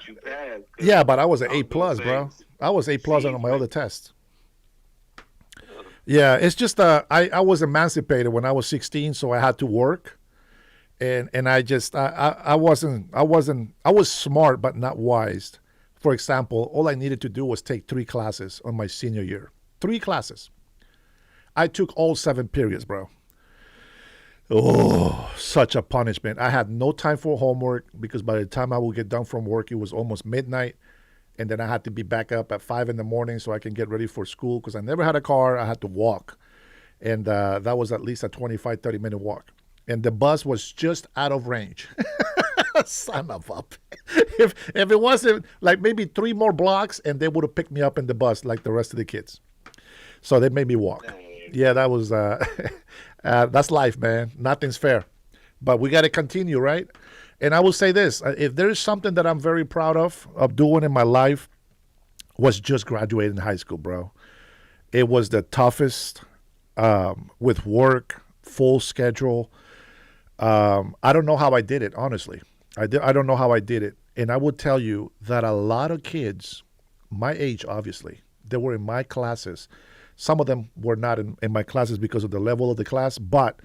Yeah, but I was an A plus, bro. I was A plus on my other tests. Yeah, it's just I was emancipated when I was 16, so I had to work, and I was smart but not wise. For example, all I needed to do was take 3 classes on my senior year. 3 classes. I took all 7 periods, bro. Oh, such a punishment. I had no time for homework because by the time I would get done from work, it was almost midnight. And then I had to be back up at 5 in the morning so I can get ready for school because I never had a car. I had to walk. And that was at least a 25, 30-minute walk. And the bus was just out of range. Son of a... If it wasn't like maybe 3 more blocks and they would have picked me up in the bus like the rest of the kids. So they made me walk. Yeah, that was... that's life, man. Nothing's fair. But we got to continue, right? And I will say this. If there is something that I'm very proud of doing in my life, was just graduating high school, bro. It was the toughest with work, full schedule. I don't know how I did it, honestly. I don't know how I did it. And I would tell you that a lot of kids, my age, obviously, they were in my classes. Some of them were not in my classes because of the level of the class, but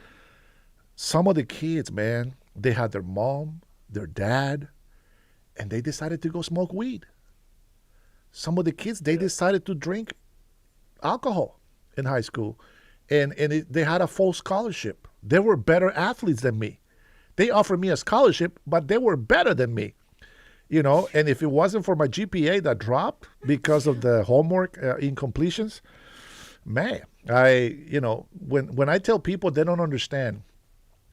some of the kids, man, they had their mom, their dad, and they decided to go smoke weed. Some of the kids, they decided to drink alcohol in high school, and they had a full scholarship. They were better athletes than me. They offered me a scholarship, but they were better than me. You know, and if it wasn't for my GPA that dropped because of the homework incompletions, man, when I tell people they don't understand,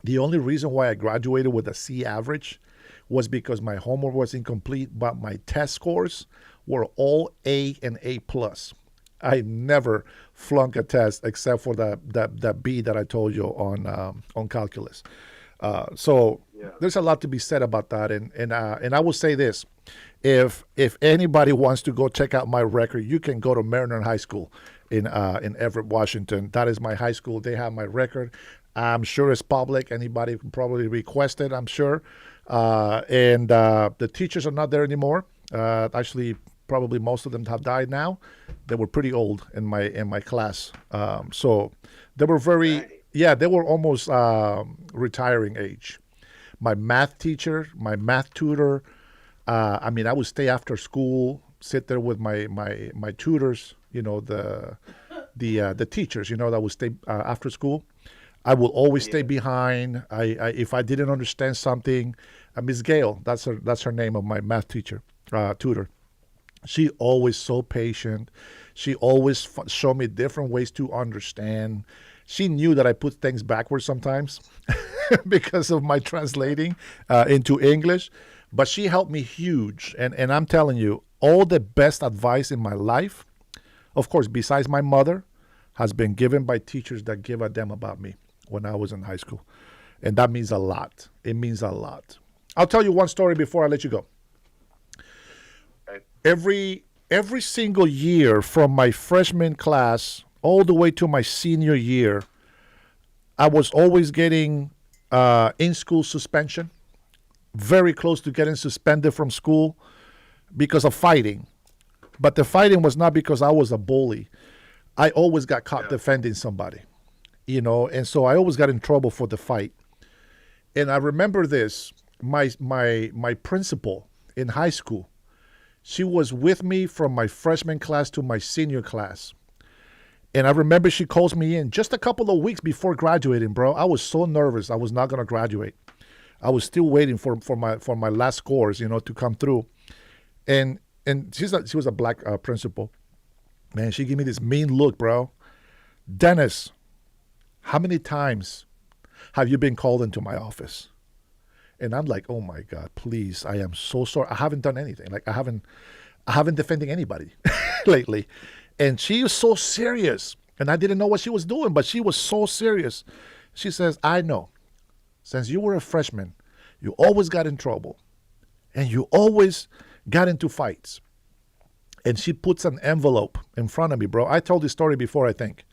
the only reason why I graduated with a C average was because my homework was incomplete, but my test scores were all A and A plus. I never flunk a test except for that B that I told you on calculus. So there's a lot to be said about that, and I will say this: if anybody wants to go check out my record, you can go to Mariner High School in Everett, Washington. That is my high school. They have my record. I'm sure it's public. Anybody can probably request it, I'm sure. And the teachers are not there anymore. Actually, probably most of them have died now. They were pretty old in my class. So they were they were almost retiring age. My math teacher, my math tutor, I would stay after school, sit there with my tutors, the teachers, that would stay after school. I will always stay behind. If I didn't understand something, Miss Gail, that's her name of my math teacher, tutor. She always so patient. She always showed me different ways to understand. She knew that I put things backwards sometimes because of my translating into English, but she helped me huge. And I'm telling you, all the best advice in my life, of course, besides my mother, has been given by teachers that give a damn about me when I was in high school. And that means a lot. It means a lot. I'll tell you one story before I let you go. Every single year from my freshman class all the way to my senior year, I was always getting in-school suspension, very close to getting suspended from school because of fighting. But the fighting was not because I was a bully. I always got caught defending somebody, and so I always got in trouble for the fight. And I remember this, my principal in high school, she was with me from my freshman class to my senior class. And I remember she calls me in just a couple of weeks before graduating, bro. I was so nervous. I was not going to graduate. I was still waiting for my last scores, to come through. And she was a black principal. Man, she gave me this mean look, bro. Dennis, how many times have you been called into my office? And I'm like, oh my God, please, I am so sorry. I haven't done anything. Like I haven't defended anybody lately. And she was so serious. And I didn't know what she was doing, but she was so serious. She says, I know. Since you were a freshman, you always got in trouble. and you always got into fights. And she puts an envelope in front of me, bro. I told this story before, I think.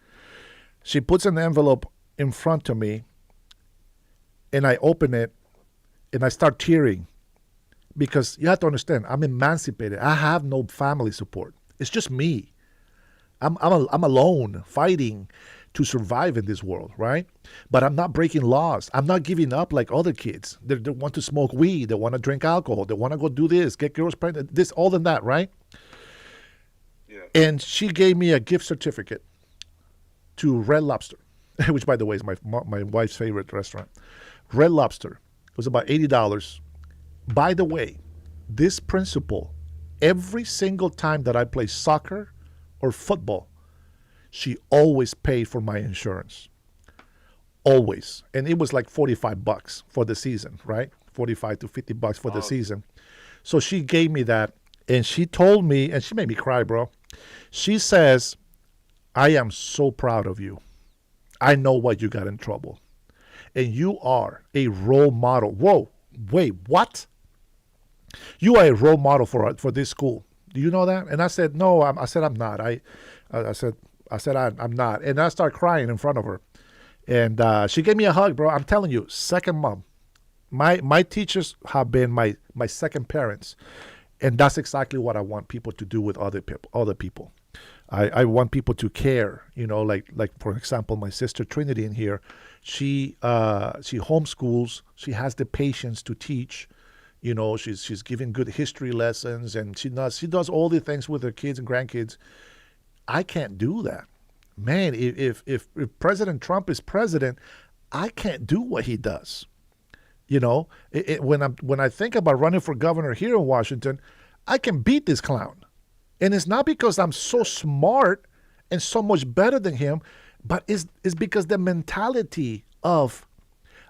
She puts an envelope in front of me, and I open it, and I start tearing. Because you have to understand, I'm emancipated. I have no family support. It's just me. I'm alone fighting to survive in this world, right? But I'm not breaking laws. I'm not giving up like other kids. They want to smoke weed. They want to drink alcohol. They want to go do this, get girls pregnant, this, all than that, right? Yeah. And she gave me a gift certificate to Red Lobster, which, by the way, is my wife's favorite restaurant. Red Lobster. It was about $80. By the way, this principle, every single time that I play soccer or football, she always paid for my insurance. Always. And it was like $45 for the season, right? 45 to $50 for the season. So she gave me that, and she told me, and she made me cry, bro. She says, I am so proud of you. I know why you got in trouble. And you are a role model. Whoa, wait, what? You are a role model for this school. Do you know that? And I said, no, I said, I'm not. I said, I'm not. And I started crying in front of her. And she gave me a hug, bro. I'm telling you, second mom. My teachers have been my second parents. And that's exactly what I want people to do with other people. I want people to care, like for example, my sister Trinity in here, she homeschools. She has the patience to teach. She's giving good history lessons, and she does all the things with her kids and grandkids. I can't do that. Man, if President Trump is president, I can't do what he does. When I think about running for governor here in Washington, I can beat this clown. And it's not because I'm so smart and so much better than him, but it's because the mentality of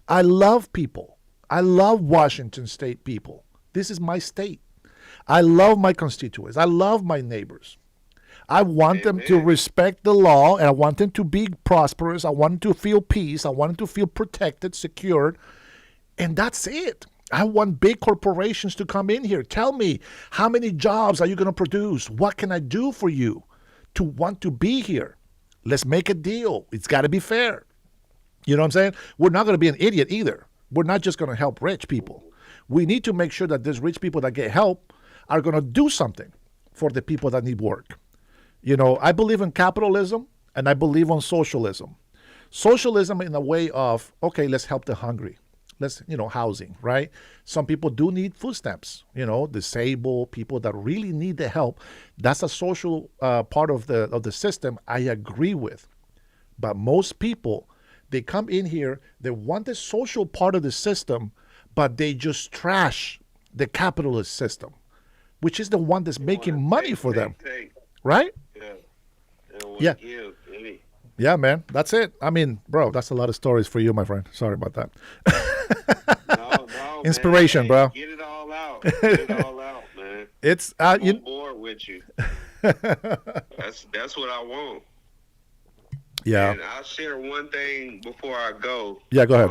I love people. I love Washington State people. This is my state. I love my constituents. I love my neighbors. I want them to respect the law, and I want them to be prosperous. I want them to feel peace. I want them to feel protected, secured. And that's it. I want big corporations to come in here. Tell me, how many jobs are you going to produce? What can I do for you to want to be here? Let's make a deal. It's got to be fair. You know what I'm saying? We're not going to be an idiot either. We're not just going to help rich people. We need to make sure that these rich people that get help are going to do something for the people that need work. I believe in capitalism, and I believe on socialism. Socialism in the way of, okay, let's help the hungry. Let's, housing, right? Some people do need food stamps, disabled people that really need the help. That's a social part of the system I agree with. But most people, they come in here, they want the social part of the system, but they just trash the capitalist system, which is the one that's making money for them. Right? Yeah. Yeah, man. That's it. I mean, bro, that's a lot of stories for you, my friend. Sorry about that. No, inspiration, man. Bro. Get it all out. Get it all out, man. It's I'm bored with you. That's what I want. Yeah. And I'll share one thing before I go. Yeah, go ahead.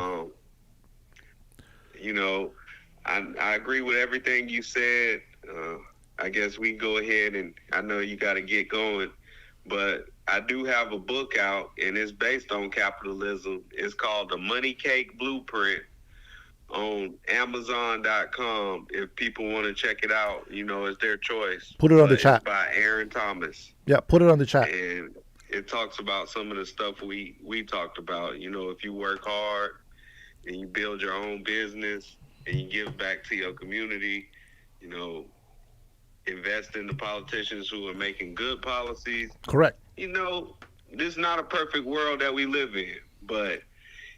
I agree with everything you said. I guess we go ahead, and I know you got to get going, but I do have a book out, and it's based on capitalism. It's called The Money Cake Blueprint on Amazon.com. If people want to check it out, it's their choice. Put it on the chat. It's by Aaron Thomas. Yeah, put it on the chat. And it talks about some of the stuff we talked about. If you work hard and you build your own business and you give back to your community, invest in the politicians who are making good policies. Correct. This is not a perfect world that we live in, but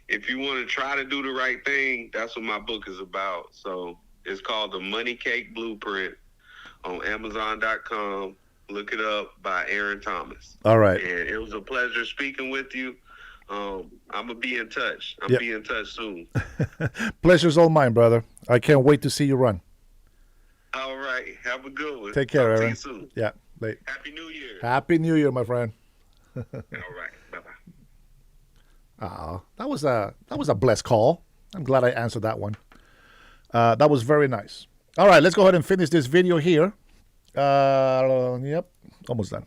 if you want to try to do the right thing, that's what my book is about. So it's called The Money Cake Blueprint on Amazon.com. Look it up by Aaron Thomas. All right. And it was a pleasure speaking with you. I'm going to be in touch. Be in touch soon. Pleasure's all mine, brother. I can't wait to see you run. All right. Have a good one. Take care, Aaron. See you soon. Yeah. Late. Happy New Year. Happy New Year, my friend. All right. Bye-bye. That was a blessed call. I'm glad I answered that one. That was very nice. All right, let's go ahead and finish this video here. Yep, almost done.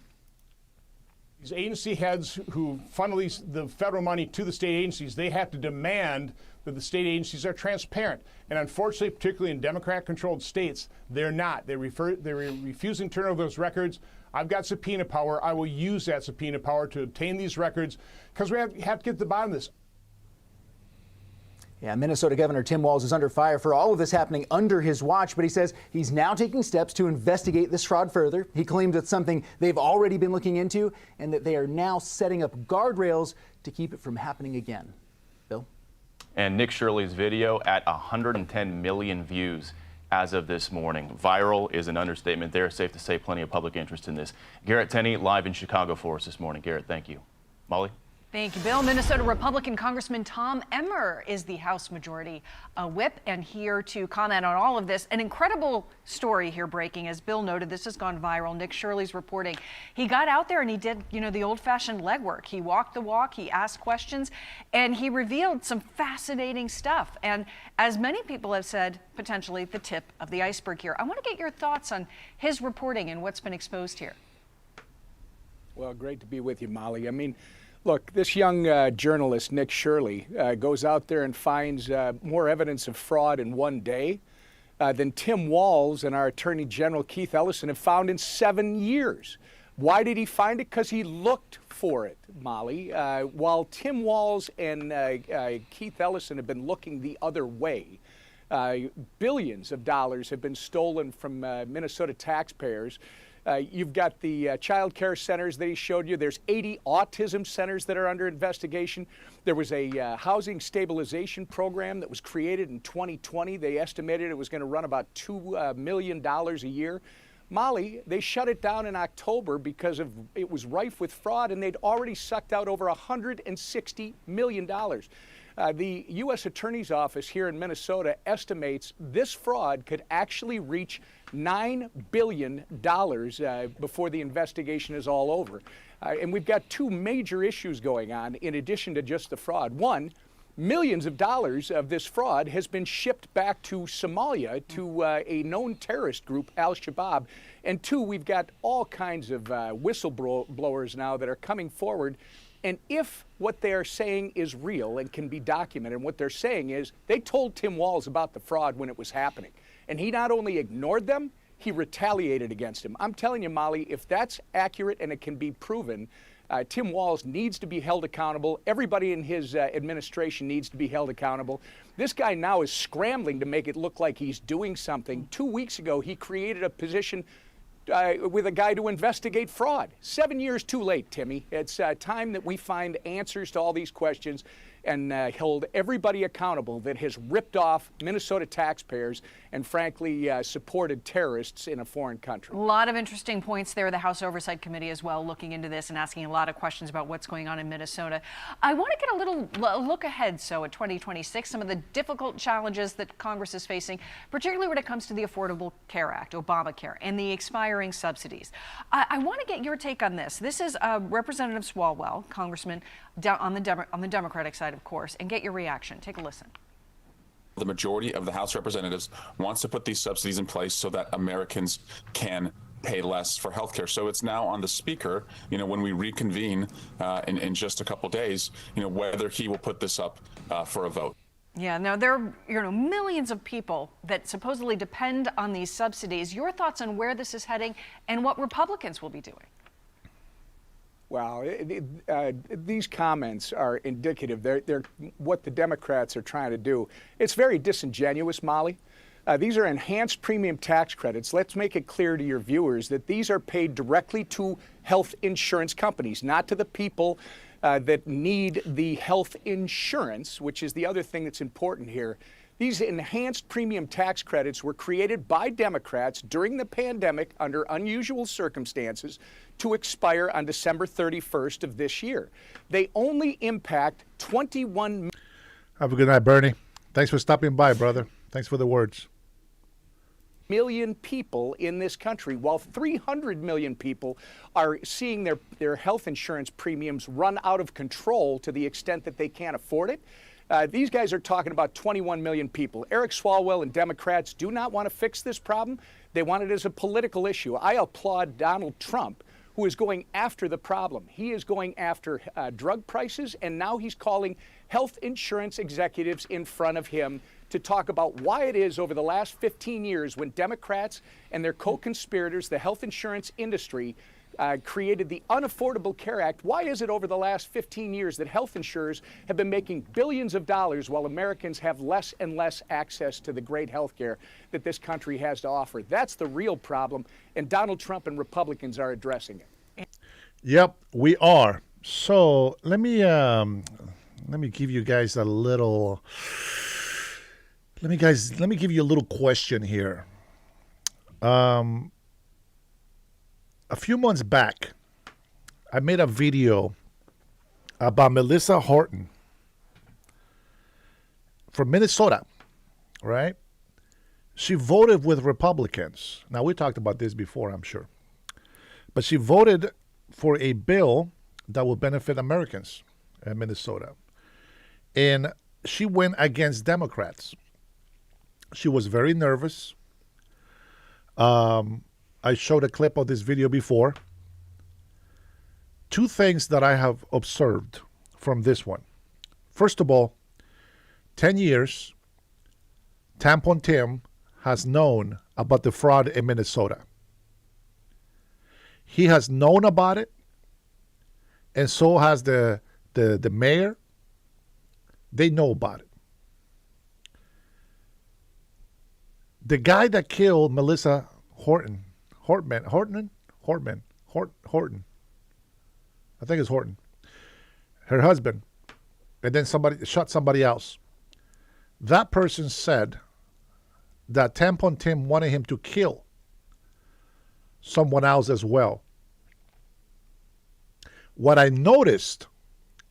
These agency heads who funnel the federal money to the state agencies, they have to demand that the state agencies are transparent. And unfortunately, particularly in Democrat-controlled states, they're not. They're refusing to turn over those records. I've got subpoena power. I will use that subpoena power to obtain these records because we have to get to the bottom of this. Yeah, Minnesota Governor Tim Walz is under fire for all of this happening under his watch, but he says he's now taking steps to investigate this fraud further. He claims it's something they've already been looking into and that they are now setting up guardrails to keep it from happening again. Bill? And Nick Shirley's video at 110 million views as of this morning. Viral is an understatement there. Safe to say plenty of public interest in this. Garrett Tenney live in Chicago for us this morning. Garrett, thank you. Molly? Thank you, Bill. Minnesota Republican Congressman Tom Emmer is the House Majority Whip and here to comment on all of this. An incredible story here breaking. As Bill noted, this has gone viral. Nick Shirley's reporting. He got out there and he did, the old-fashioned legwork. He walked the walk, he asked questions, and he revealed some fascinating stuff. And as many people have said, potentially the tip of the iceberg here. I want to get your thoughts on his reporting and what's been exposed here. Well, great to be with you, Molly. I mean, look, this young journalist, Nick Shirley, goes out there and finds more evidence of fraud in one day than Tim Walz and our Attorney General Keith Ellison have found in 7 years. Why did he find it? Because he looked for it, Molly. While Tim Walz and Keith Ellison have been looking the other way, billions of dollars have been stolen from Minnesota taxpayers. You've got the child care centers that he showed you. There's 80 autism centers that are under investigation. There was a housing stabilization program that was created in 2020. They estimated it was going to run about $2 million a year. Molly, they shut it down in October because it was rife with fraud, and they'd already sucked out over $160 million. The U.S. Attorney's Office here in Minnesota estimates this fraud could actually reach $9 billion before the investigation is all over. And we've got two major issues going on in addition to just the fraud. One, millions of dollars of this fraud has been shipped back to Somalia to a known terrorist group, Al-Shabaab. And two, we've got all kinds of whistleblowers now that are coming forward. And if what they're saying is real and can be documented, and what they're saying is they told Tim Walz about the fraud when it was happening. And he not only ignored them, he retaliated against him. I'm telling you, Molly, if that's accurate and it can be proven, Tim Walz needs to be held accountable. Everybody in his administration needs to be held accountable. This guy now is scrambling to make it look like he's doing something. 2 weeks ago, he created a position with a guy to investigate fraud. 7 years too late, Timmy. It's time that we find answers to all these questions and hold everybody accountable that has ripped off Minnesota taxpayers and, frankly, supported terrorists in a foreign country. A lot of interesting points there. The House Oversight Committee as well looking into this and asking a lot of questions about what's going on in Minnesota. I want to get a little look ahead, so at 2026, some of the difficult challenges that Congress is facing, particularly when it comes to the Affordable Care Act, Obamacare, and the expiring subsidies. I want to get your take on this. This is Representative Swalwell, Congressman, on the Democratic side, of course, and get your reaction. Take a listen. The majority of the House Representatives wants to put these subsidies in place so that Americans can pay less for health care. So it's now on the Speaker, when we reconvene in just a couple days, whether he will put this up for a vote. Yeah, now there are millions of people that supposedly depend on these subsidies. Your thoughts on where this is heading and what Republicans will be doing? Well, these comments are indicative. They're what the Democrats are trying to do. It's very disingenuous, Molly. These are enhanced premium tax credits. Let's make it clear to your viewers that these are paid directly to health insurance companies, not to the people that need the health insurance, which is the other thing that's important here. These enhanced premium tax credits were created by Democrats during the pandemic under unusual circumstances to expire on December 31st of this year. They only impact 21. Have a good night, Bernie. Thanks for stopping by, brother. Thanks for the words. Million people in this country, while 300 million people are seeing their health insurance premiums run out of control to the extent that they can't afford it. These guys are talking about 21 million people. Eric Swalwell and Democrats do not want to fix this problem. They want it as a political issue. I applaud Donald Trump, who is going after the problem. He is going after drug prices, and now he's calling health insurance executives in front of him to talk about why it is over the last 15 years when Democrats and their co-conspirators, the health insurance industry, created the Unaffordable Care Act. Why is it over the last 15 years that health insurers have been making billions of dollars while Americans have less and less access to the great health care that this country has to offer? That's the real problem, and Donald Trump and Republicans are addressing it. Yep, we are. So let me give you guys a little. Let me give you a little question here. A few months back, I made a video about Melissa Horton from Minnesota, right? She voted with Republicans. Now, we talked about this before, I'm sure. But she voted for a bill that will benefit Americans in Minnesota. And she went against Democrats. She was very nervous. I showed a clip of this video before. Two things that I have observed from this one. First of all, 10 years, Tampon Tim has known about the fraud in Minnesota. He has known about it, and so has the mayor. They know about it. The guy that killed Melissa Horton. I think it's Horton. Her husband. And then somebody shot somebody else. That person said that Tampon Tim wanted him to kill someone else as well. What I noticed,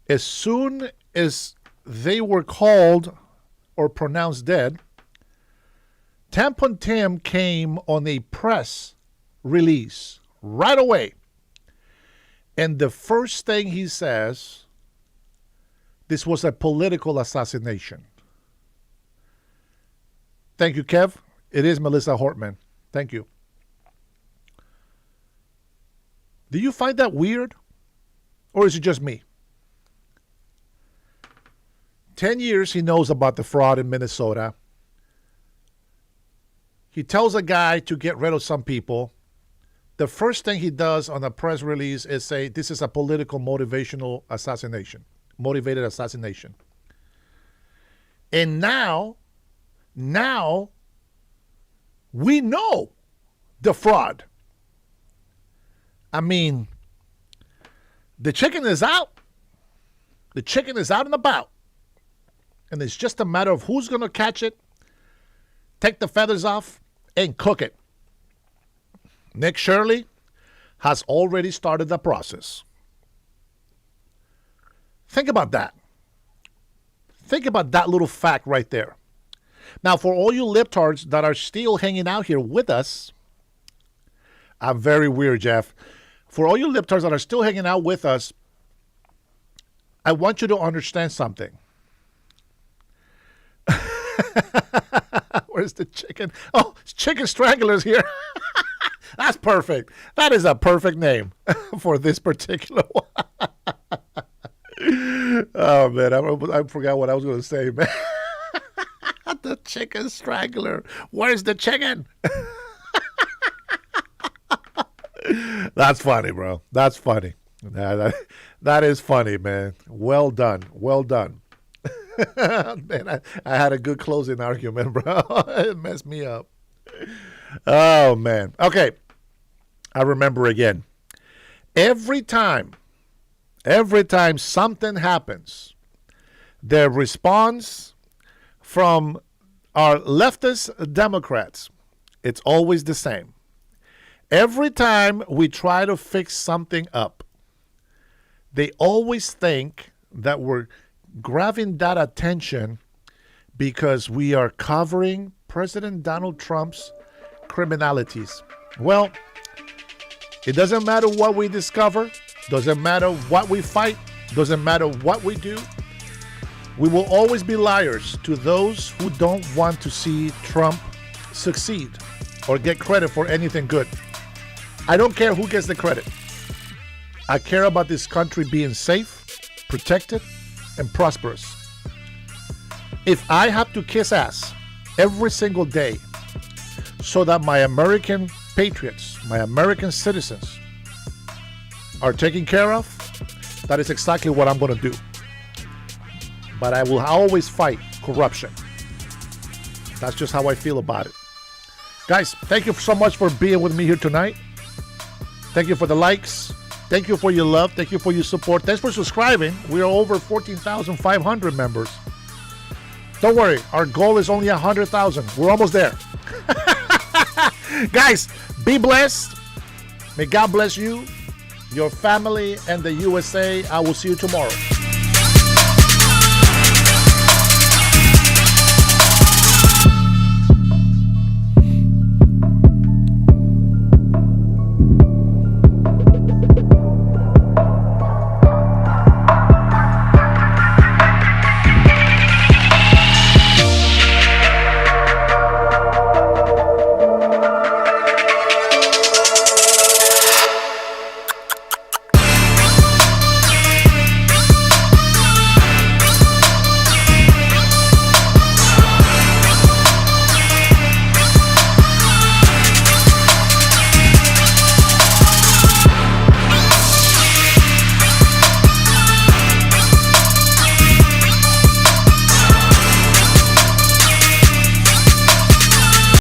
as soon as they were called or pronounced dead, Tampon Tim came on a press release right away. And the first thing he says, this was a political assassination. Thank you, Kev. It is Melissa Hortman. Thank you. Do you find that weird? Or is it just me? 10 years he knows about the fraud in Minnesota. He tells a guy to get rid of some people. The first thing he does on a press release is say, this is a political motivated assassination. And now we know the fraud. I mean, the chicken is out. The chicken is out and about. And it's just a matter of who's going to catch it, take the feathers off, and cook it. Nick Shirley has already started the process. Think about that. Think about that little fact right there. Now, for all you libtards that are still hanging out here with us, I'm very weird, Jeff. For all you libtards that are still hanging out with us, I want you to understand something. Where's the chicken? Oh, it's Chicken Strangler's here. That's perfect. That is a perfect name for this particular one. Oh, man, I forgot what I was going to say, man. The Chicken Strangler. Where's the chicken? That's funny, bro. That's funny. That is funny, man. Well done. Well done. Man, I had a good closing argument, bro. It messed me up. Oh, man. Okay. I remember again. Every time something happens, the response from our leftist Democrats, it's always the same. Every time we try to fix something up, they always think that we're grabbing that attention because we are covering President Donald Trump's criminalities. Well, it doesn't matter what we discover, doesn't matter what we fight, doesn't matter what we do. We will always be liars to those who don't want to see Trump succeed or get credit for anything good. I don't care who gets the credit. I care about this country being safe, protected, and prosperous. If I have to kiss ass every single day so that my American patriots, my American citizens are taken care of, that is exactly what I'm going to do. But I will always fight corruption. That's just how I feel about it. Guys, thank you so much for being with me here tonight. Thank you for the likes. Thank you for your love. Thank you for your support. Thanks for subscribing. We are over 14,500 members. Don't worry, our goal is only 100,000. We're almost there. Guys, be blessed. May God bless you, your family, and the USA. I will see you tomorrow.